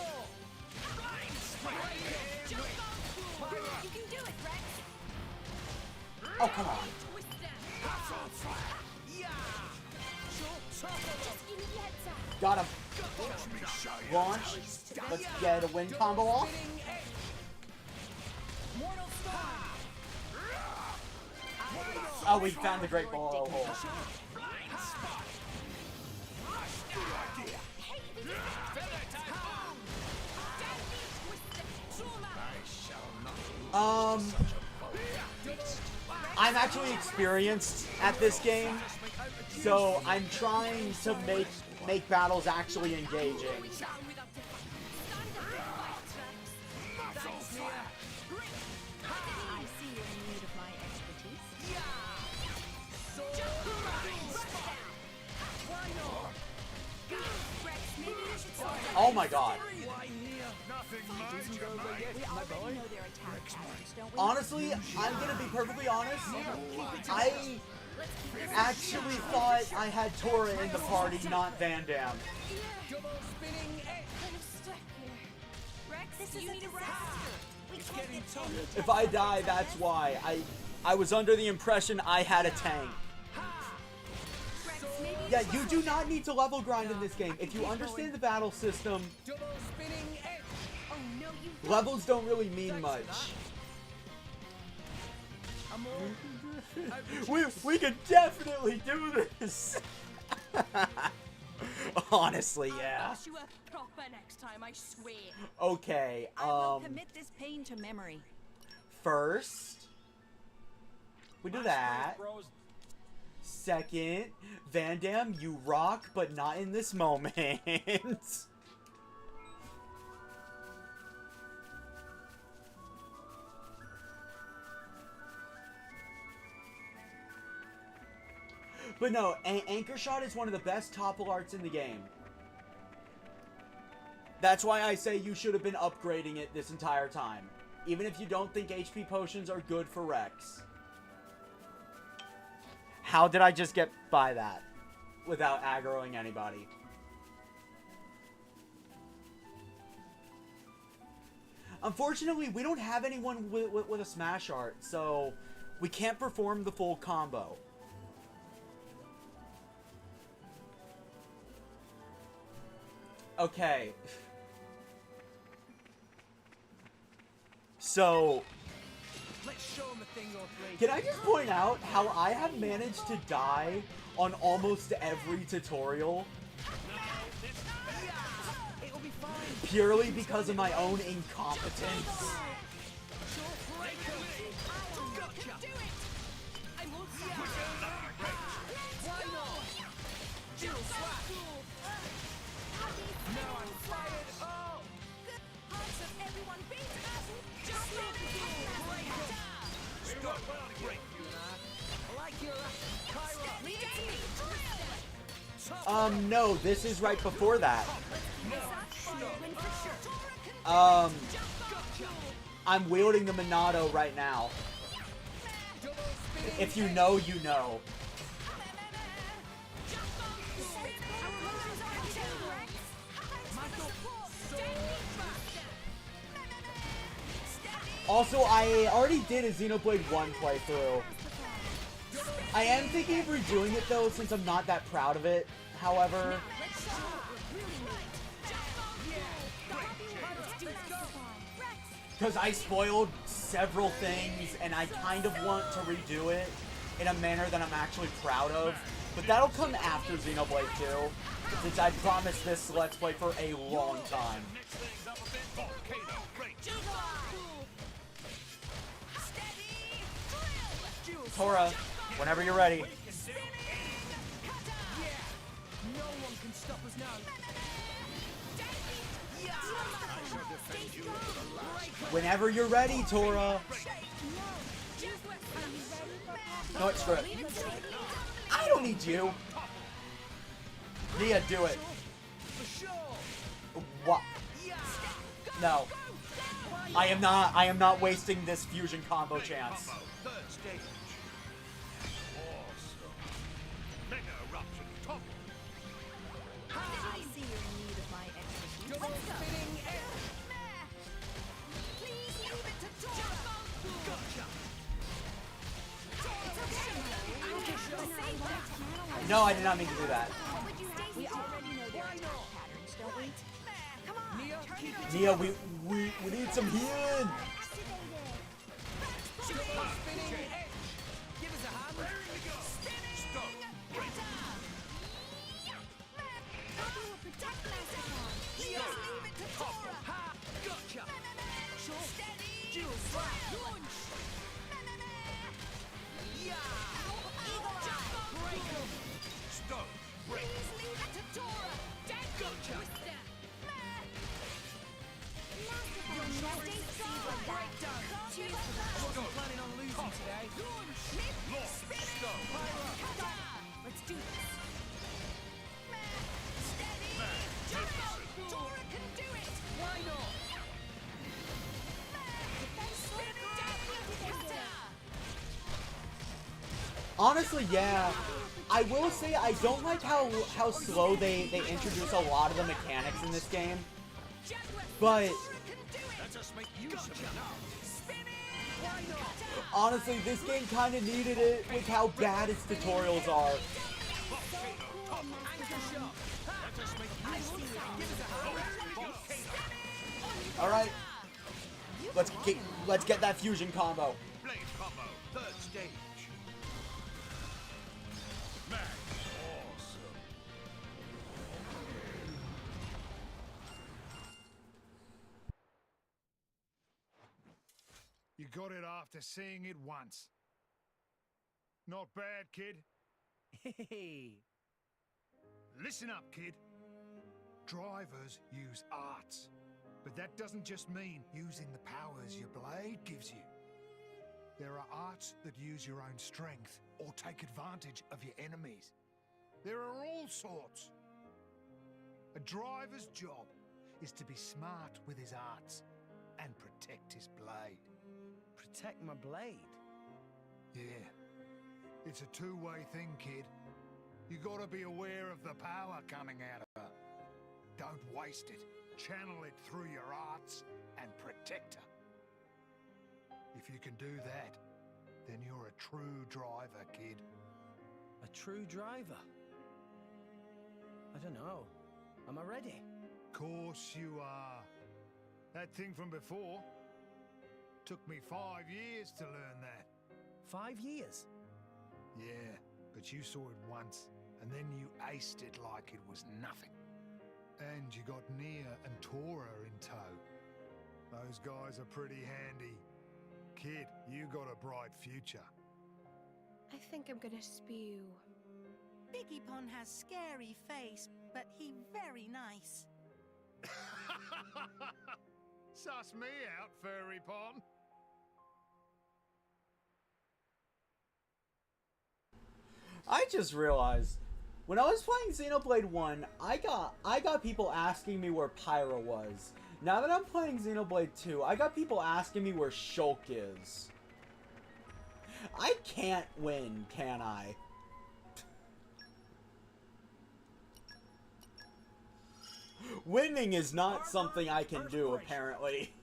You can do it, Rex. Oh, come on. Just give me the heads up. Got him. Launch. Let's get a win combo off. Oh, we found the great ball hole. I'm actually experienced at this game, so I'm trying to make battles actually engaging. Oh my god. Honestly, I'm gonna be perfectly honest. I actually thought I had Tora in the party, not Van Dam. If I die, that's why. I was under the impression I had a tank. Yeah, you do not need to level grind in this game. If you understand the battle system, levels don't really mean much. We could definitely do this. Honestly, yeah. I'll you a proper next time, I swear. Okay, I will commit this pain to memory. First, we do that. Second, Van Dam, you rock, but not in this moment. But no, Anchor Shot is one of the best topple arts in the game. That's why I say you should have been upgrading it this entire time. Even if you don't think HP potions are good for Rex. How did I just get by that without aggroing anybody? Unfortunately, we don't have anyone with a smash art, so we can't perform the full combo. Okay. So, can I just point out how I have managed to die on almost every tutorial? Purely because of my own incompetence. No, this is right before that. I'm wielding the Monado right now. If you know, you know. Also, I already did a Xenoblade 1 playthrough. I am thinking of redoing it though, since I'm not that proud of it. However, because I spoiled several things and I kind of want to redo it in a manner that I'm actually proud of. But that'll come after Xenoblade 2, since I promised this Let's Play for a long time. Tora, whenever you're ready. Whenever you're ready, Tora. No, it's good. I don't need you. Nia, do it. What? No. I am not wasting this fusion combo chance. No, I did not mean to do that. We already know their attack patterns, don't we? Nia, we need some healing. Honestly, yeah. I will say I don't like how slow they introduce a lot of the mechanics in this game. But honestly, this game kind of needed it with how bad its tutorials are. All right, let's get that fusion combo. Blade combo, third stage. Man, awesome. You got it after seeing it once. Not bad, kid. Hey. Listen up, kid. Drivers use arts. But that doesn't just mean using the powers your blade gives you. There are arts that use your own strength or take advantage of your enemies. There are all sorts. A driver's job is to be smart with his arts and protect his blade. Protect my blade? Yeah. It's a two-way thing, kid. You gotta be aware of the power coming out of her. Don't waste it. Channel it through your arts and protect her. If you can do that, then you're a true driver, kid. A true driver? I don't know. Am I ready? Course you are. That thing from before took me 5 years to learn that. 5 years? Yeah, but you saw it once, and then you aced it like it was nothing. And you got Nia and Tora in tow. Those guys are pretty handy. Kid, you got a bright future. I think I'm gonna spew. Biggie Pon has scary face, but he very nice. Suss me out, Furry Pon. I just realized, when I was playing Xenoblade 1, I got people asking me where Pyra was. Now that I'm playing Xenoblade 2, I got people asking me where Shulk is. I can't win, can I? Winning is not something I can do, apparently.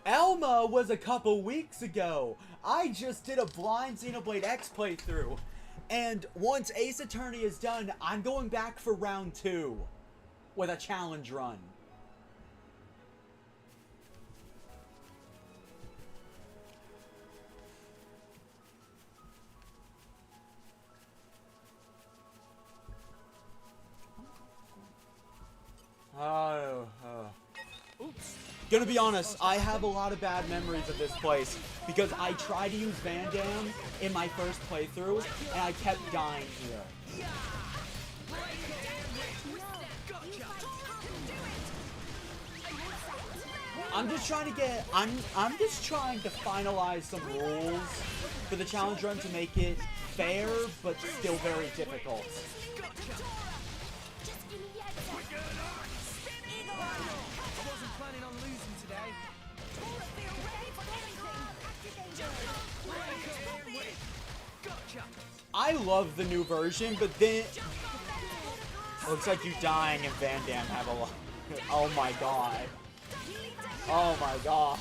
Elma was a couple weeks ago. I just did a blind Xenoblade X playthrough. And once Ace Attorney is done, I'm going back for round 2 with a challenge run. Oops. Gonna be honest, I have a lot of bad memories of this place because I tried to use Van Damme in my first playthrough and I kept dying here. I'm just trying to finalize some rules for the challenge run to make it fair but still very difficult. I love the new version, but then looks like you dying and Van Damme have a lot. Oh my god. Oh my god.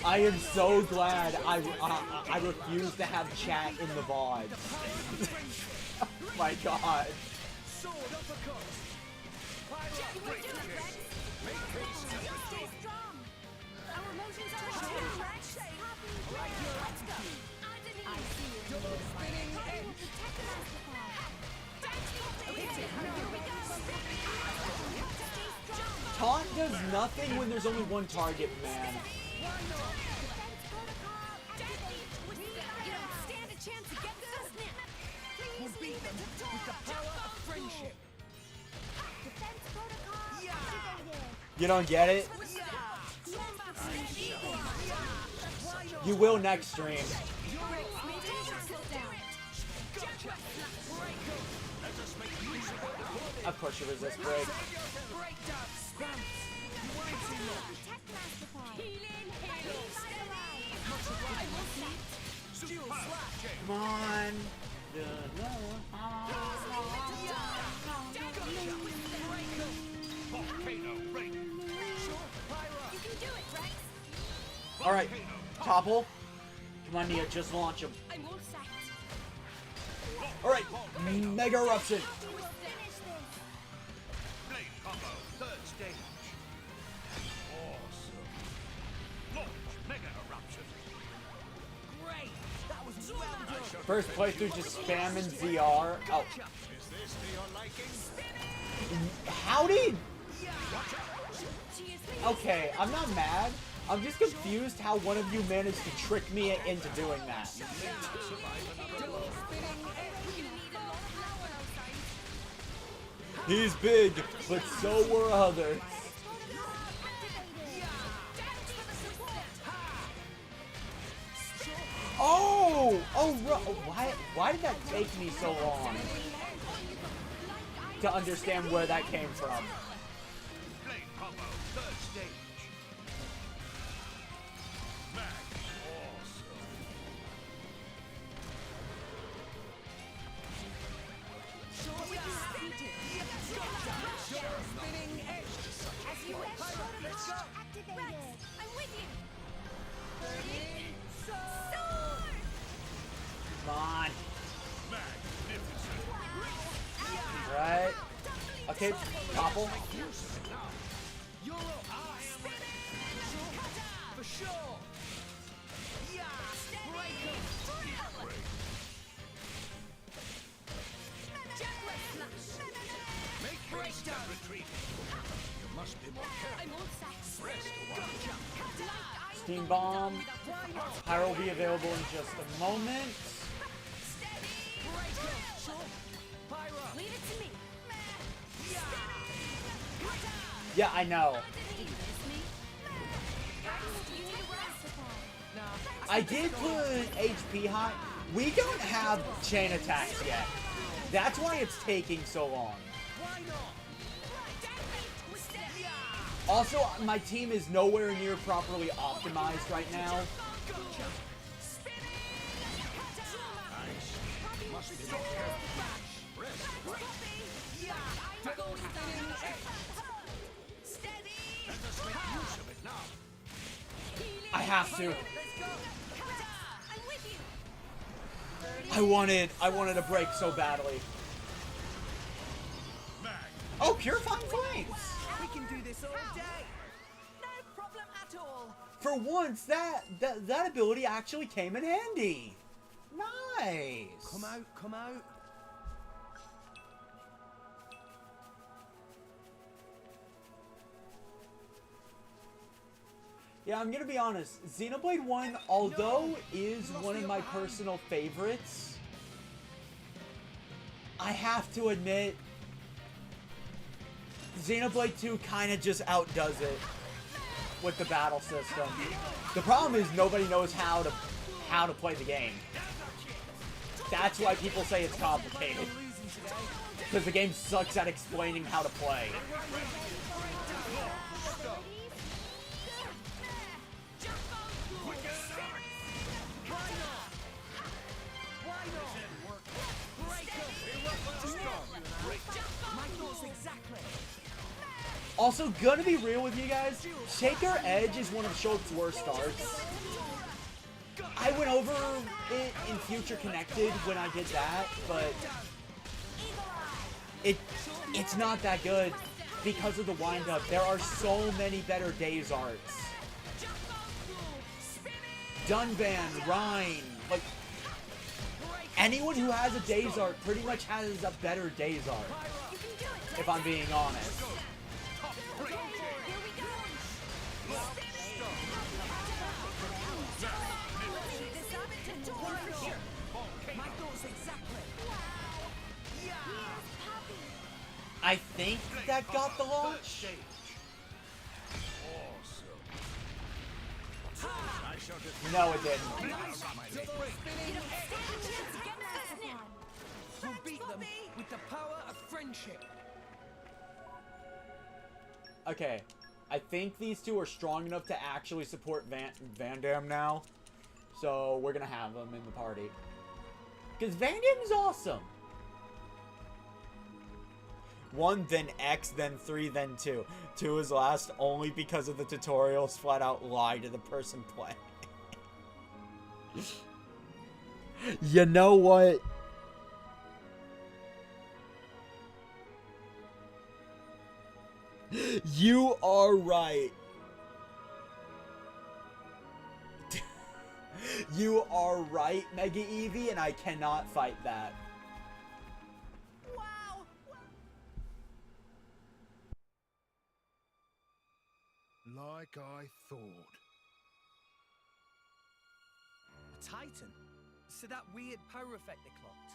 I am so glad I refuse to have chat in the VOD. Oh my god. Taunt does nothing when there's only one target, man. You don't get it? You will next stream. Of course you resist break. Come on. Alright, Topple. Come on, Nia, just launch him. Alright, Mega Eruption. First playthrough just spamming ZR. Oh. How did... Okay, I'm not mad. I'm just confused how one of you managed to trick me into doing that. He's big, but so were others. Oh! Oh, why did that take me so long to understand where that came from? Come on. Right. Okay, Topple. Steam Bomb. Pyro will be available in just a moment. Yeah, I know. I did put HP high. We don't have chain attacks yet. That's why it's taking so long. Also, my team is nowhere near properly optimized right now. I have to. I wanted a break so badly. Oh, Purifying Flames! We can do this all day. No problem at all. For once, that ability actually came in handy. Nice. Come out, come out. Yeah, I'm gonna be honest. Xenoblade 1, although is one of my personal favorites, I have to admit, Xenoblade 2 kind of just outdoes it with the battle system. The problem is nobody knows how to play the game. That's why people say it's complicated. Because the game sucks at explaining how to play. Also, gonna be real with you guys, Shaker Edge is one of Shulk's worst starts. I went over it in Future Connected when I did that, but it's not that good because of the wind-up. There are so many better Days Arts. Dunban, Rhine, like, anyone who has a Days Art pretty much has a better Days Art, if I'm being honest. I think that got the launch. No, it didn't. We'll beat them with the power of friendship. Okay, I think these two are strong enough to actually support Van Damme now. So we're gonna have them in the party. Because Van Damme is awesome. 1, then X, then 3, then 2. 2 is last only because of the tutorials flat out lie to the person playing. You know what? You are right. You are right, Mega Eevee, and I cannot fight that. Like I thought. A Titan? So that weird power effect they clocked.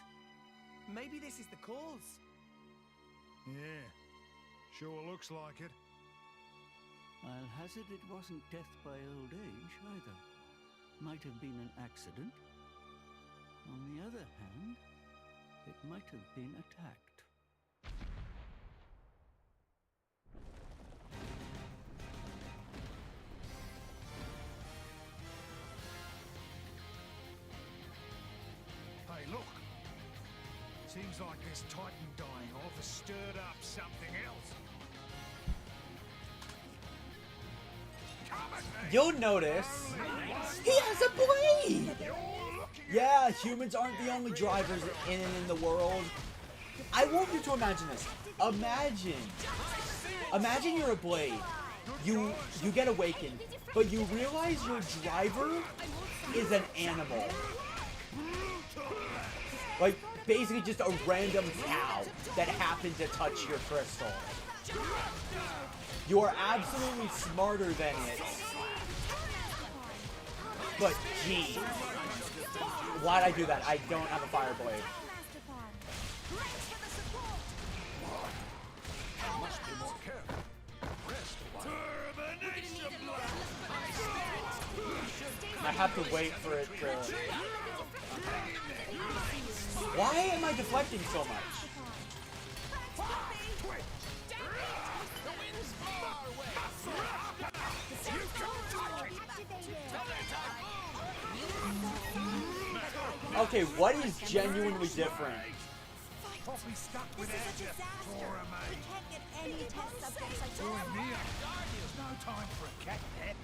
Maybe this is the cause. Yeah, sure looks like it. I'll hazard it wasn't death by old age either. Might have been an accident. On the other hand, it might have been attacked. Hey, look. Seems like this Titan dying off has stirred up something else. You'll notice he has a blade! Yeah, humans aren't the only drivers in the world. I want you to imagine this. Imagine you're a blade. You get awakened, but you realize your driver is an animal. Like, basically just a random cow that happened to touch your crystal. You are absolutely smarter than it. But, geez. Why'd I do that? I don't have a fire blade. Must be more careful. I have to wait for it to... Why am I deflecting so much? Okay, what is genuinely different? Poppy stuck without you, Tora, mate. Can't get any test subjects like Boy, Mia, there's no time for a cat nap.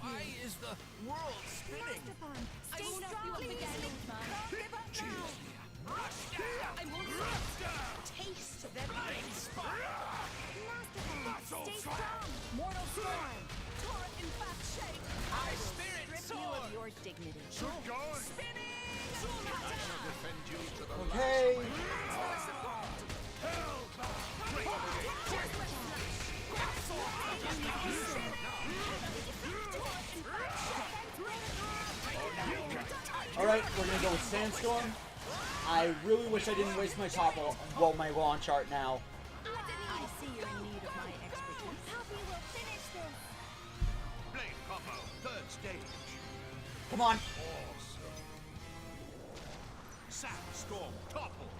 Why is the world spinning? I won't help you up again, old man. I won't taste that iron spark. Stay strong. Mortal storm. Tora in fat shape. High spirit Strip you of your dignity. Good going. Spinning. I shall defend you to the Okay. Alright, we're gonna go with Sandstorm. I really wish I didn't waste my my launch art now. I see you're in need of my expertise. Poppy will finish this. Blade combo, third stage. Come on. Awesome. Sandstorm topple.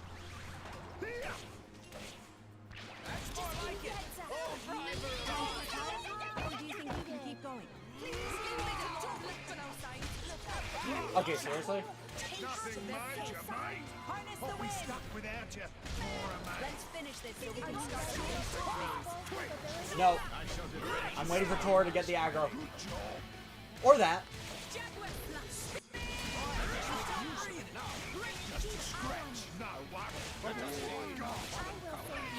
That's more like it. Or do you think you can keep going? Okay, seriously? Nothing major, mate. Poppy stuck without you, Tora, mate. Let's finish this so we can start the phase. No. I'm waiting for Tor to get the aggro. Or that. Just a scratch. No one. But oh my God.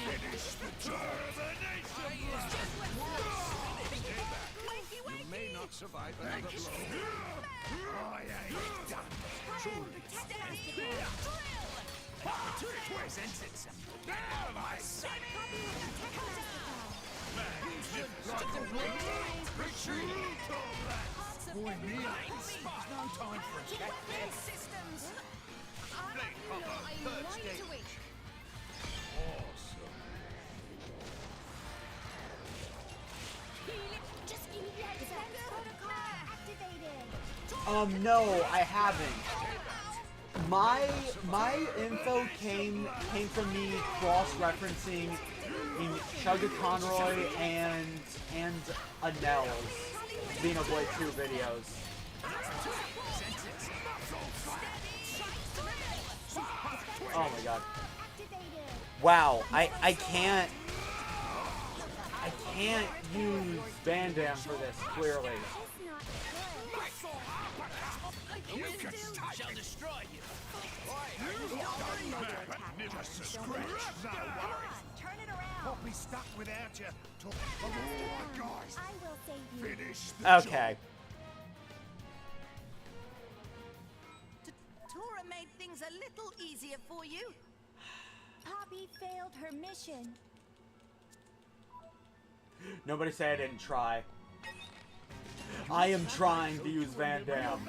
Finish the termination. You may not survive another blow. I ain't done. Presents itself. Now my son. Boy, Mia, there's no time for a cat nap. Systems. Blade combo, third stage. Awesome. Just give me the defense protocol activated. No, I haven't. My info came from me cross-referencing in Chugga Conroy and Anel's Xenoblade 2 videos. Oh my god. Wow, I can't use Van Damme for this, clearly. Shall destroy you. Just a scratch. No worries. Turn it around. Poppy stuck without you. Come on, guys. I will save you. Finish the Okay. Tora made things a little easier for you. Poppy failed her mission. Nobody say I didn't try. I am trying to use Van Damme.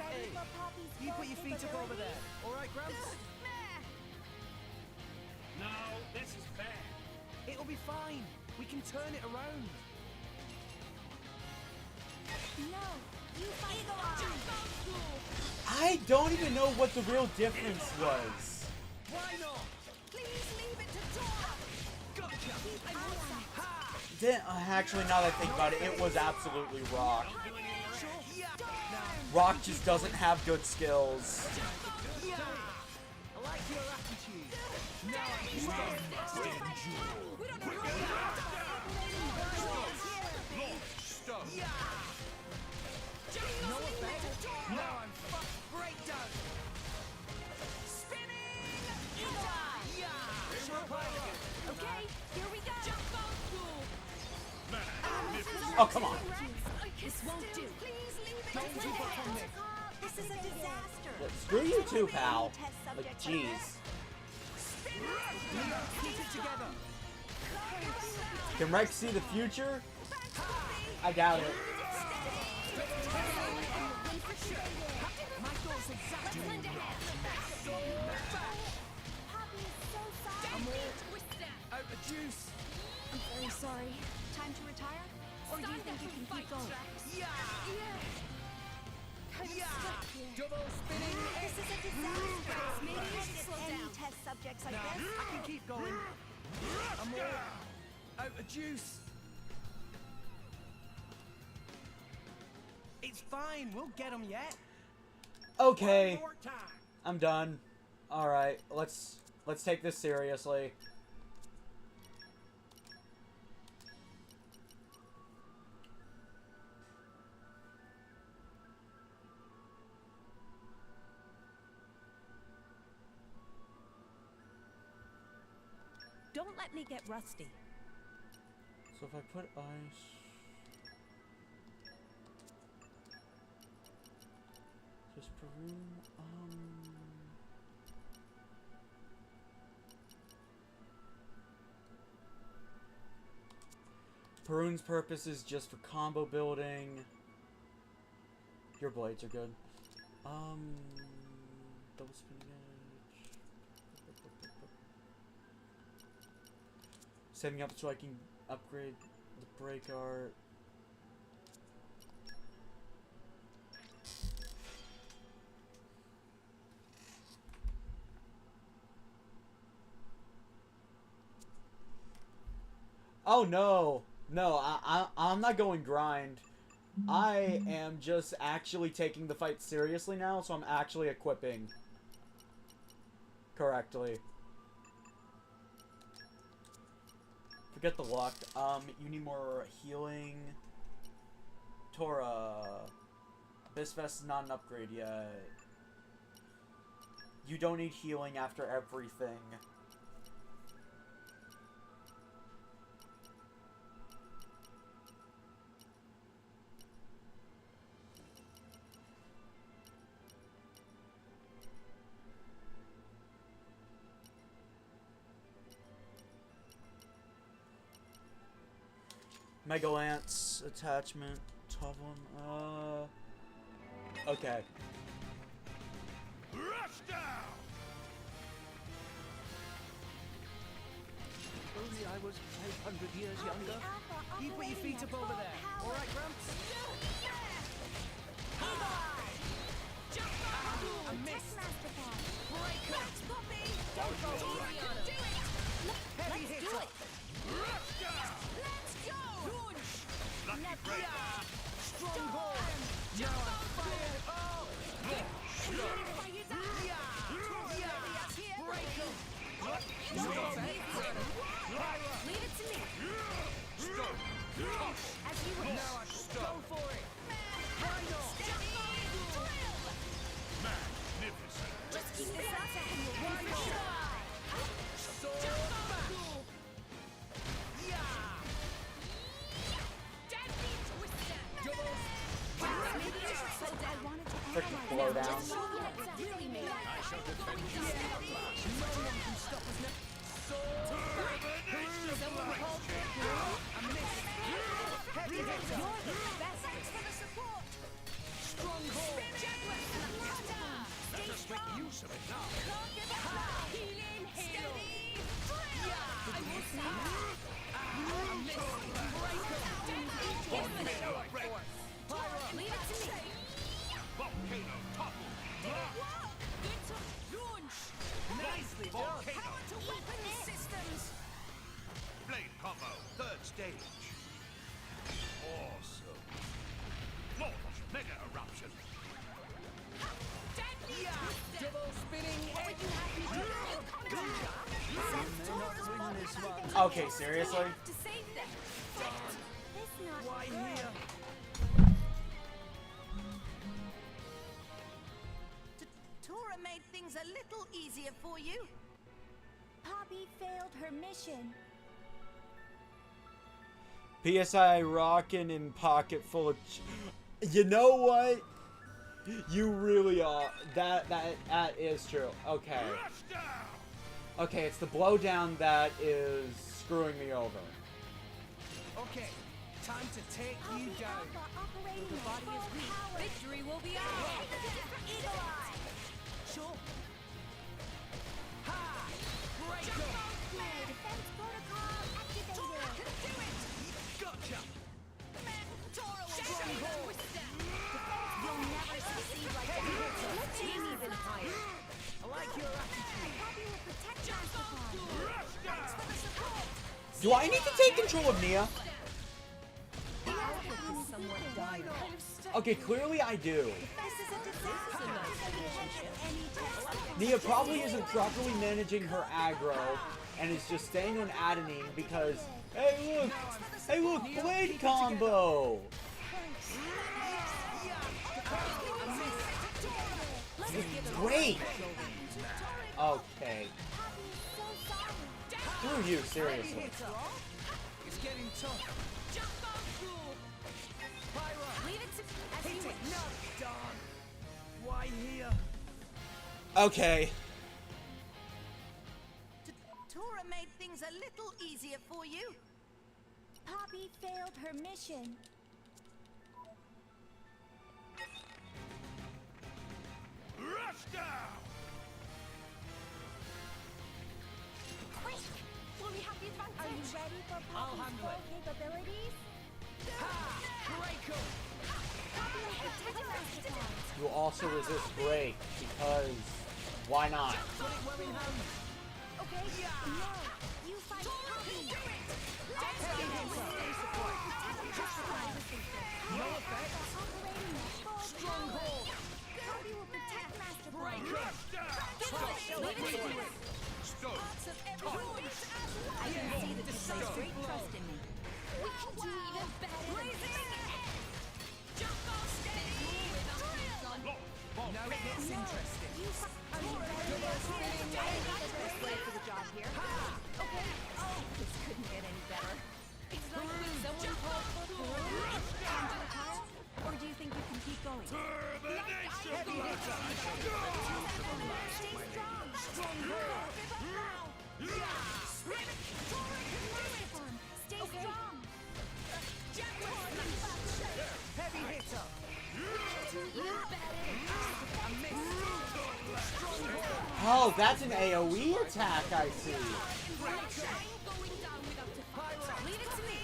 You put your feet up over there. All right, Gramps? No, this is bad. It'll be fine. We can turn it around. No, you fight the I don't even know what the real difference was. Why not? Please leave it to Tora. Actually, now that I think about it, it was absolutely Rock. Rock just doesn't have good skills. I like your attitude. Now No effect. Now I'm fucked. Breakdown. Okay, here we go. Jump out pool. Oh, come on. This won't do. Please leave it Don't give up on me. This is a disaster. Yeah, screw you too, pal. Like, jeez. keep it together. Can Rex see the future? I doubt it. Out of juice. I'm very sorry. Time to retire? Or do you think you can keep going? Kind of stuck here. Double spinning. This is a disaster. Maybe you should slow Any down. test subjects like Nah, this? I can keep going. I'm all out of juice. It's fine. We'll get them yet. Okay, One more time. I'm done. All right, let's take this seriously. Don't let me get rusty. So if I put ice... Just Peru, Perun's purpose is just for combo building. Your blades are good. Double spinning edge. Saving up so I can upgrade the break art. Oh no! No, I'm not going grind. I am just actually taking the fight seriously now, so I'm actually equipping correctly. Forget the luck. You need more healing. Tora. Bisvest is not an upgrade yet. You don't need healing after everything. Mega Lance attachment, top one. Okay. Rush down! Only I was 500 years younger. You put your feet up over there. All right, Gramps? I missed. Break up, Poppy! Don't go easy on him. Heavy hitter. Rush down! Let's go! Launch! Lucky break! Stronghold. Now I'm fired. Oh! Fire down! Break him! Leave it to me! As you wish. Now I go for it. Final. Magnificent! Just keep this up and you'll win for sure. Freaking blow down. I shall defend you. No one can stop us now. Heavy hitter. Thanks for the support. Stronghold. Let us make use of it now. Can't give up. Healing, steady. I will see. Leave it to me. Volcano topple. Good to launch. Nicely done. Power to weapon systems. Blade combo, third stage. Awesome. Launch mega eruption. Deadly twister. Double spinning. What would you have me do? Okay, seriously? To save them. Why here? Tora made things a little easier for you. Poppy failed her mission. PSI rockin' in pocket full of... You know what? You really are. That is true. Okay. Okay, it's the blowdown that is screwing me over. Okay, time to take you down. The body is weak. Victory will be ours. Eagle Eye. Sure. Ha! Break up. Defense protocol activated. Gotcha. like your attitude. Poppy will protect Master Pawn. Thanks for the support. Do I need to take control of Nia? The outlook is somewhat dire. Okay, clearly I do. This is a disaster. Any test. Nia probably isn't properly managing her aggro and is just staying on Adenine because, hey look, blade combo! Wait! Okay. Screw you, seriously. It's getting tough. Leave it to Hit it, no, darn. Why here? Okay. Tora made things a little easier for you. Poppy failed her mission. Rush down! Quick! Will we have the advantage? Are you ready for I'll Poppy's handle full it. capabilities? Ha! Draco! Poppy will protect Master Pawn. You will also resist break because why not? Put it where we hand. Okay? No. You fight Poppy. Do it! Let's go! No effect. Operating at full Stronghold. Poppy will protect Master Pawn. Rush down! Stop! I can see that you place great trust in me. We can do even better. Jump off steady. Now it gets interesting. Are you ready for Poppy's Play for the job here. Okay. Oh, this couldn't get any better. It's like when someone called for Or do you think you can keep going? Heavy hitter. Stay strong. Stay strong. Heavy hitter. A miss. Oh, that's an AoE attack, I see. going down without a fight. Leave it to me.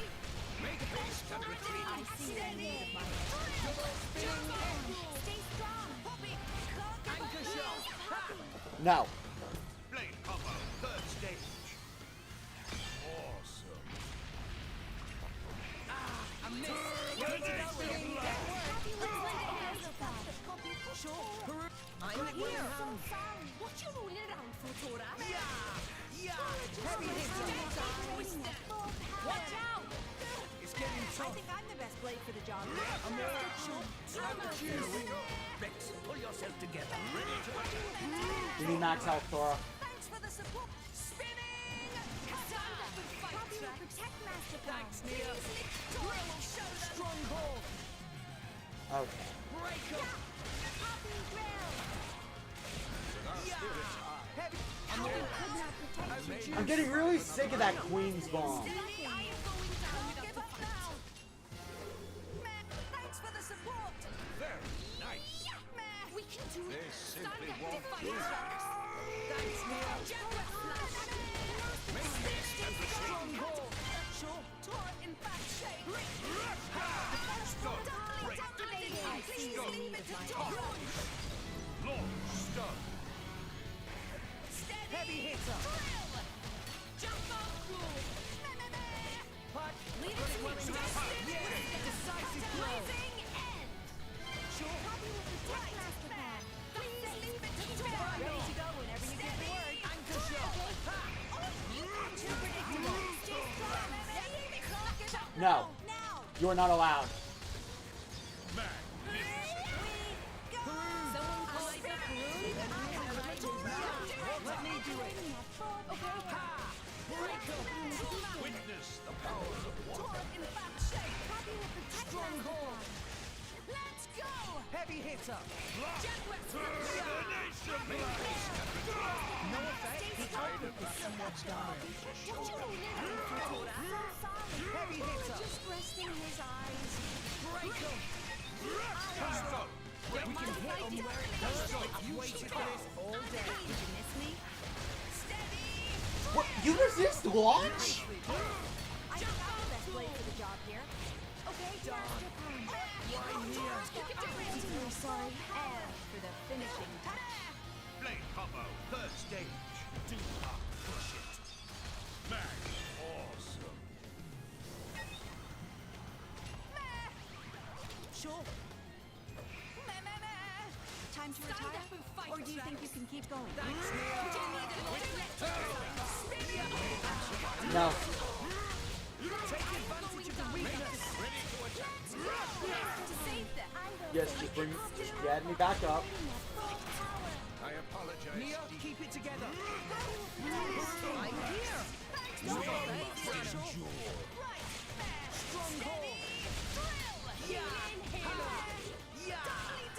I see the need of my Stay strong. Anchor shot. No. Blade combo, third stage. Awesome. A miss. Way to go, William. Sure. I'm it where we hand. What you rolling around for, Tora? Yeah. Heavy hitter. Watch out! It's getting I tough. think I'm the best blade for the job. I'm here we go. Rex, pull yourself together. Ready to You need max health, Thora. Thanks for the support. Spinning! Poppy will protect Master Pawn. Thanks, Nia. Stronghold. Okay. Breaker. Poppy drill. Heavy. Poppy could not protect you. I'm getting really sick of that Queen's Bomb. Give up now. Meh, thanks for the support. Very nice. Meh. We can do it. This simply Stand up, won't defy do. tracks. Thanks, Nia. Stronghold. Sure. Tora in bad shape. Stop! Break! Please leave it to Tora. Launch! Stop! Heavy hitter. Jump off cool. Putt. Leave it to me. Yeah. Decisive blow. Blazing end. Sure. Poppy will protect Master Pawn. Please leave it to me. Ready to go whenever you give the word. Anchor shot. Too predictable. Stay strong. No. Now. You are not allowed. Someone call it the Peru. Let me do it. Witness the powers of water. Stronghold. Let's go. Heavy hitter. Termination blast! No effect. The outlook is somewhat dire. Heavy hitter. Just resting his eyes. Breaker. Stop! We can hit on where it hurts. I've waited for this all day. Did you miss me? What? You resist launch? I think I'm the best blade for the job here. Okay, Master Pawn. Why here? Sorry. And for the finishing touch. Blade combo, third stage. Do not push it. Awesome. Sure. Time to retire? Or do you think you can keep going? No. Take advantage of the weakness. Ready to attack. To save them. Yes, just get me back up. I apologize. Neo, keep it together. I'm here. Stronghold.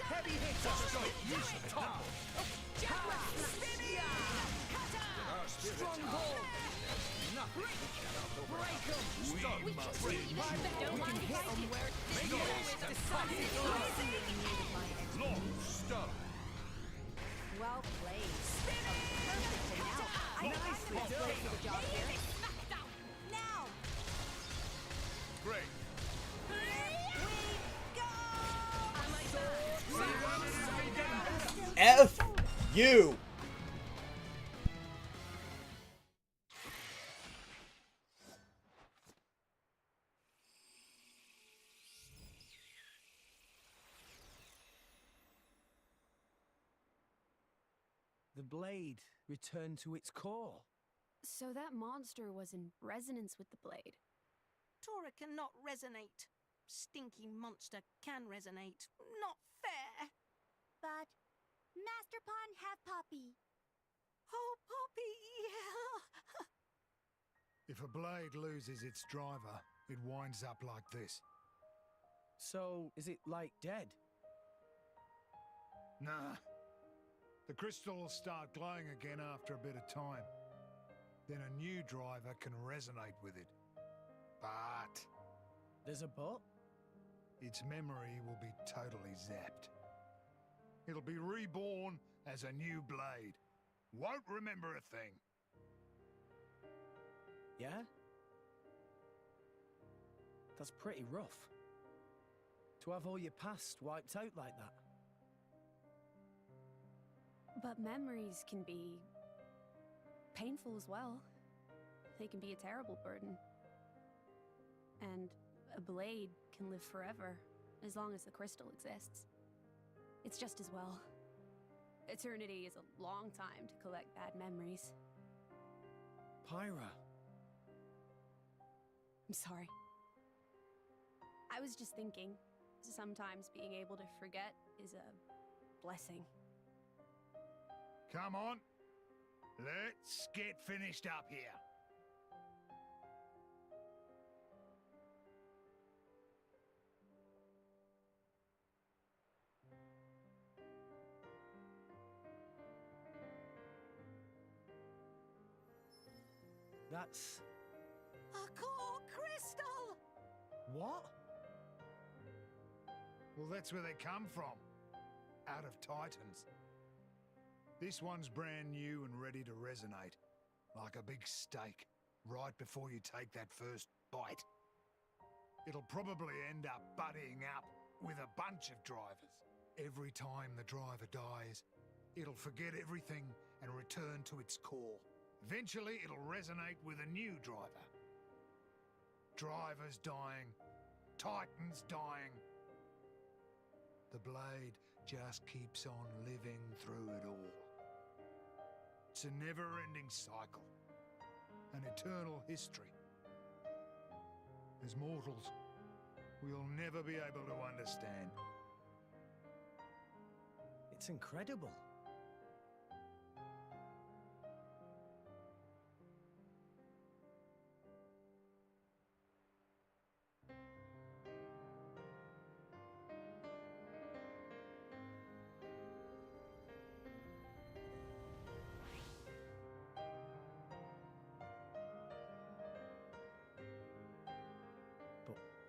Heavy hitter. Stronghold. Break 'em. We must don't mind if I hit 'em where this is decisive. Long star. Well played. Perfect analogy. Nicely done for the job here. Now. Great. F you. The blade returned to its core. So that monster was in resonance with the blade. Tora cannot resonate. Stinky monster can resonate. Not fair. But Master Pawn have Poppy. Oh, Poppy, yeah. If a blade loses its driver, it winds up like this. So, is it like dead? Nah. The crystal will start glowing again after a bit of time. Then a new driver can resonate with it. But There's a but? its memory will be totally zapped. It'll be reborn as a new blade. Won't remember a thing. Yeah? That's pretty rough. To have all your past wiped out like that. But memories can be painful as well. They can be a terrible burden. And a blade can live forever, as long as the crystal exists. It's just as well. Eternity is a long time to collect bad memories. Pyra. I'm sorry. I was just thinking, sometimes being able to forget is a blessing. Come on. Let's get finished up here. That's... A core crystal! What? Well, that's where they come from. Out of Titans. This one's brand new and ready to resonate. Like a big steak, right before you take that first bite. It'll probably end up buddying up with a bunch of drivers. Every time the driver dies, it'll forget everything and return to its core. Eventually, it'll resonate with a new driver. Drivers dying, Titans dying. The blade just keeps on living through it all. It's a never-ending cycle, an eternal history. As mortals, we'll never be able to understand. It's incredible.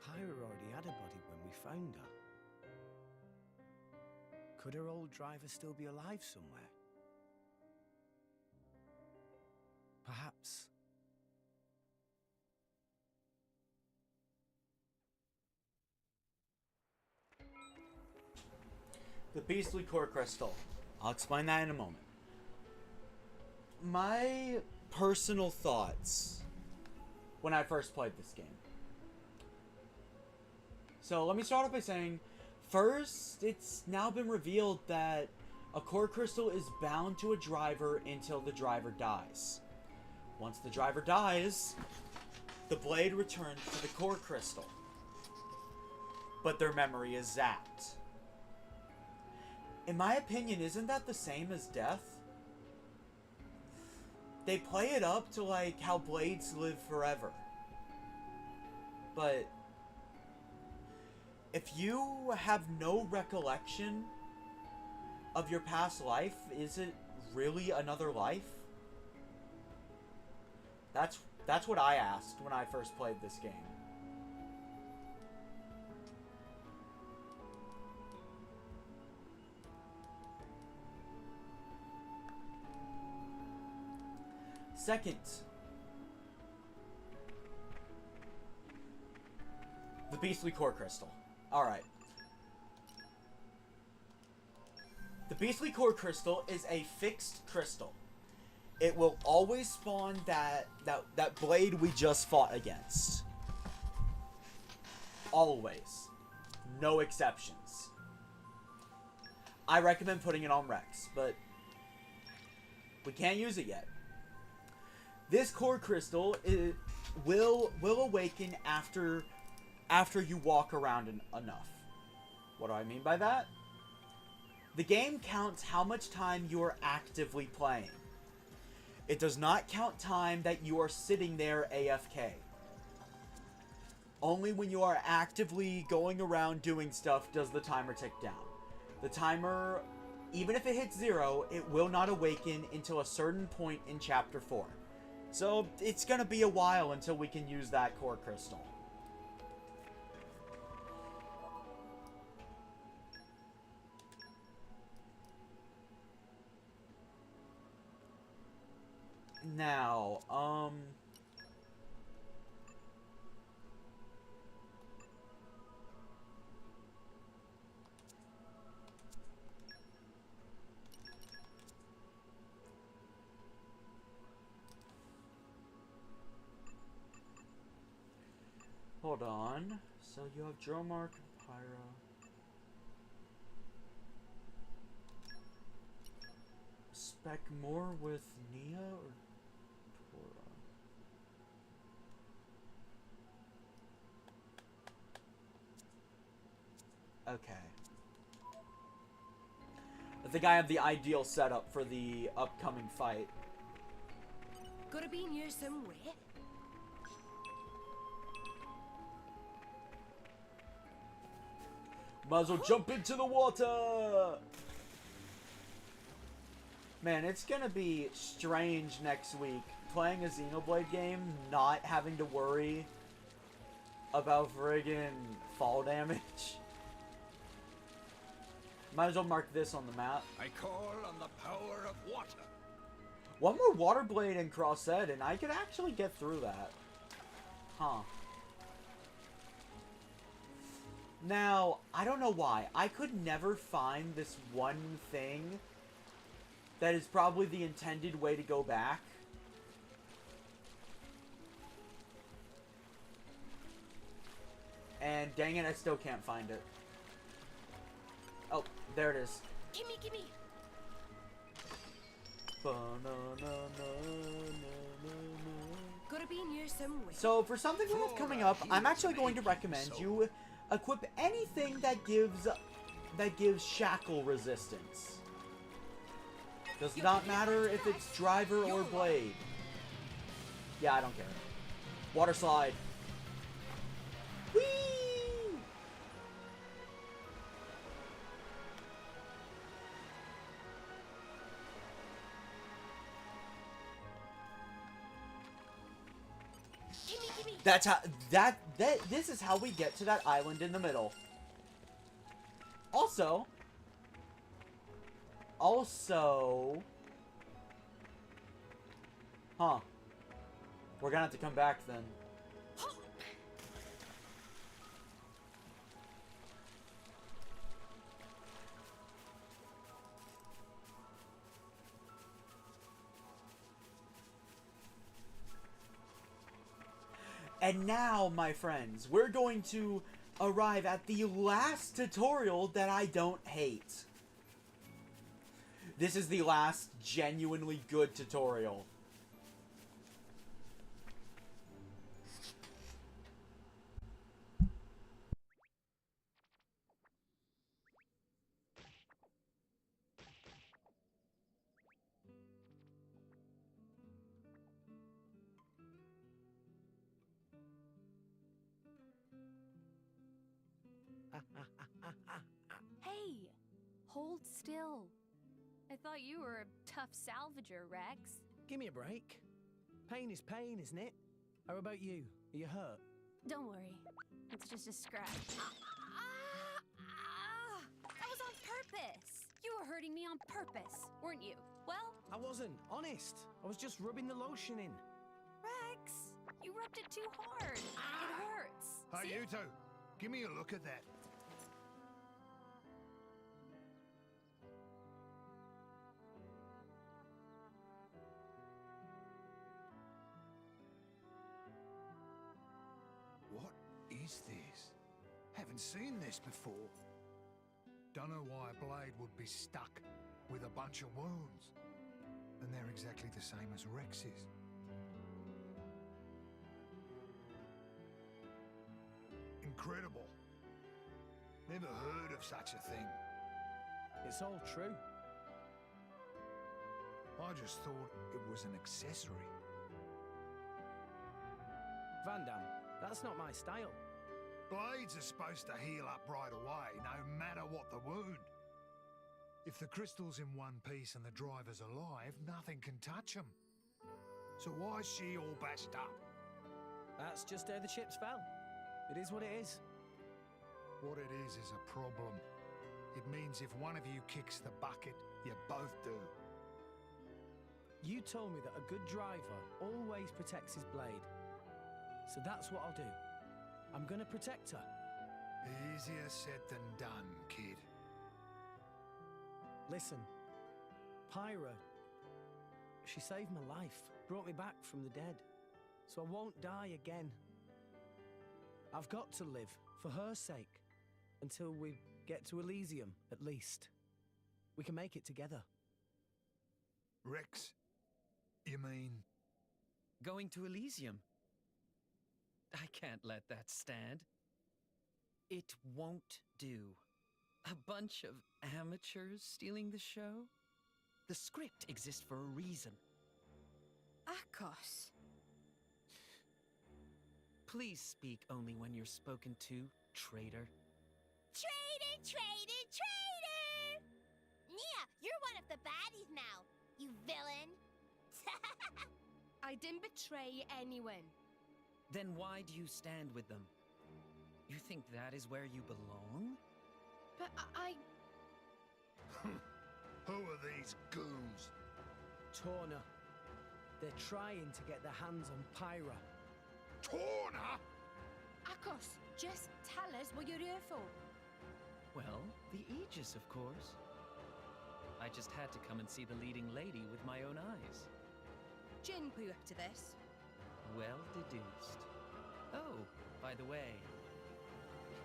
Pyra already had a body when we found her. Could her old driver still be alive somewhere? Perhaps. The beastly core crystal. I'll explain that in a moment. my personal thoughts when I first played this game. So let me start off by saying, first, it's now been revealed that a core crystal is bound to a driver until the driver dies. Once the driver dies, the blade returns to the core crystal, but their memory is zapped. In my opinion, isn't that the same as death? They play it up to like how blades live forever. But if you have no recollection of your past life, is it really another life? That's what I asked when I first played this game. Second, the beastly core crystal. Alright. The beastly core crystal is a fixed crystal. It will always spawn that blade we just fought against. Always. No exceptions. I recommend putting it on Rex, but we can't use it yet. This core crystal will awaken after you walk around enough. What do I mean by that? The game counts how much time you are actively playing. It does not count time that you are sitting there AFK. Only when you are actively going around doing stuff does the timer tick down. The timer, even if it hits 0, it will not awaken until a certain point in Chapter 4. So, it's gonna be a while until we can use that core crystal. Now, hold on. So you have Dromark, Pyra. Spec more with Nia or Tora? Okay. I think I have the ideal setup for the upcoming fight. Gotta be near somewhere. Might as well jump into the water! Man, it's gonna be strange next week playing a Xenoblade game, not having to worry about friggin' fall damage. Might as well mark this on the map. I call on the power of water. One more water blade in Crossed, and I could actually get through that. Huh. Now, I don't know why. I could never find this one thing that is probably the intended way to go back. And dang it, I still can't find it. Oh, there it is. Gimme, gimme. Gotta be near somewhere. So, for something we have coming up, I'm actually going to recommend you equip anything that gives shackle resistance. Does not matter if it's driver or blade. Yeah, I don't care. Water slide. Whee! That's how this is how we get to that island in the middle. Also, huh. We're gonna have to come back then. And now, my friends, we're going to arrive at the last tutorial that I don't hate. This is the last genuinely good tutorial. Hey! Hold still. I thought you were a tough salvager, Rex. Give me a break. Pain is pain, isn't it? How about you? Are you hurt? Don't worry. It's just a scratch. That was on purpose! You were hurting me on purpose, weren't you? Well... I wasn't, honest. I was just rubbing the lotion in. Rex! You rubbed it too hard. It hurts. Hey, See? you two. Give me a look at that. What is this? Haven't seen this before. Don't know why a blade would be stuck with a bunch of wounds. And they're exactly the same as Rex's. Incredible. Never heard of such a thing. It's all true. I just thought it was an accessory. Van Damme, that's not my style. Blades are supposed to heal up right away, no matter what the wound. If the crystal's in one piece and the driver's alive, nothing can touch him. So why is she all bashed up? That's just how the chips fell. It is what it is. What it is a problem. It means if one of you kicks the bucket, you both do. You told me that a good driver always protects his blade. So that's what I'll do. I'm gonna protect her. Easier said than done, kid. Listen, Pyra, she saved my life, brought me back from the dead, so I won't die again. I've got to live, for her sake, until we get to Elysium, at least. We can make it together. Rex, you mean... Going to Elysium? I can't let that stand. It won't do. A bunch of amateurs stealing the show? The script exists for a reason. Akos. Please speak only when you're spoken to, traitor. Traitor, traitor, traitor! Yeah, you're one of the baddies now, you villain. I didn't betray anyone. Then why do you stand with them? You think that is where you belong? But I... Who are these goons? Torna. They're trying to get their hands on Pyra. Torna? Akos, just tell us what you're here for. Well, the Aegis, of course. I just had to come and see the leading lady with my own eyes. Jin put you up to this. Well deduced. Oh, by the way,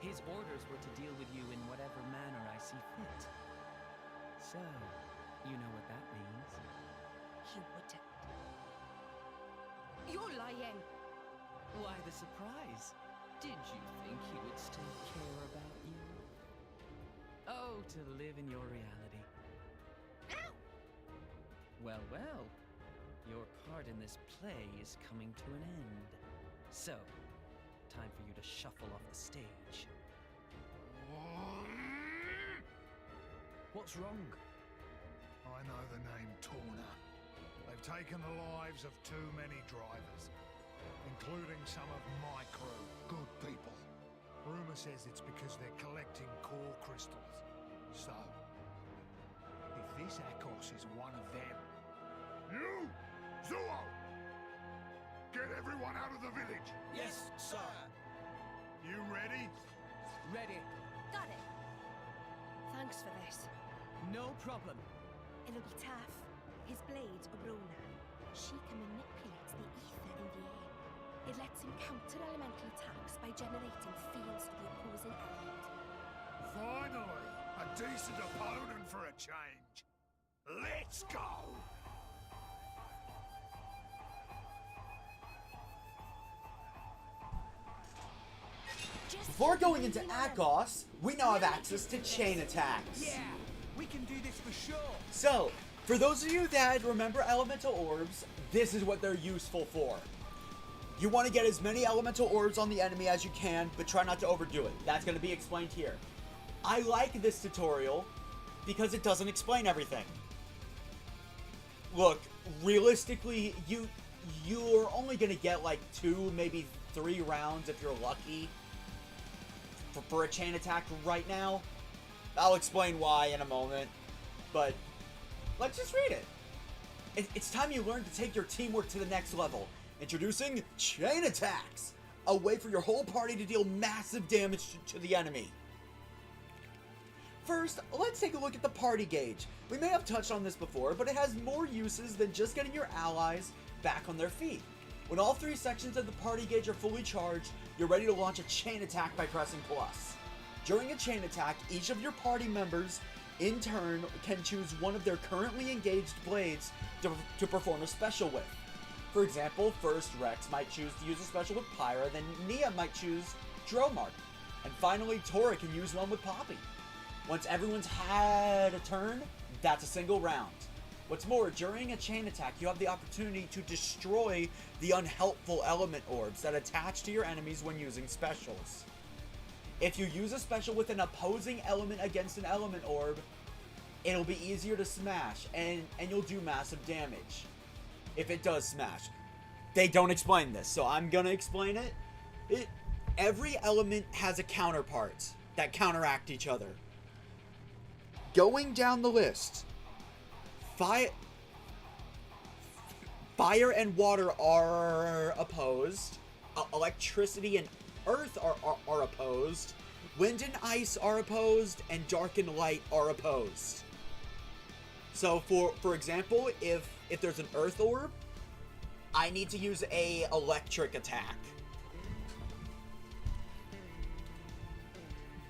his orders were to deal with you in whatever manner I see fit. So, you know what that means. He wouldn't. You're lying. Why the surprise? Did you think he would still care about you? Oh, to live in your reality. Ow! Well, well. Your part in this play is coming to an end. So, time for you to shuffle off the stage. What's wrong? I know the name Torna. They've taken the lives of too many drivers, including some of my crew, good people. Rumor says it's because they're collecting core crystals. So, if this Akos is one of them... You! Zuo! Get everyone out of the village! Yes, sir. You ready? Ready. Got it. Thanks for this. No problem. It'll be tough. His blade's Obrona. She can manipulate the ether in the air. It lets him counter elemental attacks by generating fields for the opposing element. Finally, a decent opponent for a change. Let's go! Before going into Akos, we now have access to chain attacks. Yeah, we can do this for sure. So, for those of you that remember elemental orbs, this is what they're useful for. You want to get as many elemental orbs on the enemy as you can, but try not to overdo it. That's going to be explained here. I like this tutorial because it doesn't explain everything. Look, realistically, you're only going to get like 2, maybe 3 rounds if you're lucky for a chain attack right now. I'll explain why in a moment, but let's just read it. It's time you learn to take your teamwork to the next level. Introducing chain attacks, a way for your whole party to deal massive damage to the enemy. First, let's take a look at the party gauge. We may have touched on this before, but it has more uses than just getting your allies back on their feet. When all 3 sections of the party gauge are fully charged, you're ready to launch a chain attack by pressing plus. During a chain attack, each of your party members, in turn, can choose one of their currently engaged blades to perform a special with. For example, first Rex might choose to use a special with Pyra, then Nia might choose Dromark, and finally Tora can use one with Poppy. Once everyone's had a turn, that's a single round. What's more, during a chain attack, you have the opportunity to destroy the unhelpful element orbs that attach to your enemies when using specials. If you use a special with an opposing element against an element orb, it'll be easier to smash, and you'll do massive damage. If it does smash. They don't explain this, so I'm gonna explain it. Every element has a counterpart that counteract each other. Going down the list, fire and water are opposed. Electricity and earth are opposed. Wind and ice are opposed, and dark and light are opposed. So for example, if there's an earth orb, I need to use a electric attack.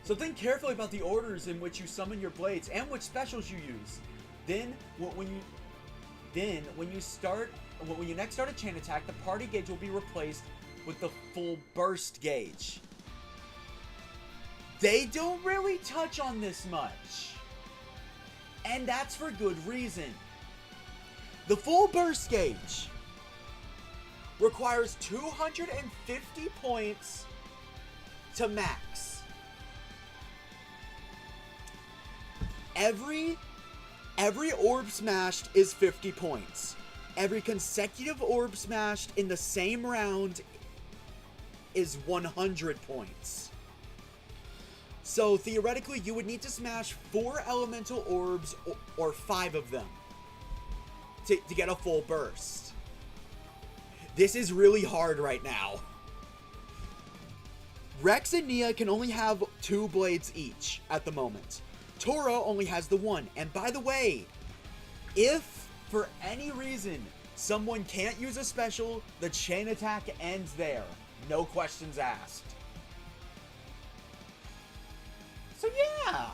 So think carefully about the orders in which you summon your blades and which specials you use. Then when you next start a chain attack, the party gauge will be replaced with the full burst gauge. They don't really touch on this much. And that's for good reason. The full burst gauge requires 250 points to max. Every orb smashed is 50 points. Every consecutive orb smashed in the same round is 100 points. So theoretically, you would need to smash 4 elemental orbs or 5 of them to get a full burst. This is really hard right now. Rex and Nia can only have 2 blades each at the moment. Tora only has the 1. And by the way, if for any reason someone can't use a special, the chain attack ends there. No questions asked. So yeah,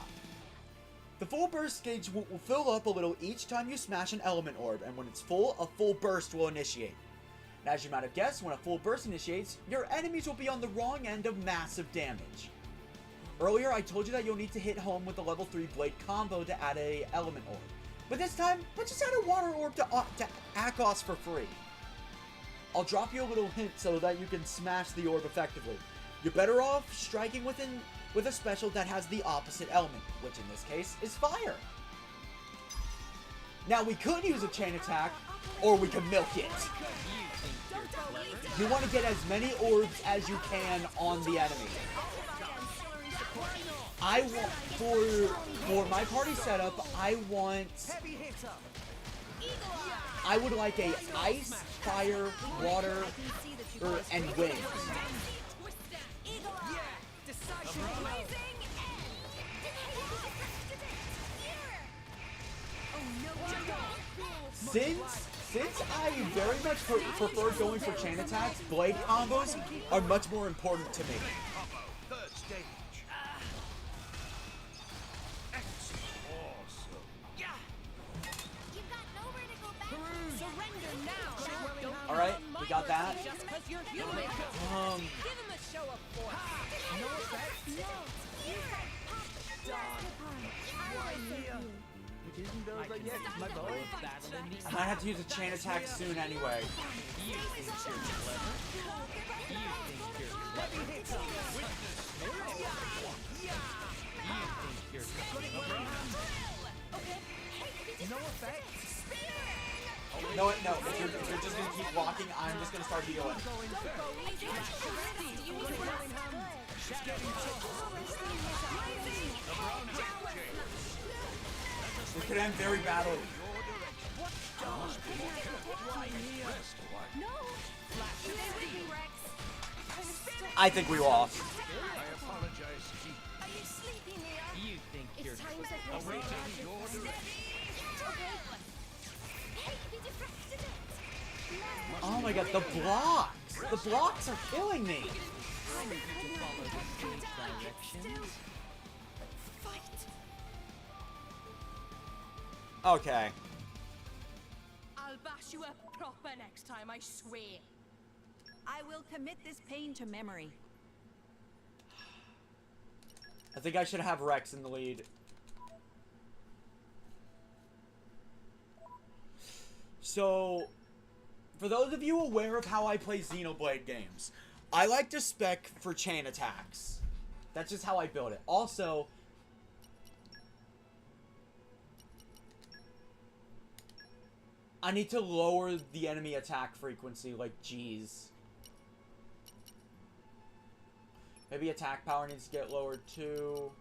the full burst gauge will fill up a little each time you smash an element orb, and when it's full, a full burst will initiate. And as you might have guessed, when a full burst initiates, your enemies will be on the wrong end of massive damage. Earlier, I told you that you'll need to hit home with a level 3 blade combo to add a element orb. But this time, let's just add a water orb to Akos for free. I'll drop you a little hint so that you can smash the orb effectively. You're better off striking with a special that has the opposite element, which in this case is fire. Now we could use a chain attack, or we can milk it. You want to get as many orbs as you can on the enemy. I want, for my party setup, I would like a ice, fire, water, and wind. since I very much prefer going for chain attacks, blade combos are much more important to me. Third stage. Awesome. Yeah. You've got nowhere to go back. Surrender now. Don't All right, come on we got my that. way Just 'cause you're human. Um, Give him a show of force. No effect. It isn't over yet, my boy. I might have to use a chain attack soon anyway. You think you're clever? You think you're clever? You think you're clever? No effect. No, no. If you're just gonna keep walking, I'm just gonna start healing. This could end very badly. I think we lost. I apologize, Chief. Are you sleeping there? You think you're clever? Awaiting your direction. Hey, we defracted it. Oh my god, the blocks! The blocks are killing me! I need you to follow the king's directions. Fight. Okay. I'll bash you up proper next time, I swear. I will commit this pain to memory. I think I should have Rex in the lead. So, for those of you aware of how I play Xenoblade games, I like to spec for chain attacks. That's just how I build it. Also, I need to lower the enemy attack frequency, like, jeez. Maybe attack power needs to get lowered too.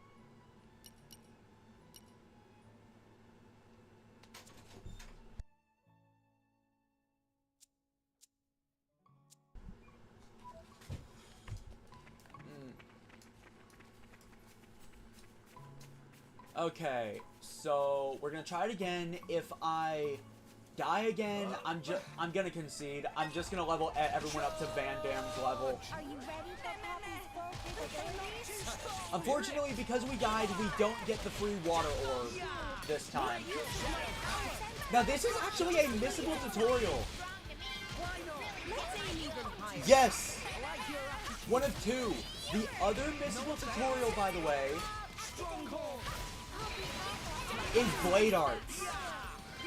Okay, so we're gonna try it again. If I die again, I'm gonna concede. I'm just gonna level everyone up to Van Damme's level. Are you ready for Papa's birthday? Unfortunately, because we died, we don't get the free water orb this time. Now, this is actually a missable tutorial. Yes! One of two. The other missable tutorial, by the way, is Blade Arts.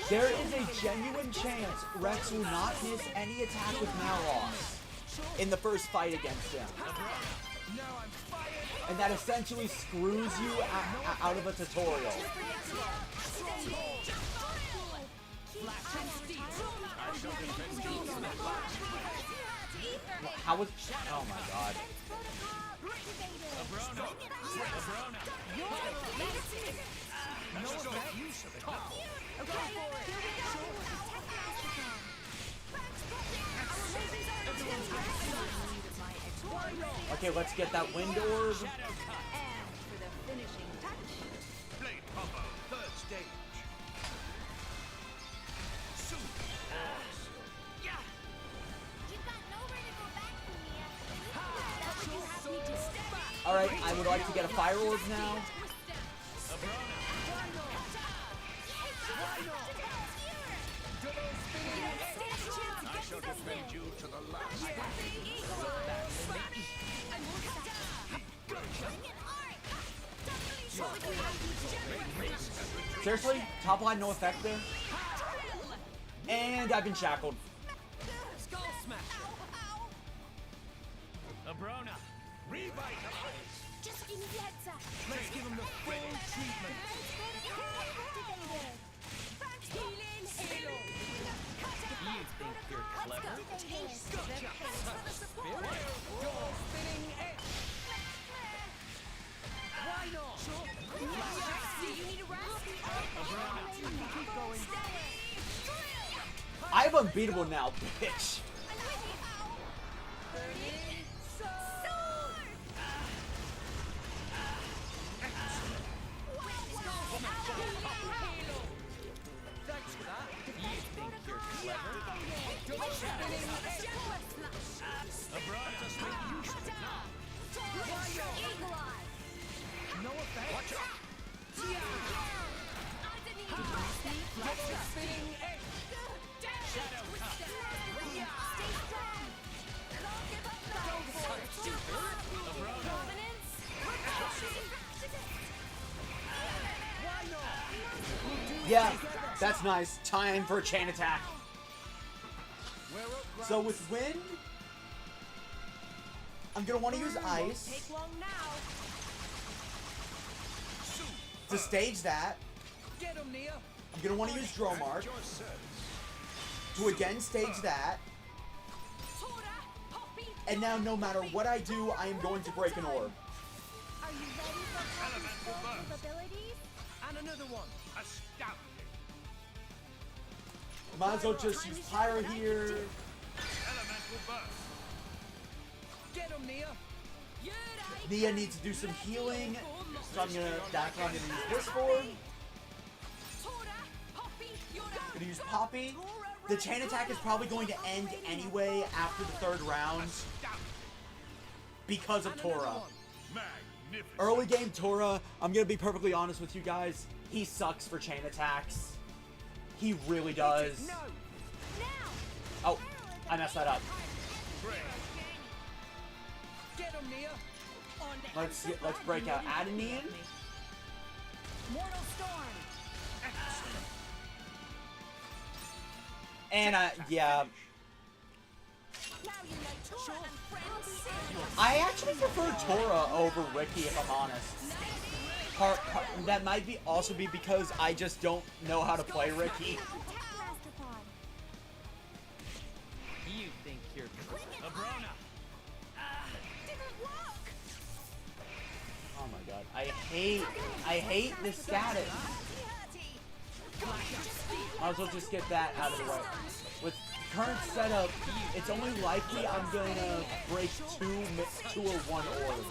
There is a genuine chance Rex will not miss any attack with Malos in the first fight against him. And that essentially screws you out of a tutorial. How was... Oh my god. Okay, let's get that wind orb. Blade combo, third stage. Soon. You've got nowhere to go back from here. Alright, I would like to get a fire orb now. I shall defend you to the last. Seriously? Top line, no effect there? And I've been shackled. Skull smash. Abrona, revitalize. Just give me the heads up. Let's give him the full treatment. Healing halo. You think you're clever? You're spinning it. Why not? Do you need a rest? Keep going. I'm unbeatable now, bitch. Thanks for that. You think you're clever? Yeah, that's nice. Time for a chain attack. So with wind, I'm gonna want to use ice Take long now. to stage that. Get 'em, Nia. I'm gonna want to use Dromark to again stage that. And now, no matter what I do, I am going to break an orb. Are you ready for Poppy's full capabilities? And another one. Astounding. Might as well just use Pyro here. Elemental burst. Get 'em, Nia. Nia needs to do some healing, so I'm gonna. That's what I'm gonna use this for. Gonna use Poppy. The chain attack is probably going to end anyway after the third round because of Tora. Magnificent. Early game Tora, I'm gonna be perfectly honest with you guys, he sucks for chain attacks. He really does. Oh, I messed that up. Get 'em, Nia. Let's break out Adenine. Mortal Storm. And yeah. Now you know Tora and friends. I actually prefer Tora over Ricky, if I'm honest. That might be also be because I just don't know how to play Ricky. You think you're Abrona. Oh my god, I hate this status. Might as well just get that out of the way. With current setup, it's only likely I'm gonna break two or one orbs.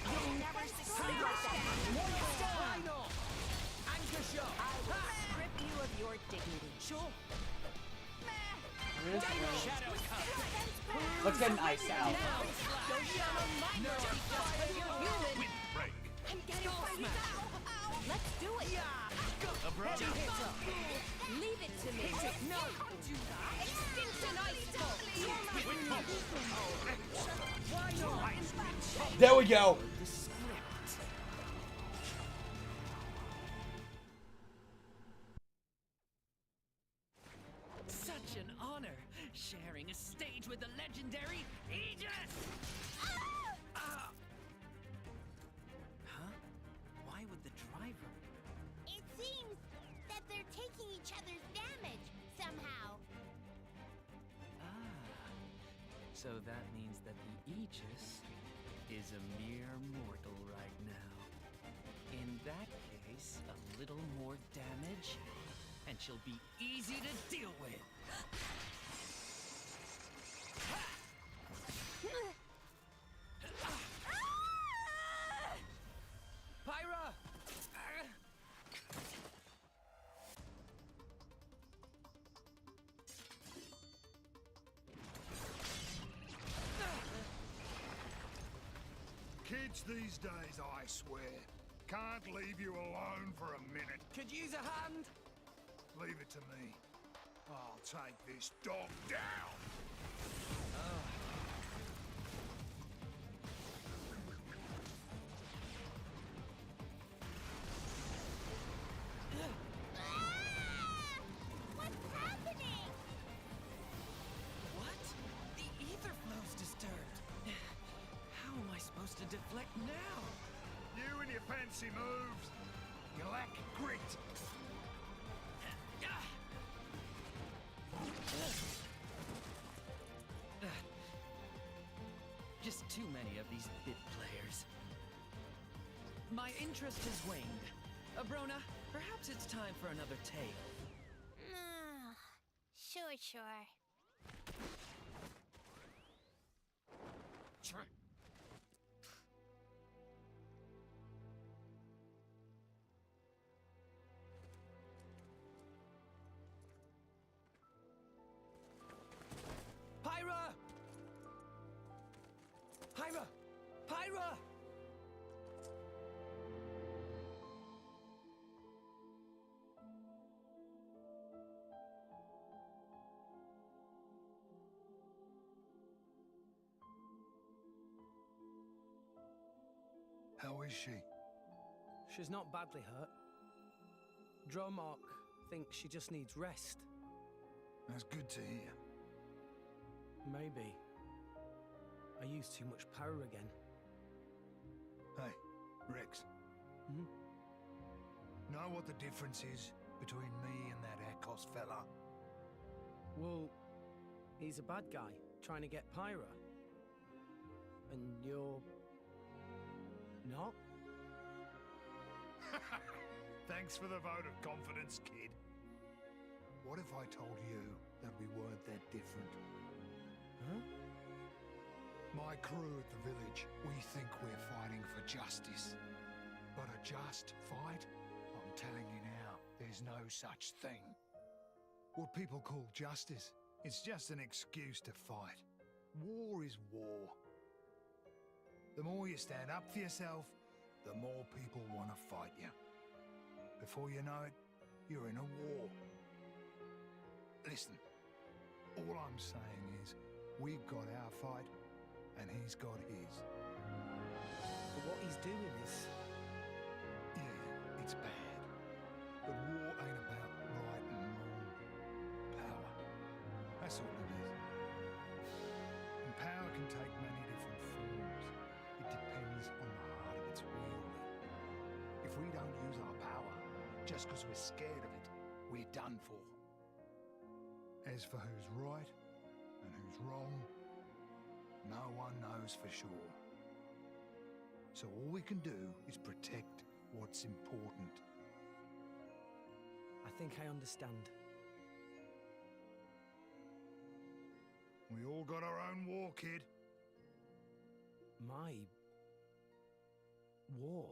You'll never succeed like that. Anchor shot. I'll strip you of your dignity. Sure. Let's get an ice out. Let's do it. Leave it to me. No. Extinction Ice. There we go. such an honor, sharing a stage with the legendary Aegis! Huh? Why would the driver? It seems that they're taking each other's damage somehow. So that means that the Aegis is a mere mortal right now. In that case, a little more damage, and she'll be easy to deal with. Pyra! Kids these days, I swear, can't leave you alone for a minute. Could use a hand? Leave it to me. I'll take this dog down. What's happening? What? The ether flow's disturbed. How am I supposed to deflect now? You and your fancy moves. You lack grit. Just too many of these bit players. My interest has waned. Abrona, perhaps it's time for another tale. Sure. Pyra! Pyra! Pyra! How is she? She's not badly hurt. Dromark thinks she just needs rest. That's good to hear. Maybe. I used too much power again. Hey, Rex. Hmm? Know what the difference is between me and that Akos fella? Well, he's a bad guy, trying to get Pyra. And you're... not? Thanks for the vote of confidence, kid. What if I told you that we weren't that different? Huh? My crew at the village, we think we're fighting for justice. But a just fight? I'm telling you now, there's no such thing. What people call justice, it's just an excuse to fight. War is war. The more you stand up for yourself, the more people want to fight you. Before you know it, you're in a war. Listen, all I'm saying is, we've got our fight, and he's got his. But what he's doing is... Yeah, it's bad. But war ain't about right and wrong. Power. That's all it is. And power can take many different forms. It depends on the heart of its wielder. If we don't use our power, just because we're scared of it, we're done for. As for who's right and who's wrong, no one knows for sure. So all we can do is protect what's important. I think I understand. We all got our own war, kid. My... war?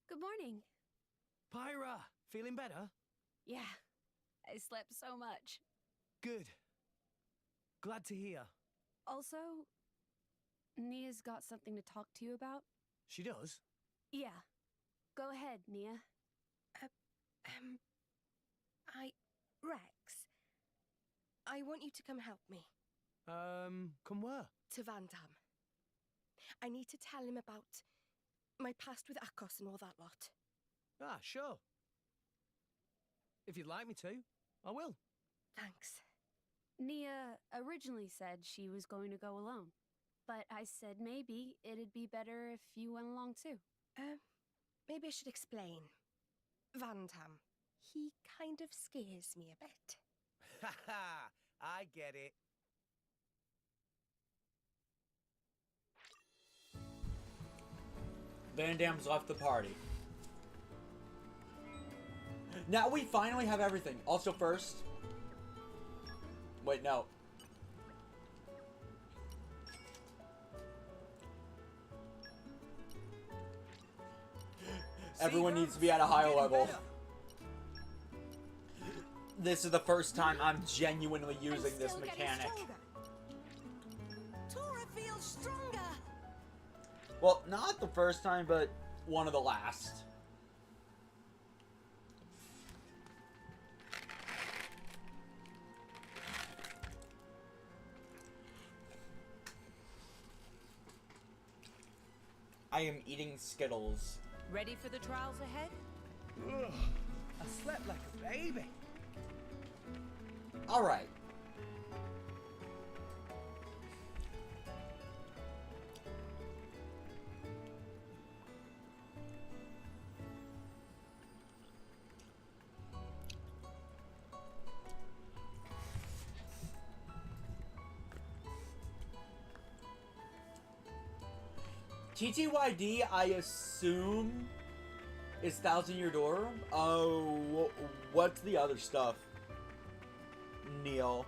Good morning. Pyra! Feeling better? Yeah, I slept so much. Good. Glad to hear. Also, Nia's got something to talk to you about. She does? Yeah. Go ahead, Nia. Rex, I want you to come help me. Come where? To Van Damme. I need to tell him about my past with Akos and all that lot. Ah, sure. If you'd like me to, I will. Thanks. Nia originally said she was going to go alone, but I said maybe it'd be better if you went along too. Maybe I should explain. Van Damme, he kind of scares me a bit. Ha ha! I get it. Van Damme's left the party. Now we finally have everything. Also first... Wait, no. Everyone needs to be at a higher level. This is the first time I'm genuinely using this mechanic. Tora feels stronger. Well, not the first time, but one of the last. I am eating Skittles. Ready for the trials ahead? Ugh, I slept like a baby. Alright. TTYD, I assume, is Thousand Year Door. Oh, what's the other stuff? Neil.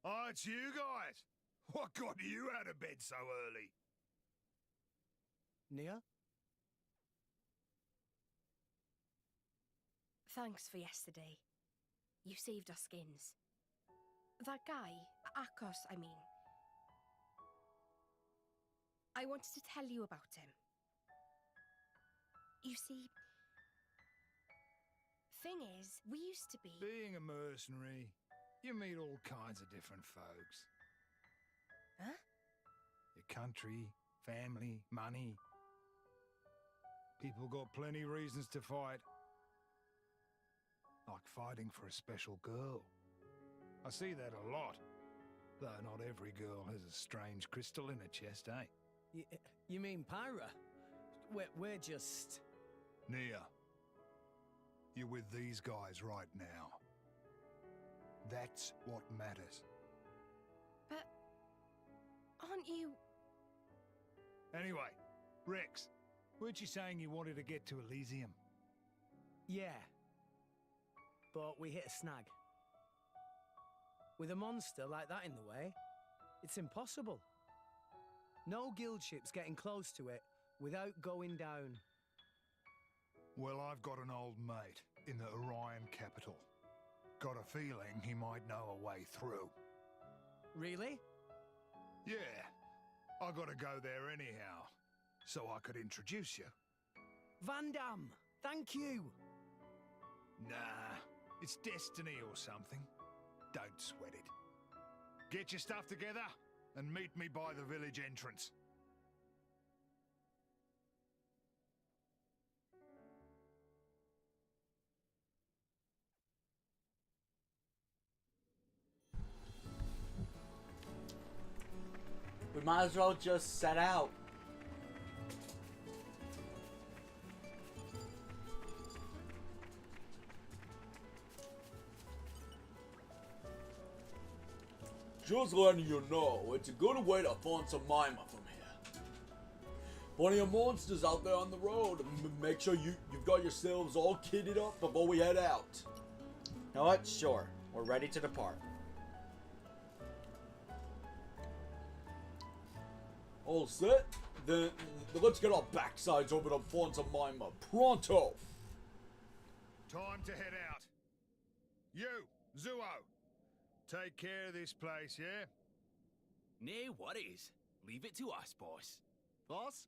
Oh, it's you guys. What got you out of bed so early? Nia? Thanks for yesterday. You saved our skins. That guy, Akos, I mean. I wanted to tell you about him. You see, thing is, we used to be... Being a mercenary, you meet all kinds of different folks. Huh? Your country, family, money. People got plenty reasons to fight. Like fighting for a special girl. I see that a lot. Though not every girl has a strange crystal in her chest, eh? You mean Pyra? We're just... Nia, you're with these guys right now. That's what matters. But... aren't you... Anyway, Rex, weren't you saying you wanted to get to Elysium? Yeah. But we hit a snag. With a monster like that in the way, it's impossible. No guild ship's getting close to it without going down. Well, I've got an old mate in the Orion capital. Got a feeling he might know a way through. Really? Yeah. I gotta go there anyhow, so I could introduce you. Van Damme, thank you! Nah, it's destiny or something. Don't sweat it. Get your stuff together and meet me by the village entrance. We might as well just set out. Just letting you know, it's a good way to find some Mima from here. Plenty of monsters out there on the road. Make sure you've got yourselves all kitted up before we head out. You know what? Sure. We're ready to depart. All set? Then let's get our backsides over to find some Mima. Pronto! Time to head out. You, Zuo, take care of this place, yeah? Nay, what is? Leave it to us, boss. Boss?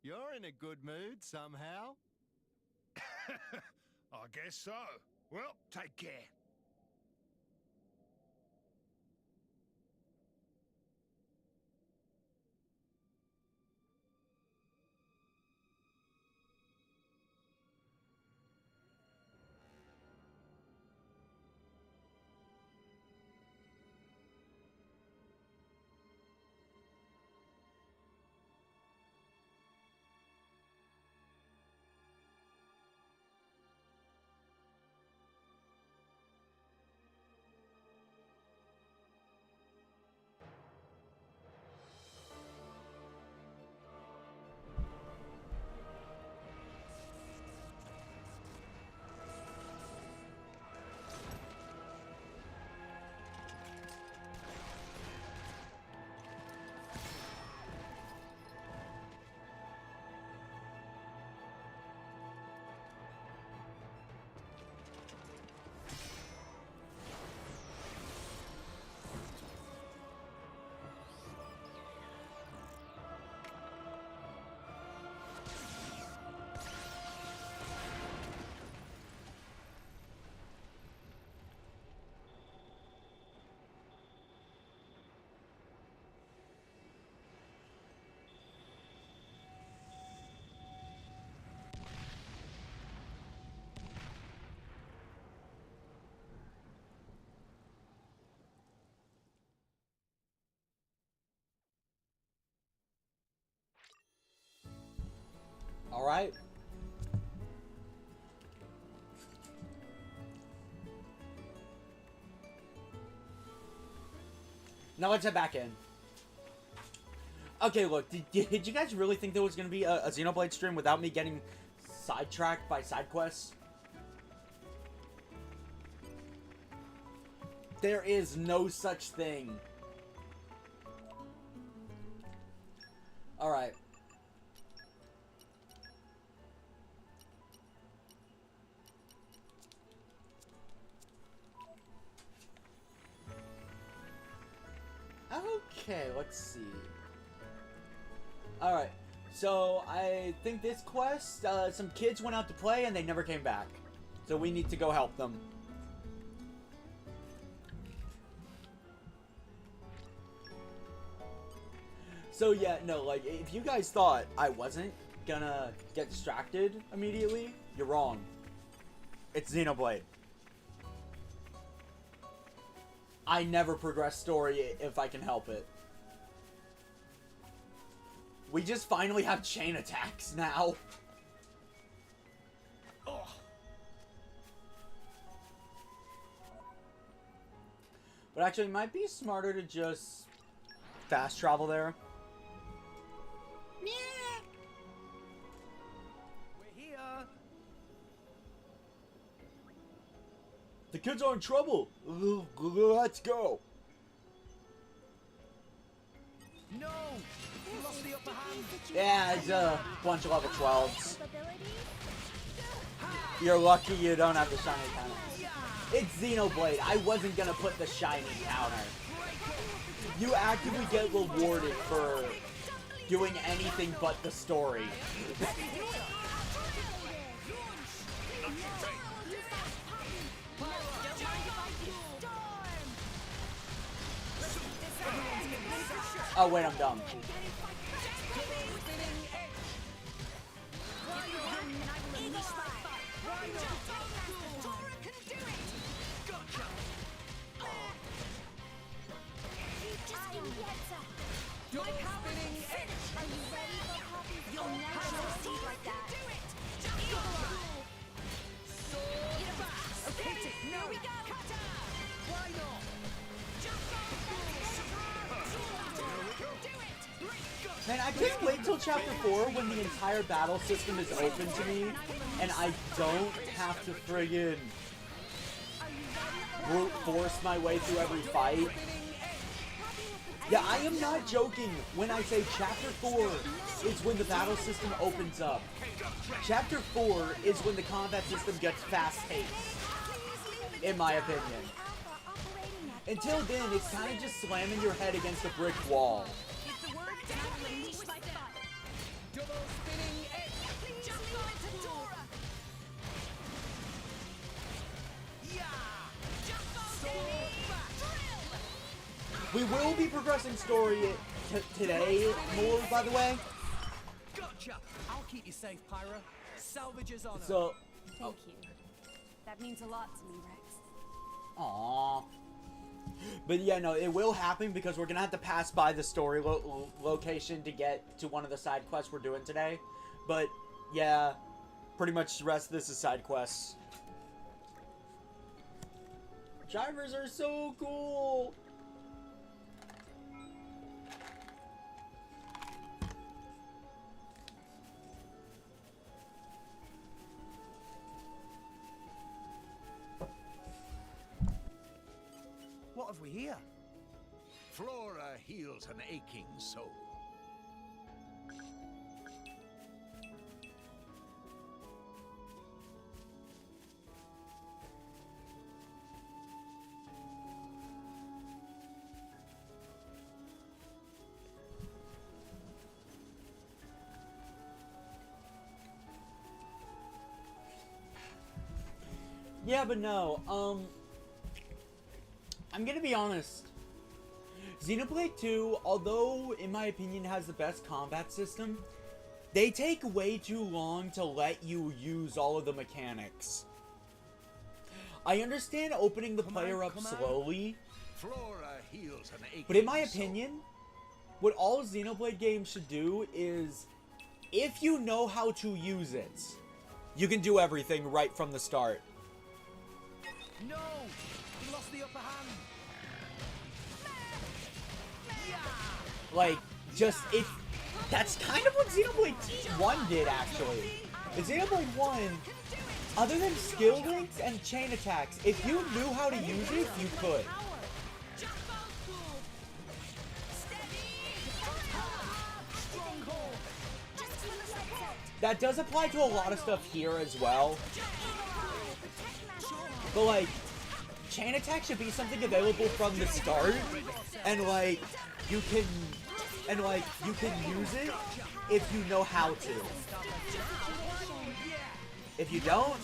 You're in a good mood somehow. I guess so. Well, take care. Alright. Now let's head back in. Okay, look, did you guys really think there was going to be a Xenoblade stream without me getting sidetracked by side quests? There is no such thing. Alright. Okay, let's see. Alright, so I think this quest, some kids went out to play and they never came back. So we need to go help them. So yeah, no, like, if you guys thought I wasn't gonna get distracted immediately, you're wrong. It's Xenoblade. I never progress story if I can help it. We just finally have chain attacks now. Ugh. But actually, it might be smarter to just fast travel there. We're here. The kids are in trouble. Let's go. No! You lost the upper hand. Yeah, it's a bunch of level 12s. You're lucky you don't have the shiny counter. It's Xenoblade. I wasn't gonna put the shiny counter. You actively get rewarded for doing anything but the story. Oh wait, I'm dumb. Man, I can't wait till chapter 4 when the entire battle system is open to me and I don't have to friggin' brute force my way through every fight. Yeah, I am not joking when I say chapter 4 is when the battle system opens up. Chapter 4 is when the combat system gets fast-paced, in my opinion. Until then, it's kind of just slamming your head against a brick wall. We will be progressing story today more, by the way. Gotcha! I'll keep you safe, Pyra. Salvage's honor. So, Thank you. That means a lot to me, Rex. aww. But yeah, no, it will happen because we're gonna have to pass by the story location to get to one of the side quests we're doing today. But yeah, pretty much the rest of this is side quests. Drivers are so cool. What have we here? Flora heals an aching soul. Yeah, but no, I'm gonna be honest. Xenoblade 2, although in my opinion has the best combat system, they take way too long to let you use all of the mechanics. I understand opening the player up slowly, Flora heals an aching but in my soul. opinion, what all Xenoblade games should do is, if you know how to use it, you can do everything right from the start. No! You lost the upper hand. Like, just, it... That's kind of what Xenoblade 1 did, actually. In Xenoblade 1, other than skill links and chain attacks, if you knew how to use it, you could. That does apply to a lot of stuff here as well. But, like, chain attack should be something available from the start. And, like, you can, and like, you can use it if you know how to. If you don't,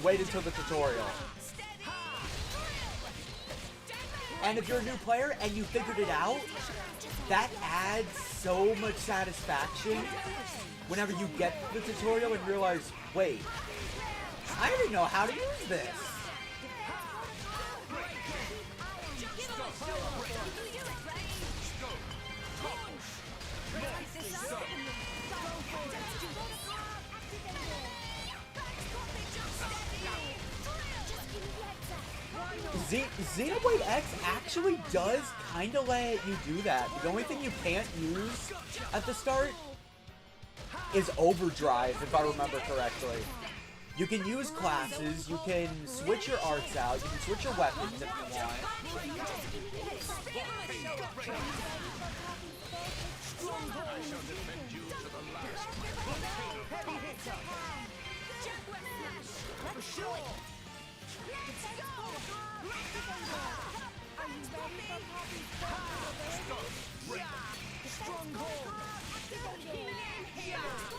wait until the tutorial. And if you're a new player and you figured it out, that adds so much satisfaction whenever you get the tutorial and realize, wait, I didn't know how to use this. Xenoblade X actually does kind of let you do that. The only thing you can't use at the start is Overdrive, if I remember correctly. You can use classes, you can switch your arts out, you can switch your weapons if you want.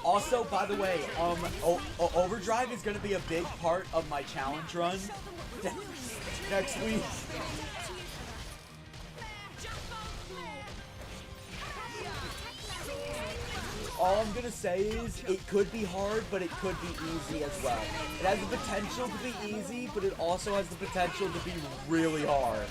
Also, by the way, Overdrive is going to be a big part of my challenge run next week. All I'm going to say is it could be hard, but it could be easy as well. It has the potential to be easy, but it also has the potential to be really hard.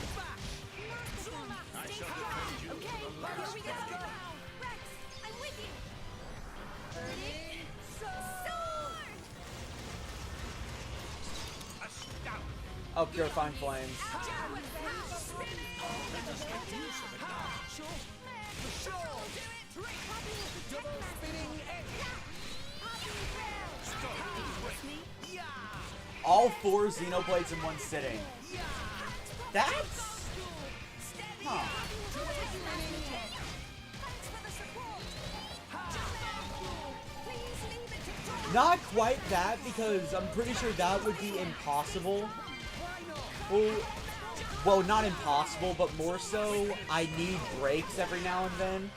Oh, Purifying Flames. All 4 Xenoblades in one sitting. That's... Huh. Not quite that, because I'm pretty sure that would be impossible. Well, not impossible, but more so, I need breaks every now and then.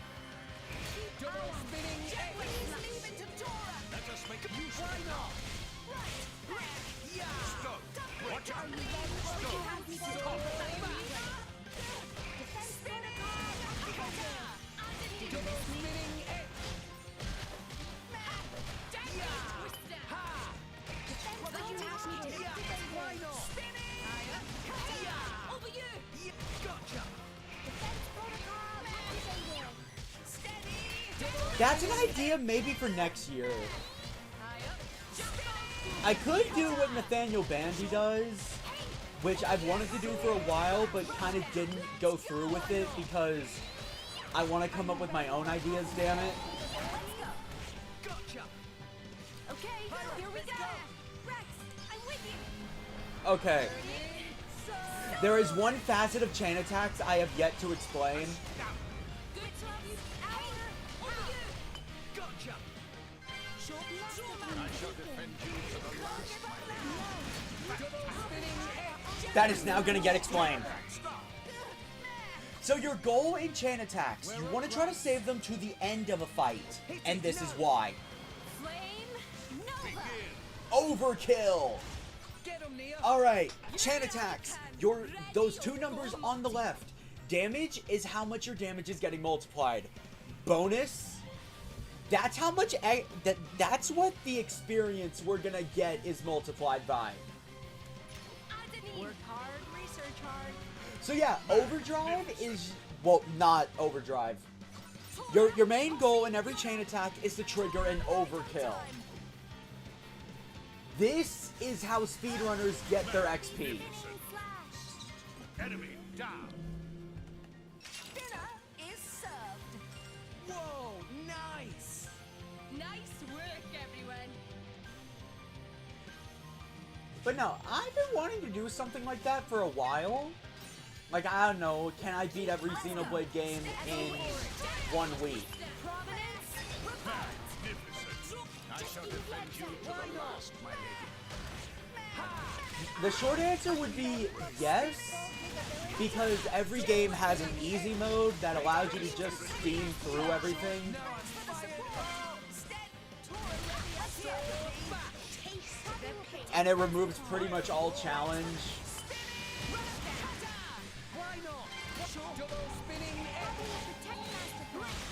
That's an idea maybe for next year. I could do what Nathaniel Bandy does, which I've wanted to do for a while, but kind of didn't go through with it because I want to come up with my own ideas, damn it. Okay. There is one facet of chain attacks I have yet to explain. That is now going to get explained. So your goal in chain attacks, you want to try to save them to the end of a fight. And this is why. Overkill! Alright, chain attacks. Those 2 numbers on the left. Damage is how much your damage is getting multiplied. Bonus, that's how much... That's what the experience we're going to get is multiplied by. Work hard, research hard. So yeah, Overdrive is... Well, not Overdrive. Your main goal in every chain attack is to trigger an Overkill. This is how speedrunners get their XP. Enemy down. Dinner is served. Whoa, nice. Nice work, everyone. But no, I've been wanting to do something like that for a while. Like, I don't know, can I beat every Xenoblade game in 1 week? I shall defend you to the last, my lady. The short answer would be yes, because every game has an easy mode that allows you to just steam through everything. And it removes pretty much all challenge.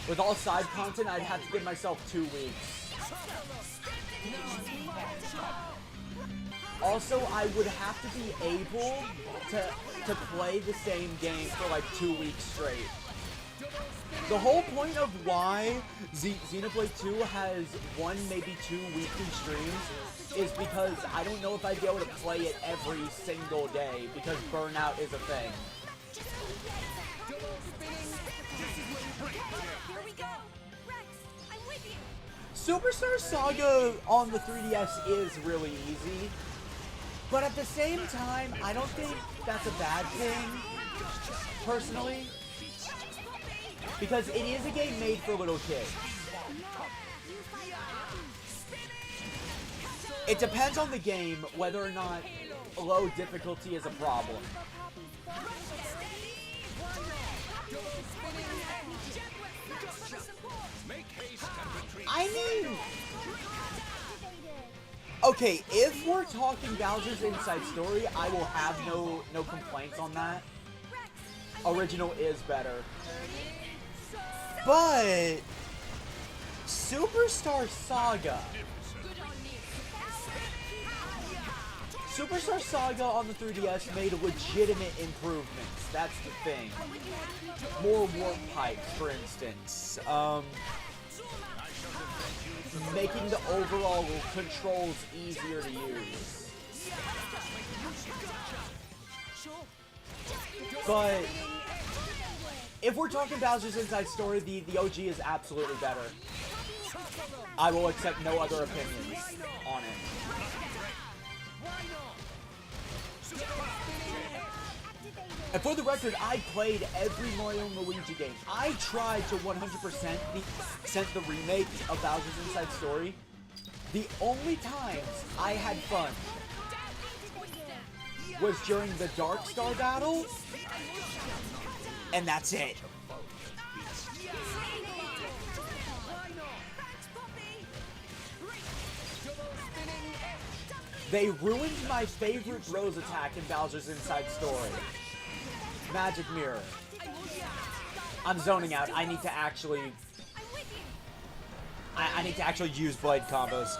With all side content, I'd have to give myself 2 weeks. Also, I would have to be able to play the same game for like 2 weeks straight. The whole point of why Xenoblade 2 has 1, maybe 2 weekly streams is because I don't know if I'd be able to play it every single day because burnout is a thing. Superstar Saga on the 3DS is really easy, but at the same time, I don't think that's a bad thing, personally, because it is a game made for little kids. It depends on the game whether or not low difficulty is a problem. I mean, okay, if we're talking Bowser's Inside Story, I will have no complaints on that. Original is better. But Superstar Saga on the 3DS made legitimate improvements. That's the thing. More warp pipes, for instance. Making the overall controls easier to use. But if we're talking Bowser's Inside Story, the OG is absolutely better. I will accept no other opinions on it. And for the record, I played every Mario and Luigi game. I tried to 100% the remake of Bowser's Inside Story. The only times I had fun was during the Dark Star battle, and that's it. They ruined my favorite Bros attack in Bowser's Inside Story. Magic Mirror. I'm zoning out. I need to actually... I need to actually use blade combos.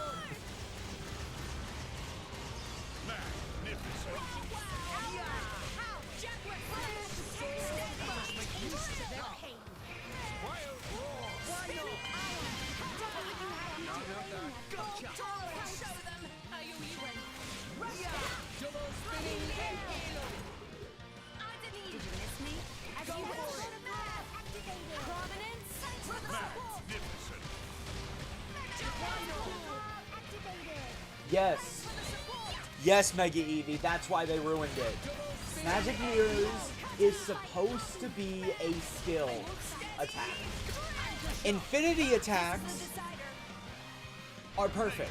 Yes. Yes, Mega Eevee. That's why they ruined it. Magic Mirrors is supposed to be a skill attack. Infinity attacks are perfect.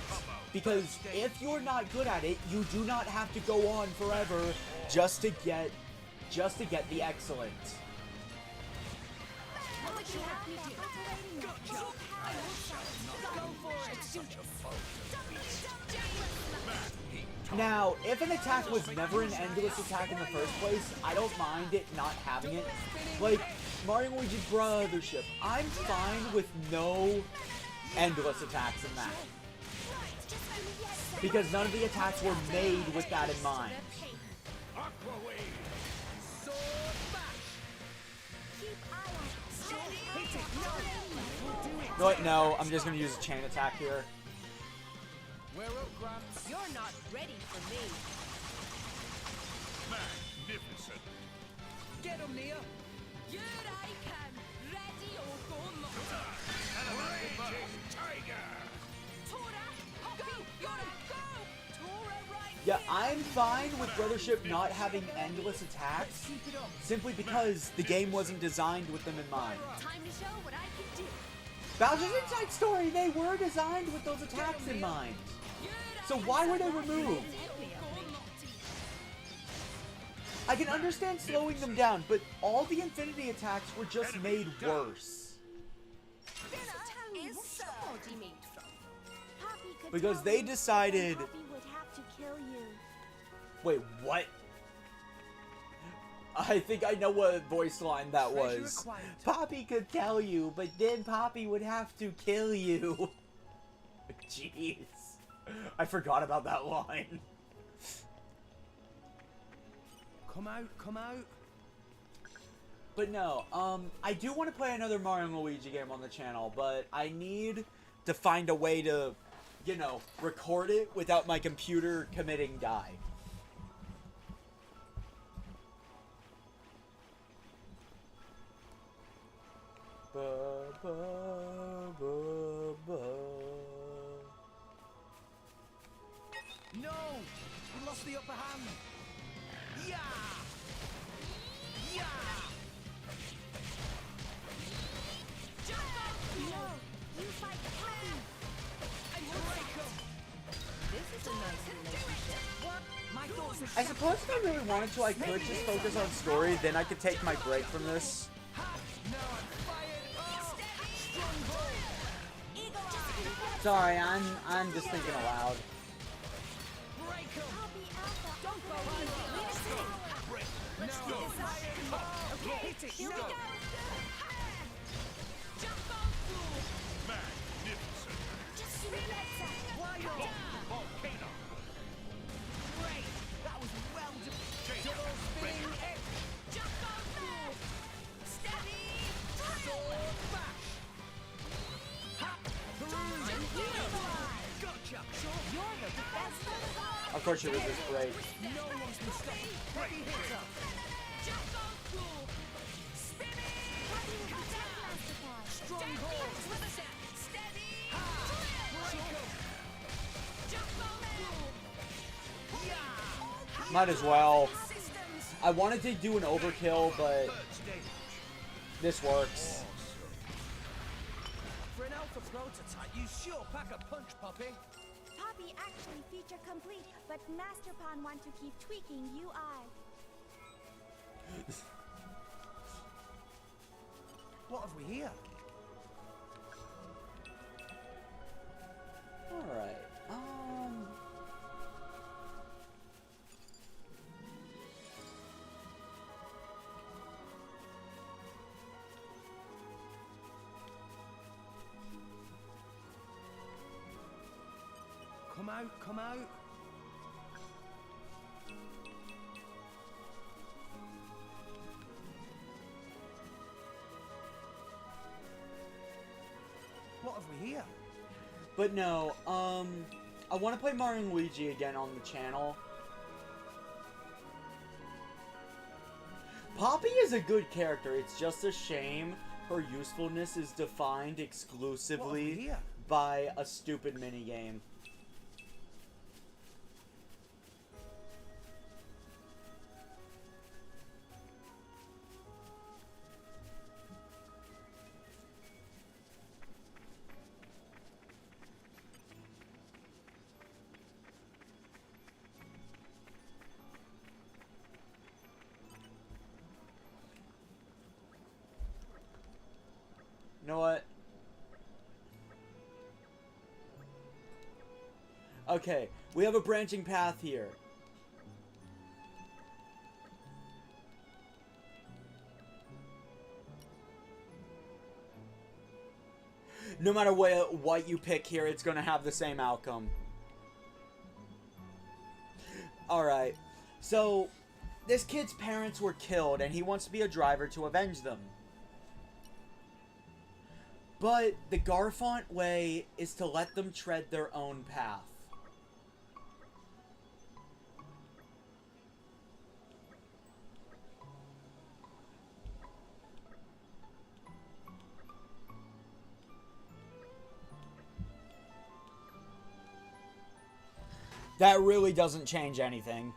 Because if you're not good at it, you do not have to go on forever just to get the excellent. Now, if an attack was never an endless attack in the first place, I don't mind it not having it. Like, Mario & Luigi Brothership, I'm fine with no endless attacks in that. Because none of the attacks were made with that in mind. No, wait, no, I'm just gonna use a chain attack here. You're not ready for me. Magnificent. Get him, Nia. Here I come. Ready or go Raging tiger. Tora, go, Yora, go. Tora, right. Yeah, I'm fine with Brothership not having endless attacks, simply because the game wasn't designed with them in mind. Time to show what I can do. Bowser's Inside Story, they were designed with those attacks in mind. So why were they removed? I I can understand slowing them down, but all the infinity attacks were just made worse. Because they decided... Poppy would have to kill you. Wait, what? I think I know what voice line that was. Poppy could tell you, but then Poppy would have to kill you. Jeez. I forgot about that line. Come out, come out. But no, I do want to play another Mario and Luigi game on the channel, but I need to find a way to, you know, record it without my computer committing die. Ba, ba, ba, ba. No! We lost the upper hand. Yeah! Yeah! No, you fight Poppy. This is a nice relationship. What? My thoughts are I suppose if I really wanted to, I could just focus on story, then I could take my break from this. Sorry, I'm just thinking aloud. Here we go. Magnificent. Just spin it. Volcano. great. That was well done. Double spinning edge. Jump on steady. Sword bash. Ha! Gotcha. You're the best. Of course you was this break. No one's been stopped. Heavy hitter. Jump on cool. Spinning. Stronghold. Steady. Jump on cool. Yeah. Might as well. I wanted to do an overkill, but this works. For an alpha prototype, you sure pack a punch, Poppy. Poppy actually feature complete, but Master Pan want to keep tweaking UI. What have we here? Alright, Come out, come out. What have we here? But no, I want to play Mario and Luigi again on the channel. Poppy is a good character, it's just a shame her usefulness is defined exclusively by a stupid minigame. You know what? Okay, we have a branching path here. No matter what you pick here, it's gonna have the same outcome. Alright, so this kid's parents were killed and he wants to be a driver to avenge them. But the Garfont way is to let them tread their own path. That really doesn't change anything.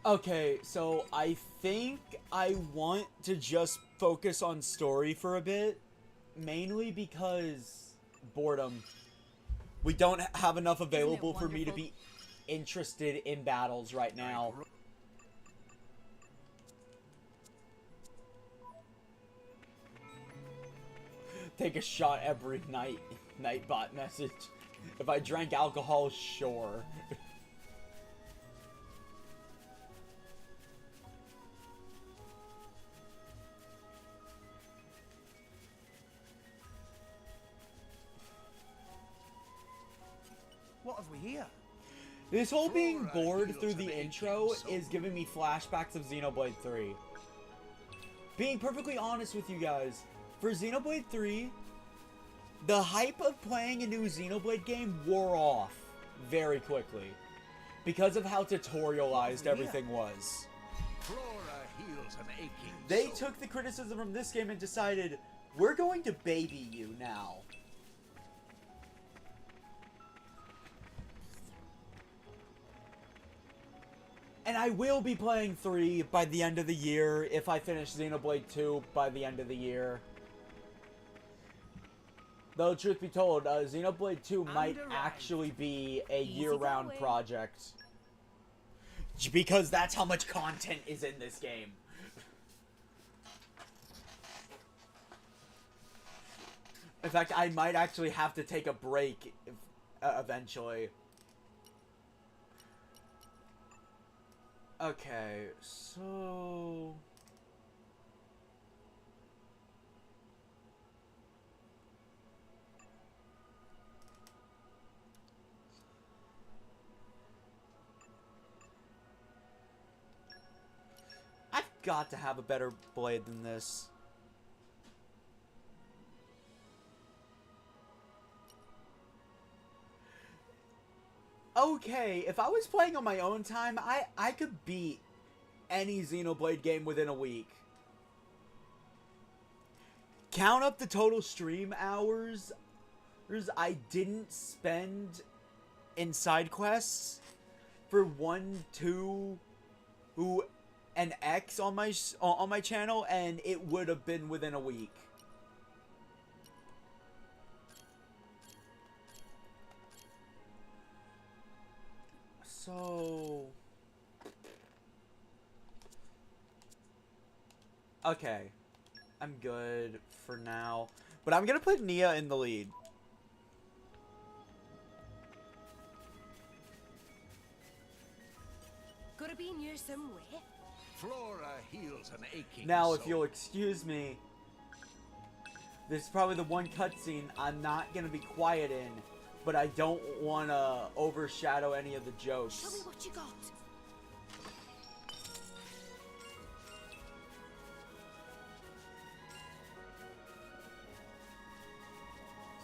Okay, so I think I want to just focus on story for a bit. Mainly because boredom. We don't have enough available for me to be interested in battles right now. Take a shot every night. Nightbot message. If I drank alcohol, sure. What have we here? This whole being bored through the intro is giving me flashbacks of Xenoblade 3. Being perfectly honest with you guys, for Xenoblade 3, the hype of playing a new Xenoblade game wore off very quickly because of how tutorialized everything was. They took the criticism from this game and decided, we're going to baby you now. And I will be playing 3 by the end of the year if I finish Xenoblade 2 by the end of the year. Though, truth be told, Xenoblade 2 might actually be a year-round project. Because that's how much content is in this game. In fact, I might actually have to take a break eventually. Okay, so... I've got to have a better blade than this. Okay, if I was playing on my own time, I could beat any Xenoblade game within a week. Count up the total stream hours I didn't spend in side quests for 1, 2, and X on my channel, and it would have been within a week. So... okay. I'm good for now. But I'm gonna put Nia in the lead. Gotta be near somewhere. Flora heals an aching Now, if soul. you'll excuse me, this is probably the one cutscene I'm not gonna be quiet in, but I don't want to overshadow any of the jokes. Show me what you got.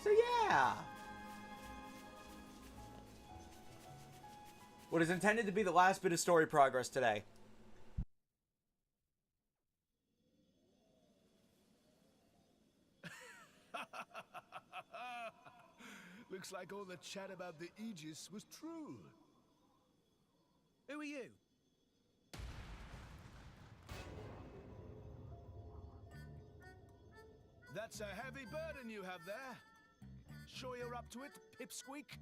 So yeah. What is intended to be the last bit of story progress today. Looks like all the chat about the Aegis was true. Who are you? That's a heavy burden you have there. Sure you're up to it, Pipsqueak?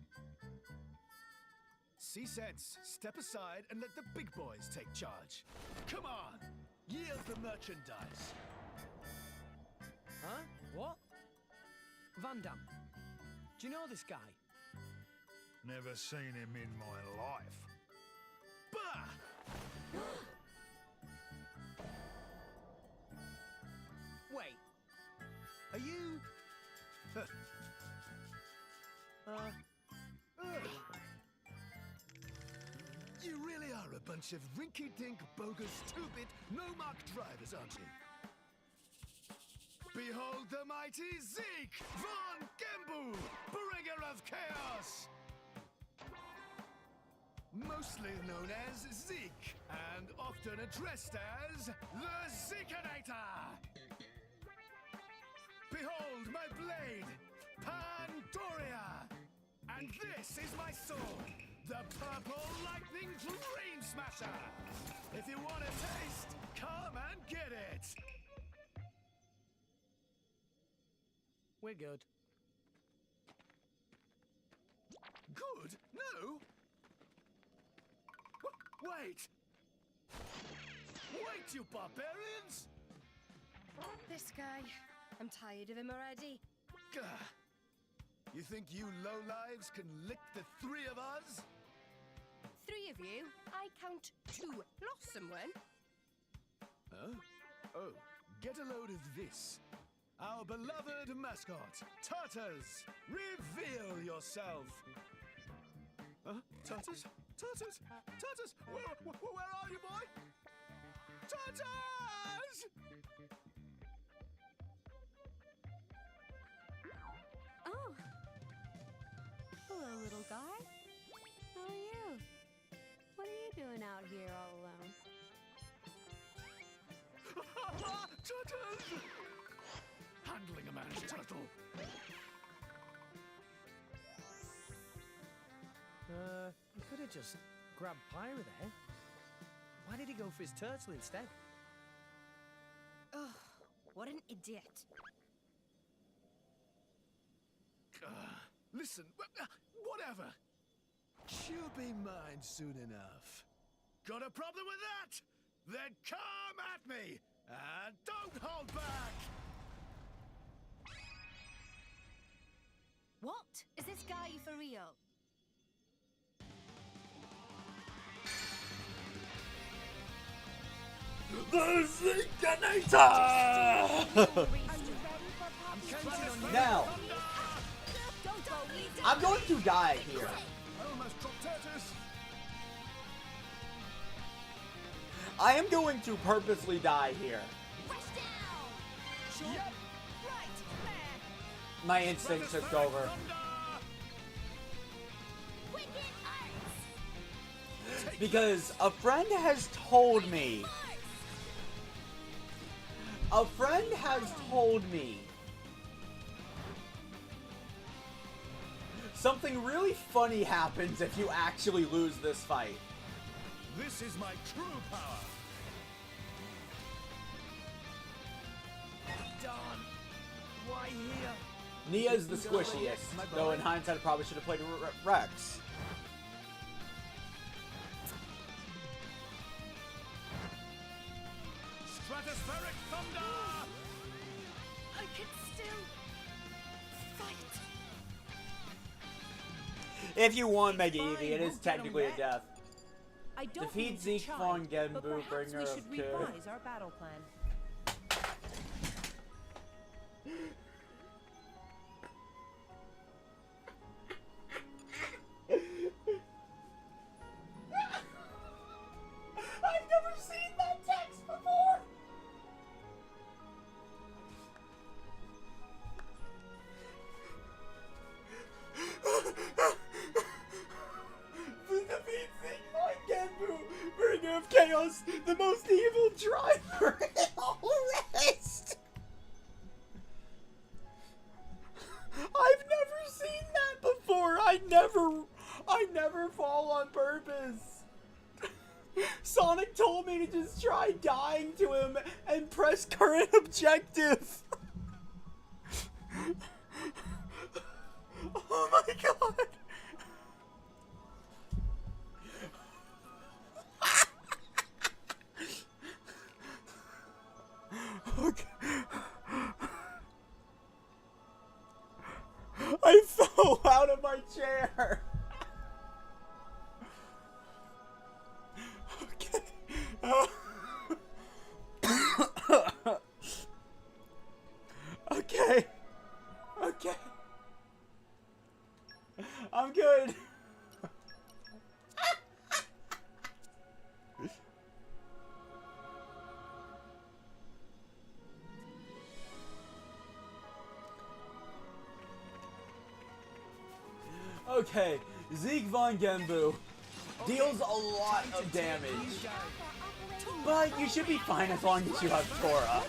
See sense, step aside and let the big boys take charge. Come on, yield the merchandise. Huh? What? Van Damme. Do you know this guy? Never seen him in my life. Bah! Wait. Are you... You really are a bunch of rinky-dink, bogus, two-bit, no-mark drivers, aren't you? Behold the mighty Zeke von Gembu, bringer of chaos! Mostly known as Zeke, and often addressed as the Zekenator! Behold my blade, Pandoria! And this is my sword, the Purple Lightning Dream Smasher! If you want a taste, come and get it! We're good. No? Wait! Wait, you barbarians! This guy. I'm tired of him already. Gah. You think you lowlives can lick the three of us? 3 of you? I count 2. Lost someone? Huh? Oh, get a load of this. Our beloved mascot, Tartars! Reveal yourself! Huh? Tartars? Tartars? Tartars! Where are you, boy? Tartars! Oh. Hello, little guy. How are you? What are you doing out here all alone? Turtles! Handling a man's turtle. You could have just grabbed Pyra there. Why did he go for his turtle instead? Oh, what an idiot. Listen, whatever. She'll be mine soon enough. Got a problem with that? Then come at me! And don't hold back! What? Is this guy for real? The Skena! Now, I'm going to die here. I am going to purposely die here. My instinct took over. Because a friend has told me. A friend has told me something really funny happens if you actually lose this fight. This is my true power. Darn. Why here? Nia's the squishiest, though in hindsight I probably should have played Rex. Stratospheric thunder! I can still fight. If you won Mega Eevee, it is technically a death. I don't Defeat mean to Zeke chide, Von but Genbu, perhaps bringer we of should good. revise our battle plan. I've never seen that text before! Defeat Zeke Von Genbu, bringer of chaos, the most evil driver in Alrest! I've never seen that before! I never fall on purpose! Sonic told me to just try dying to him and press current objective. Oh my god. Okay. I fell out of my chair. Okay. Okay. I'm good. Okay, Zeke Von Genbu deals a lot of damage, but you should be fine as long as you have Tora.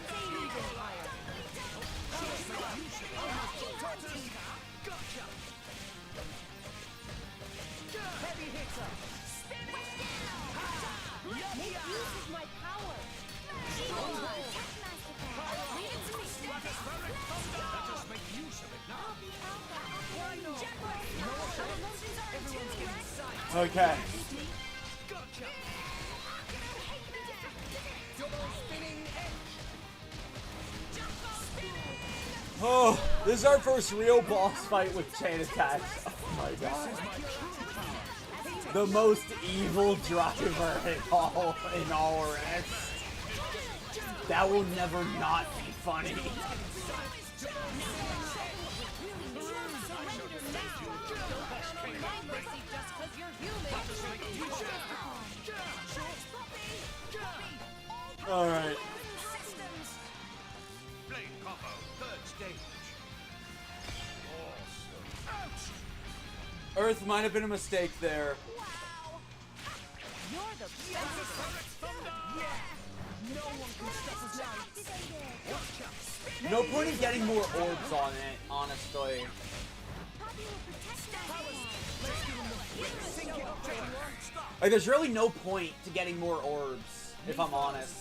Okay. Gotcha. Double spinning Oh, this is our first real boss fight with chain attacks. Oh my god. The most evil driver in Alrest. That will never not be funny. Alright. Earth might have been a mistake there. You're the best. No one can stop us now. No point in getting more orbs on it, honestly. Like, there's really no point to getting more orbs, if I'm honest.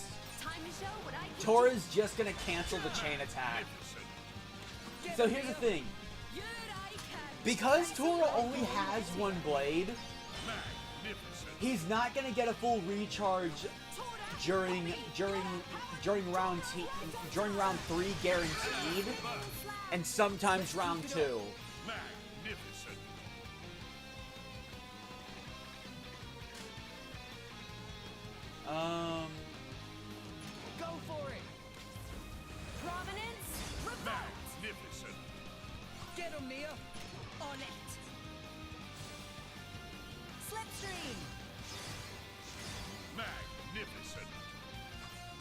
Tora's just gonna cancel the chain attack. So here's the thing. Because Tora only has one blade, he's not gonna get a full recharge during round 3 guaranteed, and sometimes round 2. Go for it. Prominence, Magnificent. Get him, Nia. On it. Slipstream, Magnificent.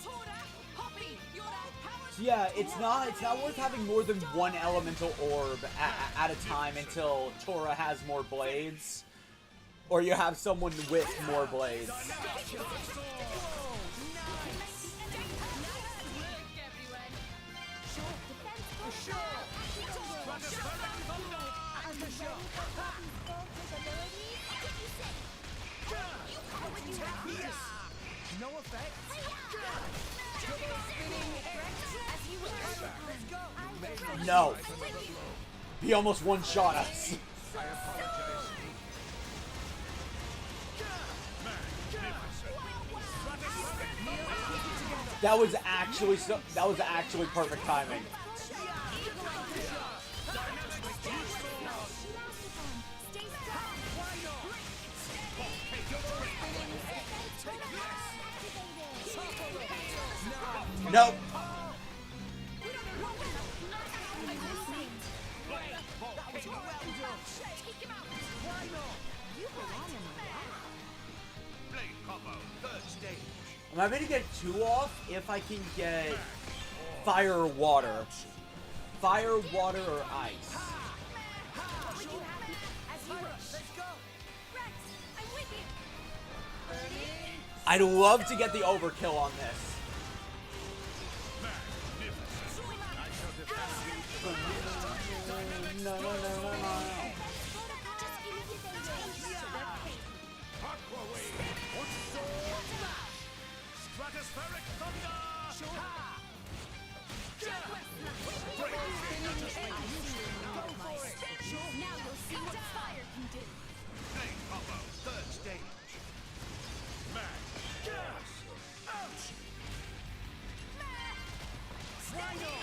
Tora, Hoppy, your power. So yeah, it's not worth having more than one elemental orb at a time until Tora has more blades, or you have someone with more blades. No effect. No. He almost one-shot us. That was actually perfect timing. Nope. I'm happy to get 2 off if I can get fire or water. Fire, water, or ice. I'd love to get the overkill on this. No. Stratospheric thunder! Now you'll see what fire can do. Flame combo, 3rd stage. Mag. Ouch! Surrender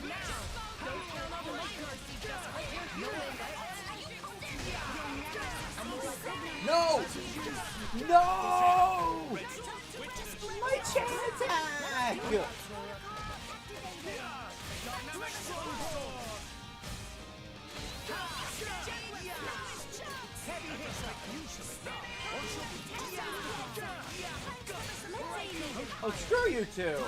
now! Don't count on my mercy just with your human. No! No! My chain attack! Oh, screw you two!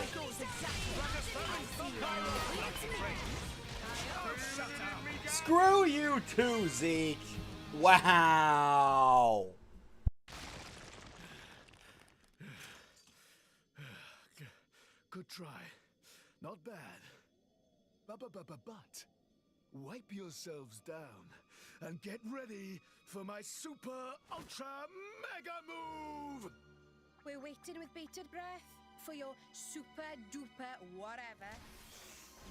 Screw you too, Zeke! Wow! Good try. Not bad. But wipe yourselves down and get ready for my super ultra mega move! We're waiting with bated breath for your super duper whatever.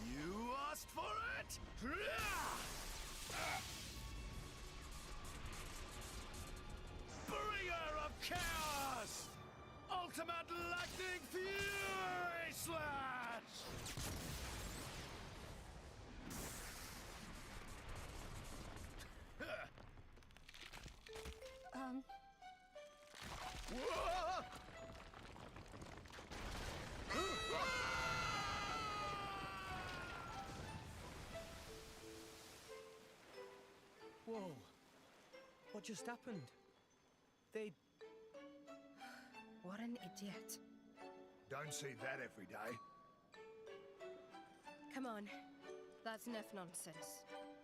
You asked for it! Whoa. What just happened? They... What an idiot. Don't see that every day. Come on. That's enough nonsense.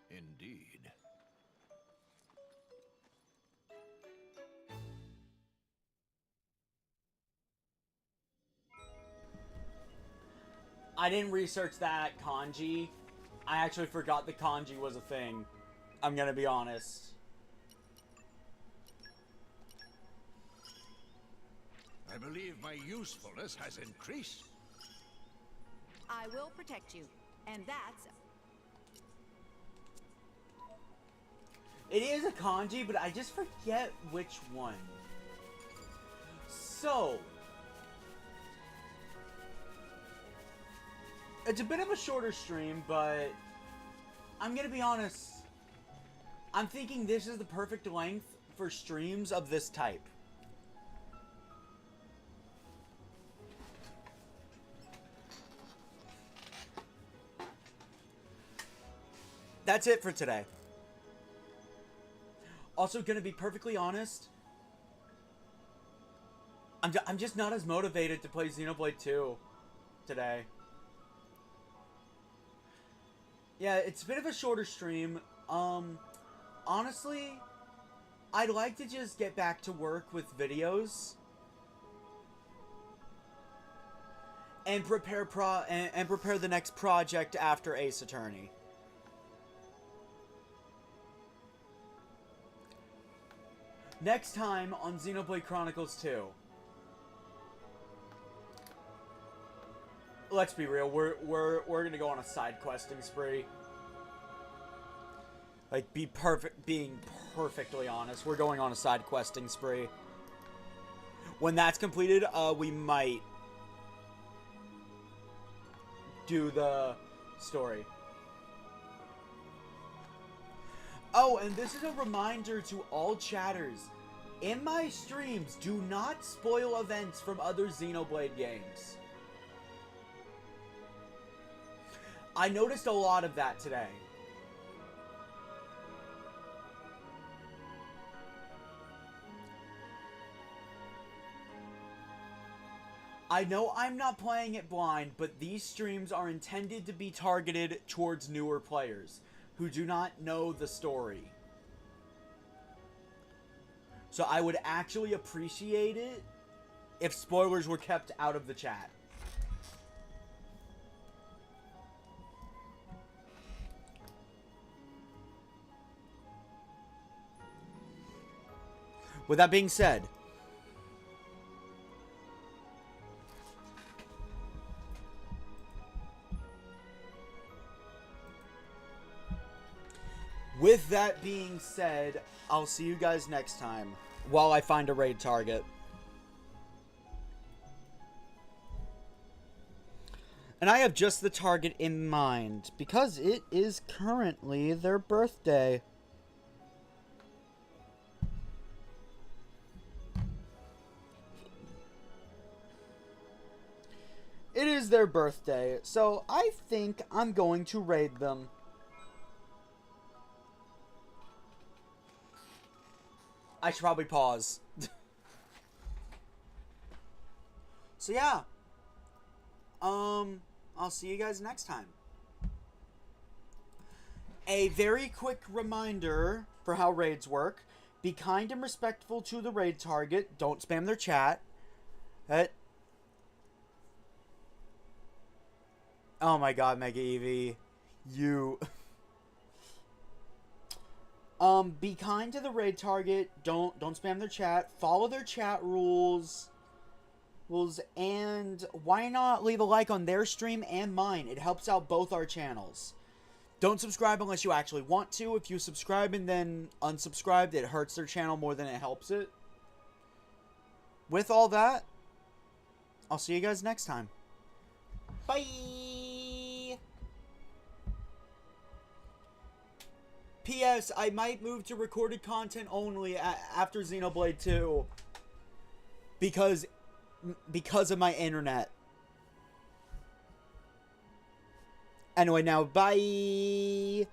Indeed. I didn't research that kanji. I actually forgot the kanji was a thing. I'm gonna be honest. I believe my usefulness has increased. I will protect you, and that's... It is a kanji, but I just forget which one. So... it's a bit of a shorter stream, but... I'm gonna be honest. I'm thinking this is the perfect length for streams of this type. That's it for today. Also, gonna be perfectly honest, I'm just not as motivated to play Xenoblade 2 today. Yeah, it's a bit of a shorter stream. Honestly, I'd like to just get back to work with videos and prepare prepare the next project after Ace Attorney. Next time on Xenoblade Chronicles 2. Let's be real, we're gonna go on a side questing spree. Like, being perfectly honest, we're going on a side questing spree. When that's completed, we might do the story. Oh, and this is a reminder to all chatters. In my streams, do not spoil events from other Xenoblade games. I noticed a lot of that today. I know I'm not playing it blind, but these streams are intended to be targeted towards newer players who do not know the story. So I would actually appreciate it if spoilers were kept out of the chat. With that being said, I'll see you guys next time while I find a raid target. And I have just the target in mind because it is currently their birthday. It is their birthday, so I think I'm going to raid them. I should probably pause. So yeah. I'll see you guys next time. A very quick reminder for how raids work. Be kind and respectful to the raid target. Don't spam their chat. Oh my god, Mega Eevee. You... be kind to the raid target. Don't spam their chat. Follow their chat rules. And why not leave a like on their stream and mine? It helps out both our channels. Don't subscribe unless you actually want to. If you subscribe and then unsubscribe, it hurts their channel more than it helps it. With all that, I'll see you guys next time. Bye! P.S. I might move to recorded content only after Xenoblade 2. Because of my internet. Anyway, now, bye!